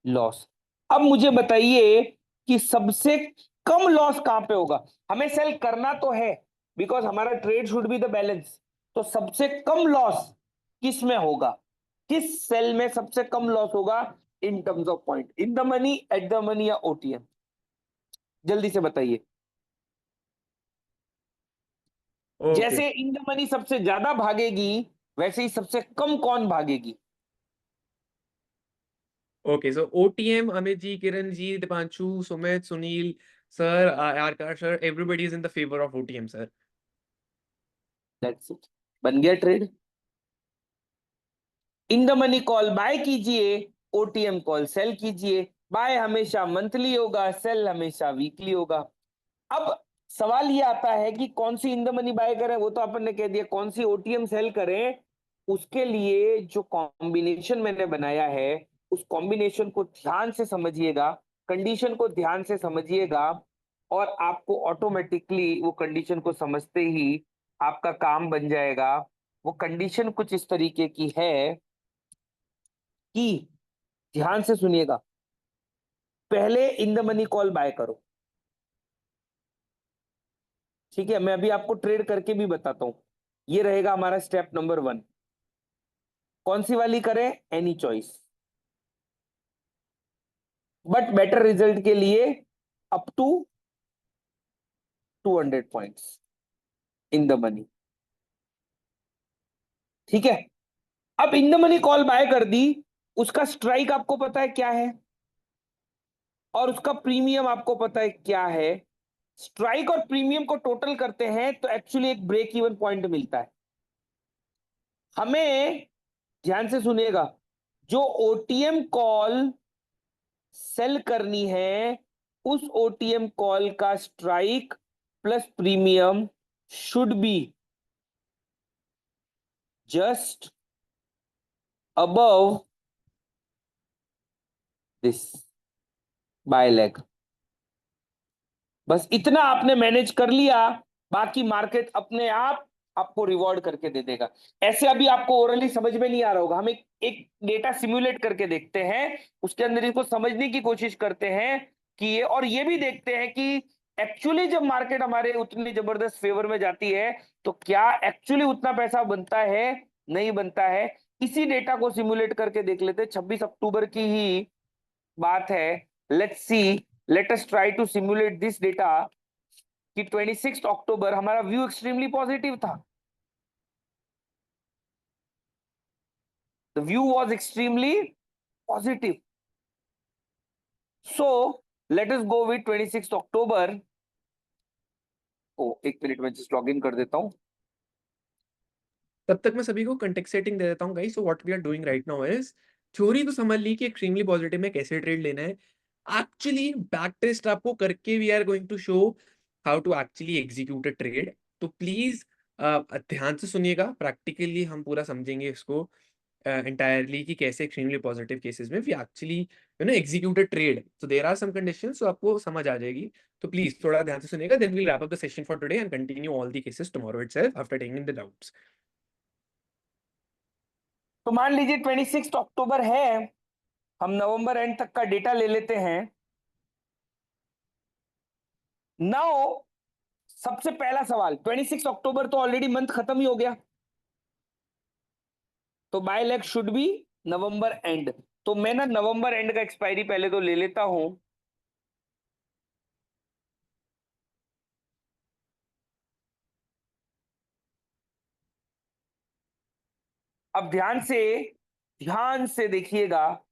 Speaker 3: loss. अब मुझे बताइए कि सबसे कम लॉस कहां पे होगा? हमें सेल करना तो है, बिकॉज हमारा trade should be the balance. तो सबसे कम लॉस किस में होगा? किस सेल में सबसे कम लॉस होगा in terms of point? In the money, at the money, या ओटीएम? जल्दी से बताइए।
Speaker 1: ओके
Speaker 3: जैसे इन द मनी सबसे ज्यादा भागेगी, वैसे ही सबसे कम कौन भागेगी?
Speaker 1: Okay, so OTM, Amit ji, Kiran ji, Deepanshu, Sumit, Sunil sir, Akash sir, everybody is in the favour of OTM sir.
Speaker 3: That's it, बन गया ट्रेड। In the money call buy कीजिए, ओटीएम कॉल सेल कीजिए। बाय हमेशा मंथली होगा, सेल हमेशा वीकली होगा। अब सवाल ये आता है कि कौन सी इन द मनी बाय करें, वो तो अपन ने कह दिया। कौन सी ओटीएम सेल करें, उसके लिए जो कॉम्बिनेशन मैंने बनाया है, उस कॉम्बिनेशन को ध्यान से समझिएगा, कंडीशन को ध्यान से समझिएगा, और आपको ऑटोमेटिकली वो कंडीशन को समझते ही आपका काम बन जाएगा। वो कंडीशन कुछ इस तरीके की है कि, ध्यान से सुनिएगा, पहले in the money call buy करो। ठीक है, मैं अभी आपको ट्रेड करके भी बताता हूं। ये रहेगा हमारा स्टेप नंबर 1। कौन सी वाली करें? Any choice, but better result के लिए up to 200 points in the money. ठीक है, अब in the money call buy कर दी, उसका स्ट्राइक आपको पता है क्या है, और उसका प्रीमियम आपको पता है क्या है। स्ट्राइक और प्रीमियम को टोटल करते हैं तो एक्चुअली एक ब्रेक इवन पॉइंट मिलता है हमें। ध्यान से सुनिएगा, जो ओटीएम कॉल सेल करनी है, उस ओटीएम कॉल का strike plus premium should be just above this by leg. बस इतना आपने मैनेज कर लिया, बाकी मार्केट अपने आप आपको रिवॉर्ड करके दे देगा। ऐसे अभी आपको ओरली समझ में नहीं आ रहा होगा, हम एक डेटा सिमुलेट करके देखते हैं, उसके अंदर इसको समझने की कोशिश करते हैं कि ये, और ये भी देखते हैं कि एक्चुअली जब मार्केट हमारे उतनी जबरदस्त फेवर में जाती है तो क्या एक्चुअली उतना पैसा बनता है, नहीं बनता है। इसी डेटा को सिमुलेट करके देख लेते हैं। 26 अक्टूबर की ही बात है। Let's see, let us try to simulate this data कि 26 अक्टूबर हमारा व्यू एक्सट्रीमली पॉजिटिव था। The view was extremely positive. So let us go with 26 October. Oh, एक मिनट में जस्ट लॉग इन कर देता हूं।
Speaker 1: तब तक मैं सभी को कंटेक्स्ट सेटिंग दे देता हूँ guys. So what we are doing right now is, theory तो समझ ली कि एक्सट्रीमली पॉजिटिव में कैसे ट्रेड लेना है। एक्चुअली बैक टेस्ट आपको करके we are going to show how to actually execute a trade. तो प्लीज ध्यान से सुनिएगा, प्रैक्टिकली हम पूरा समझेंगे इसको entirely कि कैसे एक्सट्रीमली पॉजिटिव केसेस में we actually execute a trade. So there are some conditions, तो आपको समझ आ जाएगी। तो प्लीज थोड़ा ध्यान से सुनिएगा, then we'll wrap up the session for today and continue all the cases tomorrow itself after taking the doubts.
Speaker 3: तो मान लीजिए 26 अक्टूबर है, हम नवंबर एंड तक का डेटा ले लेते हैं। नाउ सबसे पहला सवाल, 26 अक्टूबर तो ऑलरेडी मंथ खत्म ही हो गया, तो buy leg should be November end. तो मैं ना नवंबर एंड का एक्सपायरी पहले तो ले लेता हूं। अब ध्यान से देखिएगा,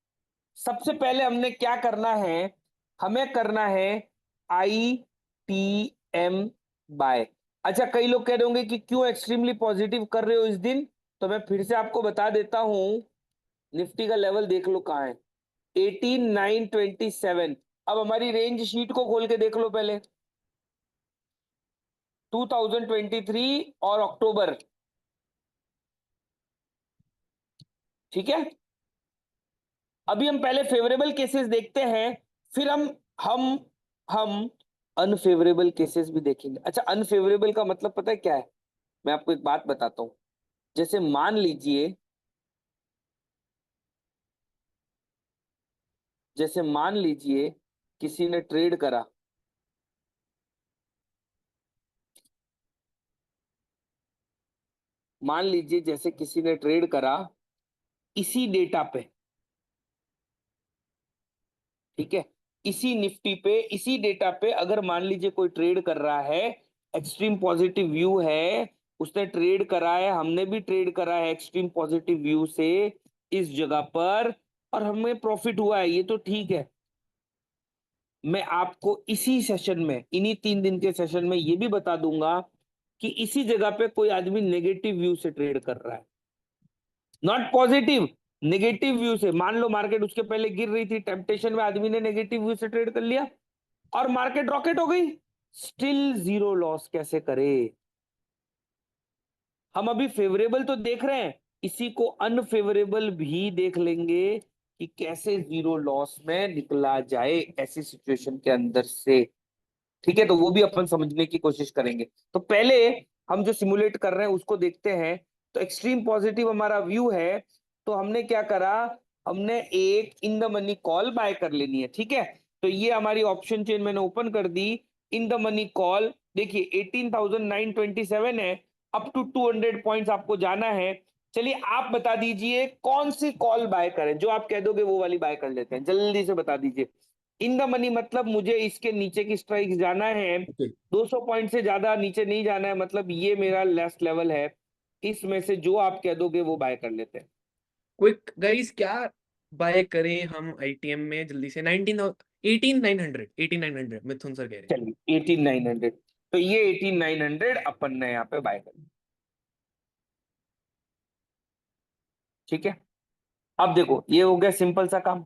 Speaker 3: सबसे पहले हमने क्या करना है, हमें करना है आई टी एम बाय। अच्छा, कई लोग कह रहे होंगे कि क्यों एक्सट्रीमली पॉजिटिव कर रहे हो इस दिन, तो मैं फिर से आपको बता देता हूं। निफ्टी का लेवल देख लो कहां है, 18927। अब हमारी रेंज शीट को खोल के देख लो पहले, 2023 और अक्टूबर ठीक है, अभी हम पहले फेवरेबल केसेस देखते हैं, फिर हम अनफेवरेबल केसेस भी देखेंगे। अच्छा, अनफेवरेबल का मतलब पता है क्या है? मैं आपको एक बात बताता हूं। जैसे मान लीजिए किसी ने ट्रेड करा, मान लीजिए जैसे किसी ने ट्रेड करा इसी डेटा पे, ठीक है, इसी निफ्टी पे, इसी डेटा पे अगर मान लीजिए कोई ट्रेड कर रहा है, एक्सट्रीम पॉजिटिव व्यू है, उसने ट्रेड करा है, हमने भी ट्रेड करा है एक्सट्रीम पॉजिटिव व्यू से इस जगह पर, और हमें प्रॉफिट हुआ है, ये तो ठीक है। मैं आपको इसी सेशन में, इन्हीं 3 दिन के सेशन में ये भी बता दूंगा कि इसी जगह पे कोई आदमी नेगेटिव व्यू से ट्रेड कर रहा है, नॉट पॉजिटिव, नेगेटिव व्यू से। मान लो मार्केट उसके पहले गिर रही थी, टेम्पटेशन में आदमी ने नेगेटिव व्यू से ट्रेड कर लिया और मार्केट रॉकेट हो गई, स्टिल जीरो लॉस कैसे करे? हम अभी फेवरेबल तो देख रहे हैं, इसी को अनफेवरेबल भी देख लेंगे कि कैसे जीरो लॉस में निकला जाए ऐसी सिचुएशन के अंदर से। ठीक है, तो वो भी अपन समझने की कोशिश करेंगे। तो पहले हम जो सिमुलेट कर रहे हैं उसको देखते हैं। तो एक्सट्रीम पॉजिटिव हमारा व्यू है, तो हमने क्या करा, हमने एक in the money call buy कर लेनी है। ठीक है, तो ये हमारी ऑप्शन चेन मैंने ओपन कर दी, इन द मनी कॉल। देखिए 18,927 है, अप टू 200 पॉइंट्स आपको जाना है। चलिए आप बता दीजिए कौन सी कॉल बाय करें, जो आप कह दोगे वो वाली बाय कर लेते हैं, जल्दी से बता दीजिए। इन द मनी मतलब मुझे इसके नीचे की स्ट्राइक जाना है, 200 पॉइंट से ज्यादा नीचे नहीं जाना है, मतलब ये मेरा लास्ट लेवल है। इसमें से जो आप कह दोगे वो बाय कर लेते हैं।
Speaker 1: क्विक गाइस, क्या बाय करें हम आईटीएम में जल्दी से? 18,900 मिथुन सर कह रहे हैं।
Speaker 3: चलिए 18,900, तो ये 18,900 अपन ने यहाँ पे बाय कर लिया। ठीक है, अब देखो ये हो गया सिंपल सा काम।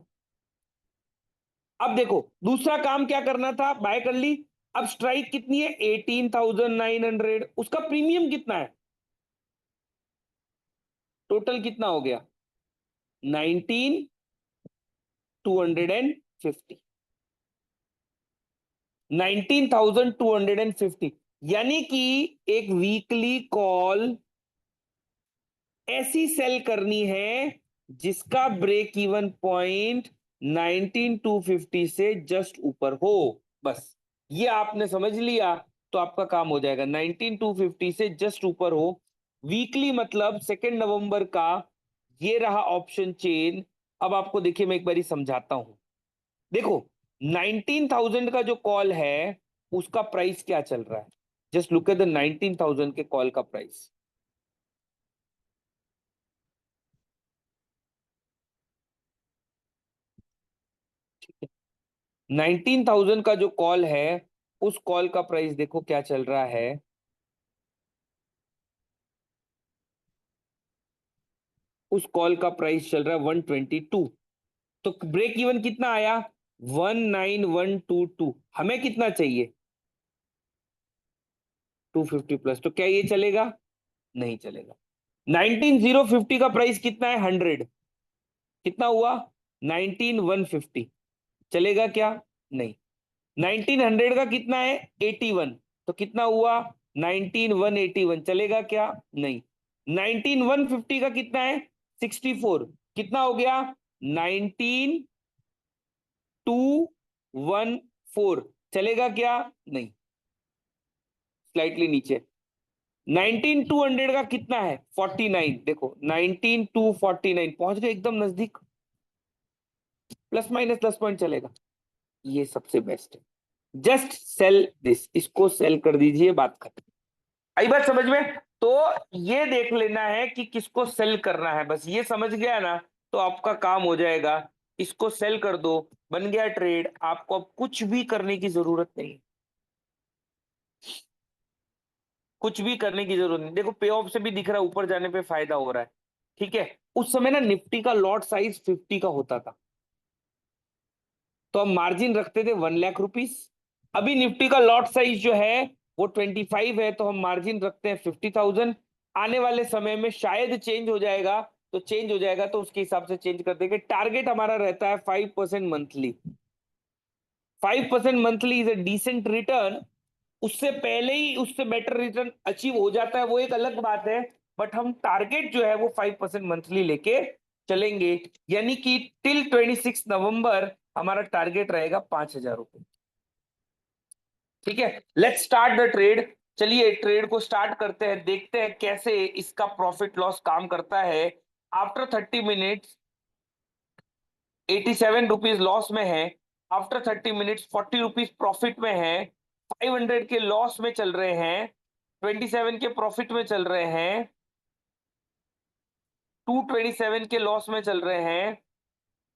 Speaker 3: अब देखो दूसरा काम क्या करना था, बाय कर ली। अब स्ट्राइक कितनी है? 18,900। उसका प्रीमियम कितना है? टोटल कितना हो गया? 19,250, 19,250। यानी कि एक वीकली कॉल ऐसी सेल करनी है जिसका ब्रेक इवन पॉइंट 19,250 से जस्ट ऊपर हो। बस ये आपने समझ लिया तो आपका काम हो जाएगा। 19,250 से जस्ट ऊपर हो, वीकली मतलब 2 नवंबर का ये रहा ऑप्शन चेन। अब आपको देखिए मैं एक बारी समझाता हूं। देखो 19,000 का जो कॉल है उसका प्राइस क्या चल रहा है, जस्ट लुक एट द 19,000 के कॉल का प्राइस। 19,000 का जो कॉल है उस कॉल का प्राइस देखो क्या चल रहा है। उस कॉल का प्राइस चल रहा है 122। तो ब्रेक इवन कितना आया? 19,122। हमें कितना चाहिए? 250 प्लस। तो क्या ये चलेगा? नहीं चलेगा। 19,050 का प्राइस कितना है? 100। कितना हुआ? 19,150। चलेगा क्या? नहीं। 1900 का कितना है? 81। तो कितना हुआ? 19,181। चलेगा क्या? नहीं। 19,150 का कितना है? 64। कितना हो गया? 19,214। चलेगा क्या? नहीं। स्लाइटली नीचे। 19,200 का कितना है? 49। देखो 19,249 पहुंच गए एकदम नजदीक, प्लस माइनस 10 पॉइंट चलेगा। ये सबसे बेस्ट है। जस्ट सेल दिस, इसको सेल कर दीजिए, बात खत्म। आई बात समझ में? तो ये देख लेना है कि किसको सेल करना है, बस ये समझ गया ना तो आपका काम हो जाएगा। इसको सेल कर दो, बन गया ट्रेड। आपको अब कुछ भी करने की जरूरत नहीं, कुछ भी करने की जरूरत नहीं। देखो पे ऑफ से भी दिख रहा है ऊपर जाने पे फायदा हो रहा है। ठीक है, उस समय ना निफ्टी का लॉट साइज 50 का होता था, तो हम मार्जिन रखते थे 1,00,000 रुपीज। अभी निफ्टी का लॉट साइज जो है वो 25 है, तो हम मार्जिन रखते हैं 50,000। आने वाले समय में शायद चेंज हो जाएगा, तो चेंज हो जाएगा, तो उसके हिसाब से चेंज कर देंगे। टारगेट हमारा रहता है 5% monthly. 5% monthly is a decent return. उससे पहले ही उससे बेटर रिटर्न अचीव हो जाता है वो एक अलग बात है, बट हम टारगेट जो है वो 5% मंथली लेके चलेंगे, यानी कि टिल 26 नवंबर हमारा टारगेट रहेगा 5,000 रुपए। ठीक है, लेट्स स्टार्ट द ट्रेड। चलिए ट्रेड को स्टार्ट करते हैं, देखते हैं कैसे इसका प्रॉफिट लॉस काम करता है। आफ्टर 30 मिनट्स 87 रुपीज लॉस में है, आफ्टर 30 मिनट्स 40 रुपीज प्रॉफिट में है, 500 के लॉस में चल रहे हैं, 27 के प्रॉफिट में चल रहे हैं, 227 के लॉस में चल रहे हैं।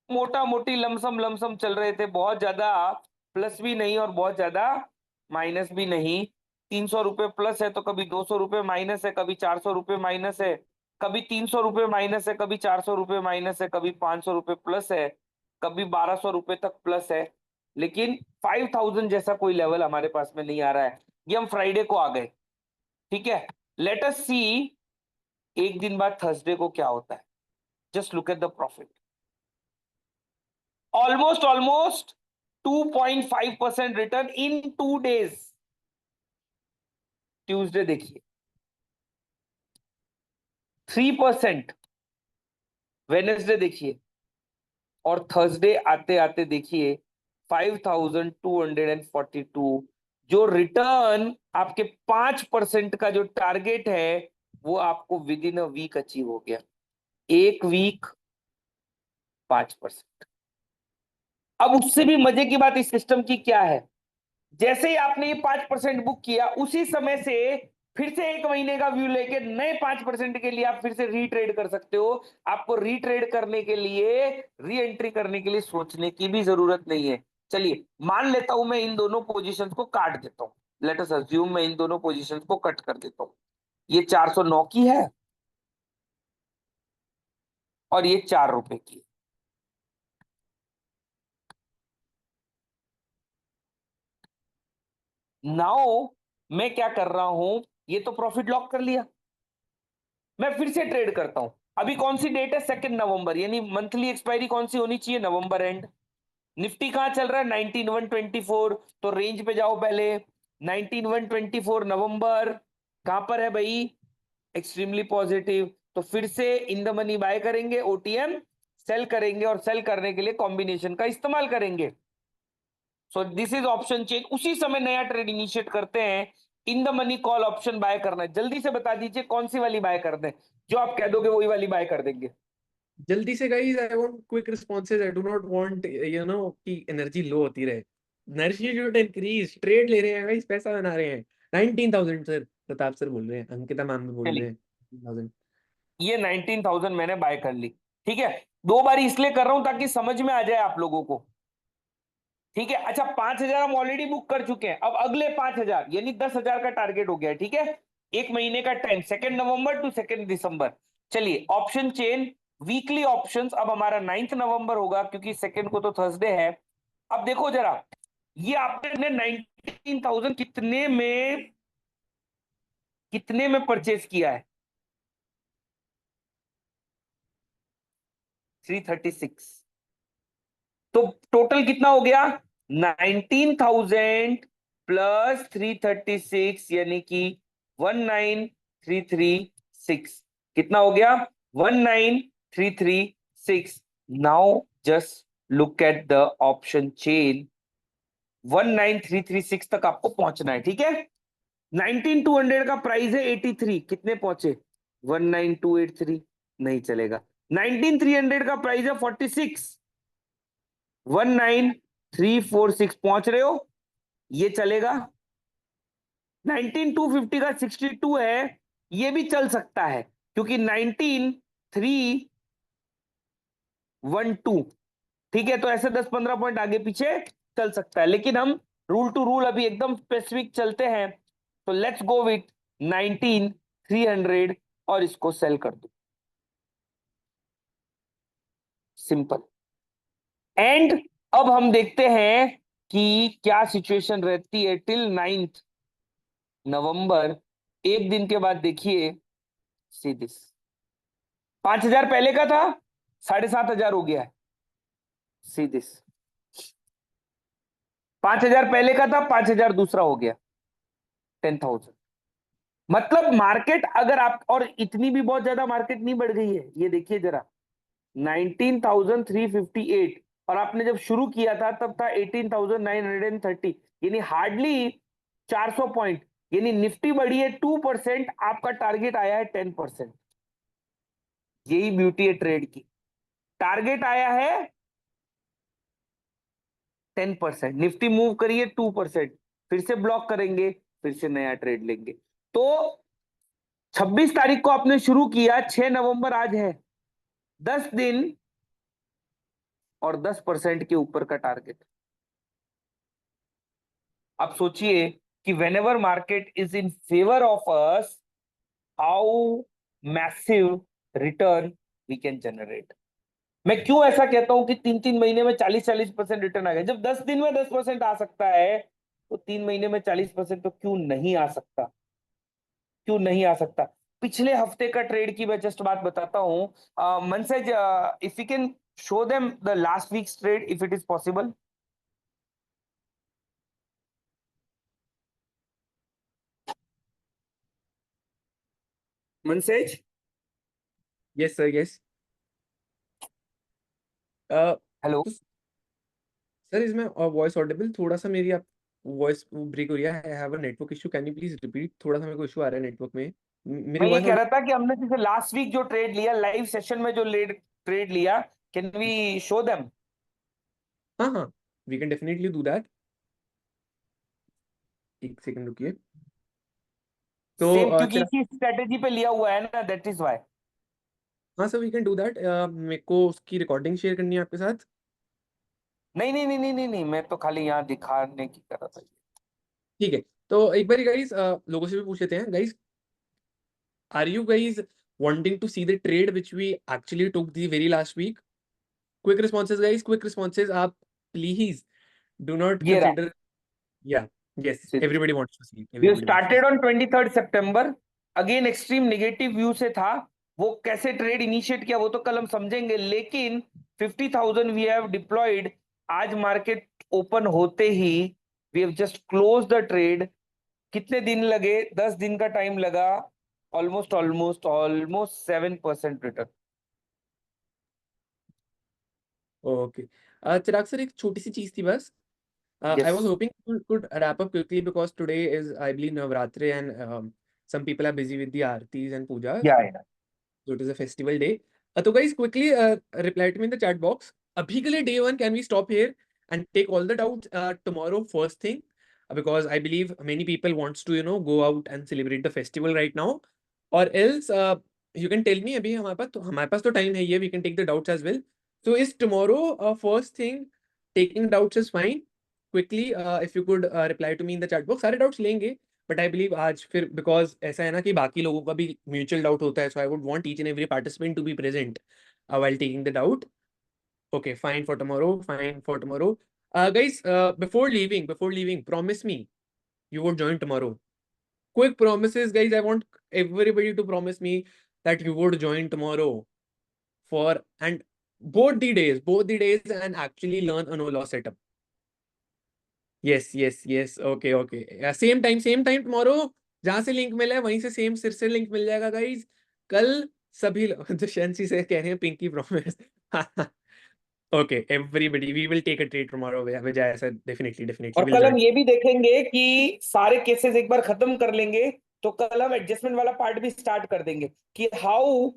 Speaker 3: मोटा मोटी लमसम चल रहे थे, बहुत ज्यादा प्लस भी नहीं और बहुत ज्यादा माइनस भी नहीं। 300 रुपए प्लस है तो कभी 200 रुपए माइनस है, कभी 400 रुपए माइनस है, कभी 300 रुपए माइनस है, कभी 400 रुपए माइनस है, कभी 500 रुपए प्लस है, कभी 1200 रुपए तक प्लस है। लेकिन 5000 जैसा कोई लेवल हमारे पास में नहीं आ रहा है। ये हम फ्राइडे को आ गए। ठीक है, लेट अस सी एक दिन बाद थर्सडे को क्या होता है। Just look at the profit, almost 2.5% return in 2 days। Tuesday देखिए 3%, वेनेसडे देखिए, और थर्सडे आते आते देखिए 5242। जो रिटर्न आपके 5% का जो टारगेट है वो आपको within a week achieve हो गया। एक वीक 5%। अब उससे भी मजे की बात इस सिस्टम की क्या है, जैसे ही आपने ये 5% बुक किया उसी समय से फिर से एक महीने का व्यू लेके नए 5% के लिए आप फिर से रीट्रेड कर सकते हो। आपको रीट्रेड करने के लिए, री एंट्री करने के लिए सोचने की भी जरूरत नहीं है। चलिए मान लेता हूं मैं इन दोनों पोजीशंस को काट देता हूं। लेट अस अज्यूम मैं इन दोनों पोजीशंस को कट कर देता हूं। ये 409 की है और ये 4 रुपए की। नाउ मैं क्या कर रहा हूं, ये तो प्रॉफिट लॉक कर लिया, मैं फिर से ट्रेड करता हूं। अभी कौन सी डेट है, 2 नवंबर, यानी मंथली एक्सपायरी कौन सी होनी चाहिए, नवंबर एंड। निफ्टी कहां चल रहा है, 19124, तो रेंज पे जाओ पहले। 19124 नवंबर कहां पर है भाई, एक्सट्रीमली पॉजिटिव। तो फिर से इन द मनी बाय करेंगे, ओटीएम सेल करेंगे, और सेल करने के लिए कॉम्बिनेशन का इस्तेमाल करेंगे। So this is option chain. उसी समय नया ट्रेड इनिशिएट करते हैं। In the money call option buy करना है। जल्दी से बता दीजिए कौन सी वाली बाय कर दें, जो आप कह दोगे वही वाली बाय कर देंगे।
Speaker 1: जल्दी से guys, I want quick responses. I do not want कि एनर्जी लो होती रहे। Energy should increase. ट्रेड ले रहे हैं गाइस, पैसा बना रहे हैं। 19,000 सर, प्रताप सर बोल रहे हैं, अंकिता मैम भी बोल रहे
Speaker 3: चलिए
Speaker 1: हैं 19,000।
Speaker 3: ये 19,000 मैंने बाय कर ली। ठीक है, 2 बार इसलिए कर रहा हूं ताकि समझ में आ जाए आप लोगों को। ठीक है, अच्छा 5,000 हम ऑलरेडी बुक कर चुके हैं, अब अगले 5,000 यानी 10,000 का टारगेट हो गया है। ठीक है, एक महीने का टाइम, 2 नवंबर टू 2 दिसंबर। चलिए ऑप्शन चेन, वीकली ऑप्शंस। अब हमारा 9 नवंबर होगा क्योंकि 2 को तो थर्सडे है। अब देखो जरा, ये आपने 19,000 कितने में परचेज किया है, 336। तो टोटल कितना हो गया, 19,000 प्लस 336, यानी कि 19,336। कितना हो गया, 19,336। Now just look at the option chain. 19,336 तक आपको पहुंचना है। ठीक है, 19,200 का प्राइस है 83, कितने पहुंचे, 19,283, नहीं चलेगा। 19,300 का प्राइस है 46, 19,346 पहुंच रहे हो, ये चलेगा। 19,250 का 62 है, ये भी चल सकता है क्योंकि 19,312। ठीक है, तो ऐसे 10-15 पॉइंट आगे पीछे चल सकता है, लेकिन हम रूल टू रूल अभी एकदम स्पेसिफिक चलते हैं। तो लेट्स गो विथ 19,300 और इसको सेल कर दो, सिंपल। एंड अब हम देखते हैं कि क्या सिचुएशन रहती है टिल 9 नवंबर। एक दिन के बाद देखिए, सी दिस, 5,000 पहले का था, 7,500 हो गया है। सी दिस, 5,000 पहले का था, 5,000 दूसरा हो गया, 10,000। मतलब मार्केट अगर आप, और इतनी भी बहुत ज्यादा मार्केट नहीं बढ़ गई है, ये देखिए जरा, 19,358, और आपने जब शुरू किया था तब था 18,930, यानी हार्डली 400 पॉइंट, यानी निफ्टी बढ़ी है 2%, आपका टारगेट आया है 10%। यही ब्यूटी है ट्रेड की, टारगेट आया है 10%, निफ्टी मूव करिए 2%, फिर से ब्लॉक करेंगे, फिर से नया ट्रेड लेंगे। तो 26 तारीख को आपने शुरू किया, 6 नवंबर आज है, 10 दिन और 10% के ऊपर का टारगेट। आप सोचिए कि whenever market is in favor of us, how massive return we can generate। मैं क्यों ऐसा कहता हूं कि 3-3 महीने में 40-40% रिटर्न आ गया। जब 10 दिन में 10% आ सकता है, तो 3 महीने में 40% तो क्यों नहीं आ सकता, क्यों नहीं आ सकता। पिछले हफ्ते का ट्रेड की मैं जस्ट बात बताता हूं। मनसेज, if you can show them the last weeks trade if it is possible. मनसेज,
Speaker 1: Yes, sir. Yes.
Speaker 3: हेलो।
Speaker 1: तो सर इसमें वॉइस ऑडिबल थोड़ा सा मेरी आप वॉइस ब्रेक हो रही है। I have a network issue, can you please repeat? थोड़ा सा मेरे को इशू आ रहा है नेटवर्क में। मेरी
Speaker 3: मैं ये
Speaker 1: वॉइस
Speaker 3: कह
Speaker 1: ऑडिबल?
Speaker 3: रहा था कि हमने जैसे लास्ट वीक जो ट्रेड लिया, लाइव सेशन में जो ट्रेड लिया, कैन वी शो देम?
Speaker 1: हाँ हाँ, we can definitely do that. एक सेकंड रुकिए। तो
Speaker 3: सेम, क्योंकि
Speaker 1: चिराग,
Speaker 3: इसी स्ट्रेटेजी पे लिया हुआ है ना, दैट इज व्हाई।
Speaker 1: हाँ sir we can do that. मेरे को उसकी रिकॉर्डिंग शेयर करनी है आपके साथ।
Speaker 3: नहीं नहीं नहीं नहीं नहीं नहीं, मैं तो खाली यहाँ दिखाने की कर रहा था।
Speaker 1: ठीक है, तो एक बार गाइस लोगों से भी पूछ लेते हैं। Guys, are you guys wanting to see the trade which we actually took the very last week? Quick responses guys, quick responses. आप please do not
Speaker 3: ये रहा,
Speaker 1: consider. Yeah, yes, everybody wants to see,
Speaker 3: we
Speaker 1: everybody wants to
Speaker 3: started
Speaker 1: see.
Speaker 3: On 23 सितंबर, again extreme negative view से था। वो कैसे trade initiate किया वो तो कल हम समझेंगे, लेकिन 50,000 वी हैव डिप्लॉयड। आज मार्केट ओपन होते ही we have just close the trade. कितने दिन लगे? 10 दिन का टाइम लगा। Almost almost almost 7% return.
Speaker 1: Okay. Chirag sir, एक छोटी सी चीज थी बस। I
Speaker 3: yes,
Speaker 1: was hoping you could wrap up quickly because today is, I believe, Navratri and some people are busy with the aartis and pujas.
Speaker 3: या
Speaker 1: So it is a festival day. So guys, quickly reply to me in the chat box. Abhi ke liye day one, can we stop here and take all the doubts tomorrow first thing? Because I believe many people wants to go out and celebrate the festival right now. Or else you can tell me, abhi हमारे पास तो time है ये, we can take the doubts as well. So is tomorrow first thing taking doubts is fine. Quickly if you could reply to me in the chat box. सारे doubts लेंगे, but I believe आज फिर because ऐसा है ना कि बाकी लोगों का भी म्यूचुअल डाउट होता है, so I would want each and every participant to be present while taking the doubt. Okay, fine for tomorrow, fine for tomorrow. Guys, before leaving, promise me you would join tomorrow. Quick promises, guys. I want everybody to promise me that you would join tomorrow for and both the days, and actually learn a no loss setup. Yes. Okay. Same time tomorrow. जहां से link मिला है वहीं से same सिर से link मिल जाएगा guys. कल सभी दुष्यंत से कह रहे हैं pinky promise. Okay everybody, we will take a trade tomorrow Vijay sir, definitely
Speaker 3: और
Speaker 1: विल
Speaker 3: कल हम
Speaker 1: जॉइन।
Speaker 3: ये भी देखेंगे कि सारे केसेस एक बार खत्म कर लेंगे, तो कल हम एडजस्टमेंट वाला पार्ट भी स्टार्ट कर देंगे कि हाउ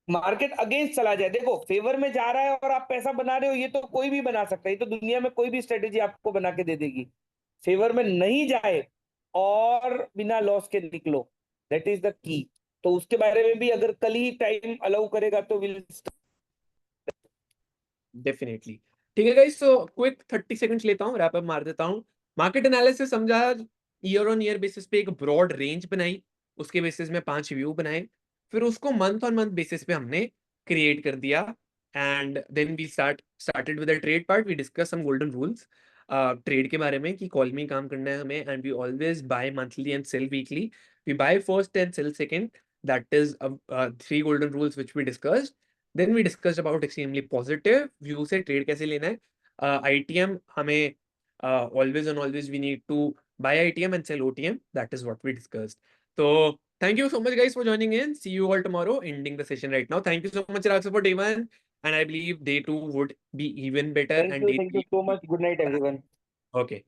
Speaker 3: मार्केट अगेंस्ट चला जाए। देखो, फेवर में जा रहा है और आप पैसा बना रहे हो, ये तो कोई भी बना सकता है, ये तो दुनिया में कोई भी स्ट्रेटेजी आपको बना के दे देगी। फेवर में नहीं जाए और बिना लॉस के निकलो, दैट इज द की। तो उसके बारे में भी अगर कल ही टाइम अलाउ करेगा तो विल।
Speaker 1: डेफिनेटली। ठीक है गाइस, सो क्विक 30 सेकंड्स लेता हूँ, रैप अप मार देता हूँ। मार्केट एनालिसिस समझा, ईयर ऑन ईयर बेसिस पे एक ब्रॉड रेंज बनाई, उसके बेसिस में 5 व्यू बनाए, फिर उसको मंथ ऑन मंथ बेसिस पे हमने क्रिएट कर दिया। And then we started with the trade part. We discuss some golden rules trade के बारे में कि कॉल में काम करना है हमें, and we always buy monthly and sell weekly. We buy first and sell second, that is 3 golden rules which we discussed. Then we discussed about extremely positive view से trade कैसे लेना है. ITM हमें always and always we need to buy ITM and sell OTM. That is what we discussed. So thank you so much guys for joining in. See you all tomorrow. Ending the session right now. Thank you so much Raghav for day 1, and I believe day 2 would be even better.
Speaker 3: Thank you so much. Good night, everyone.
Speaker 1: Okay.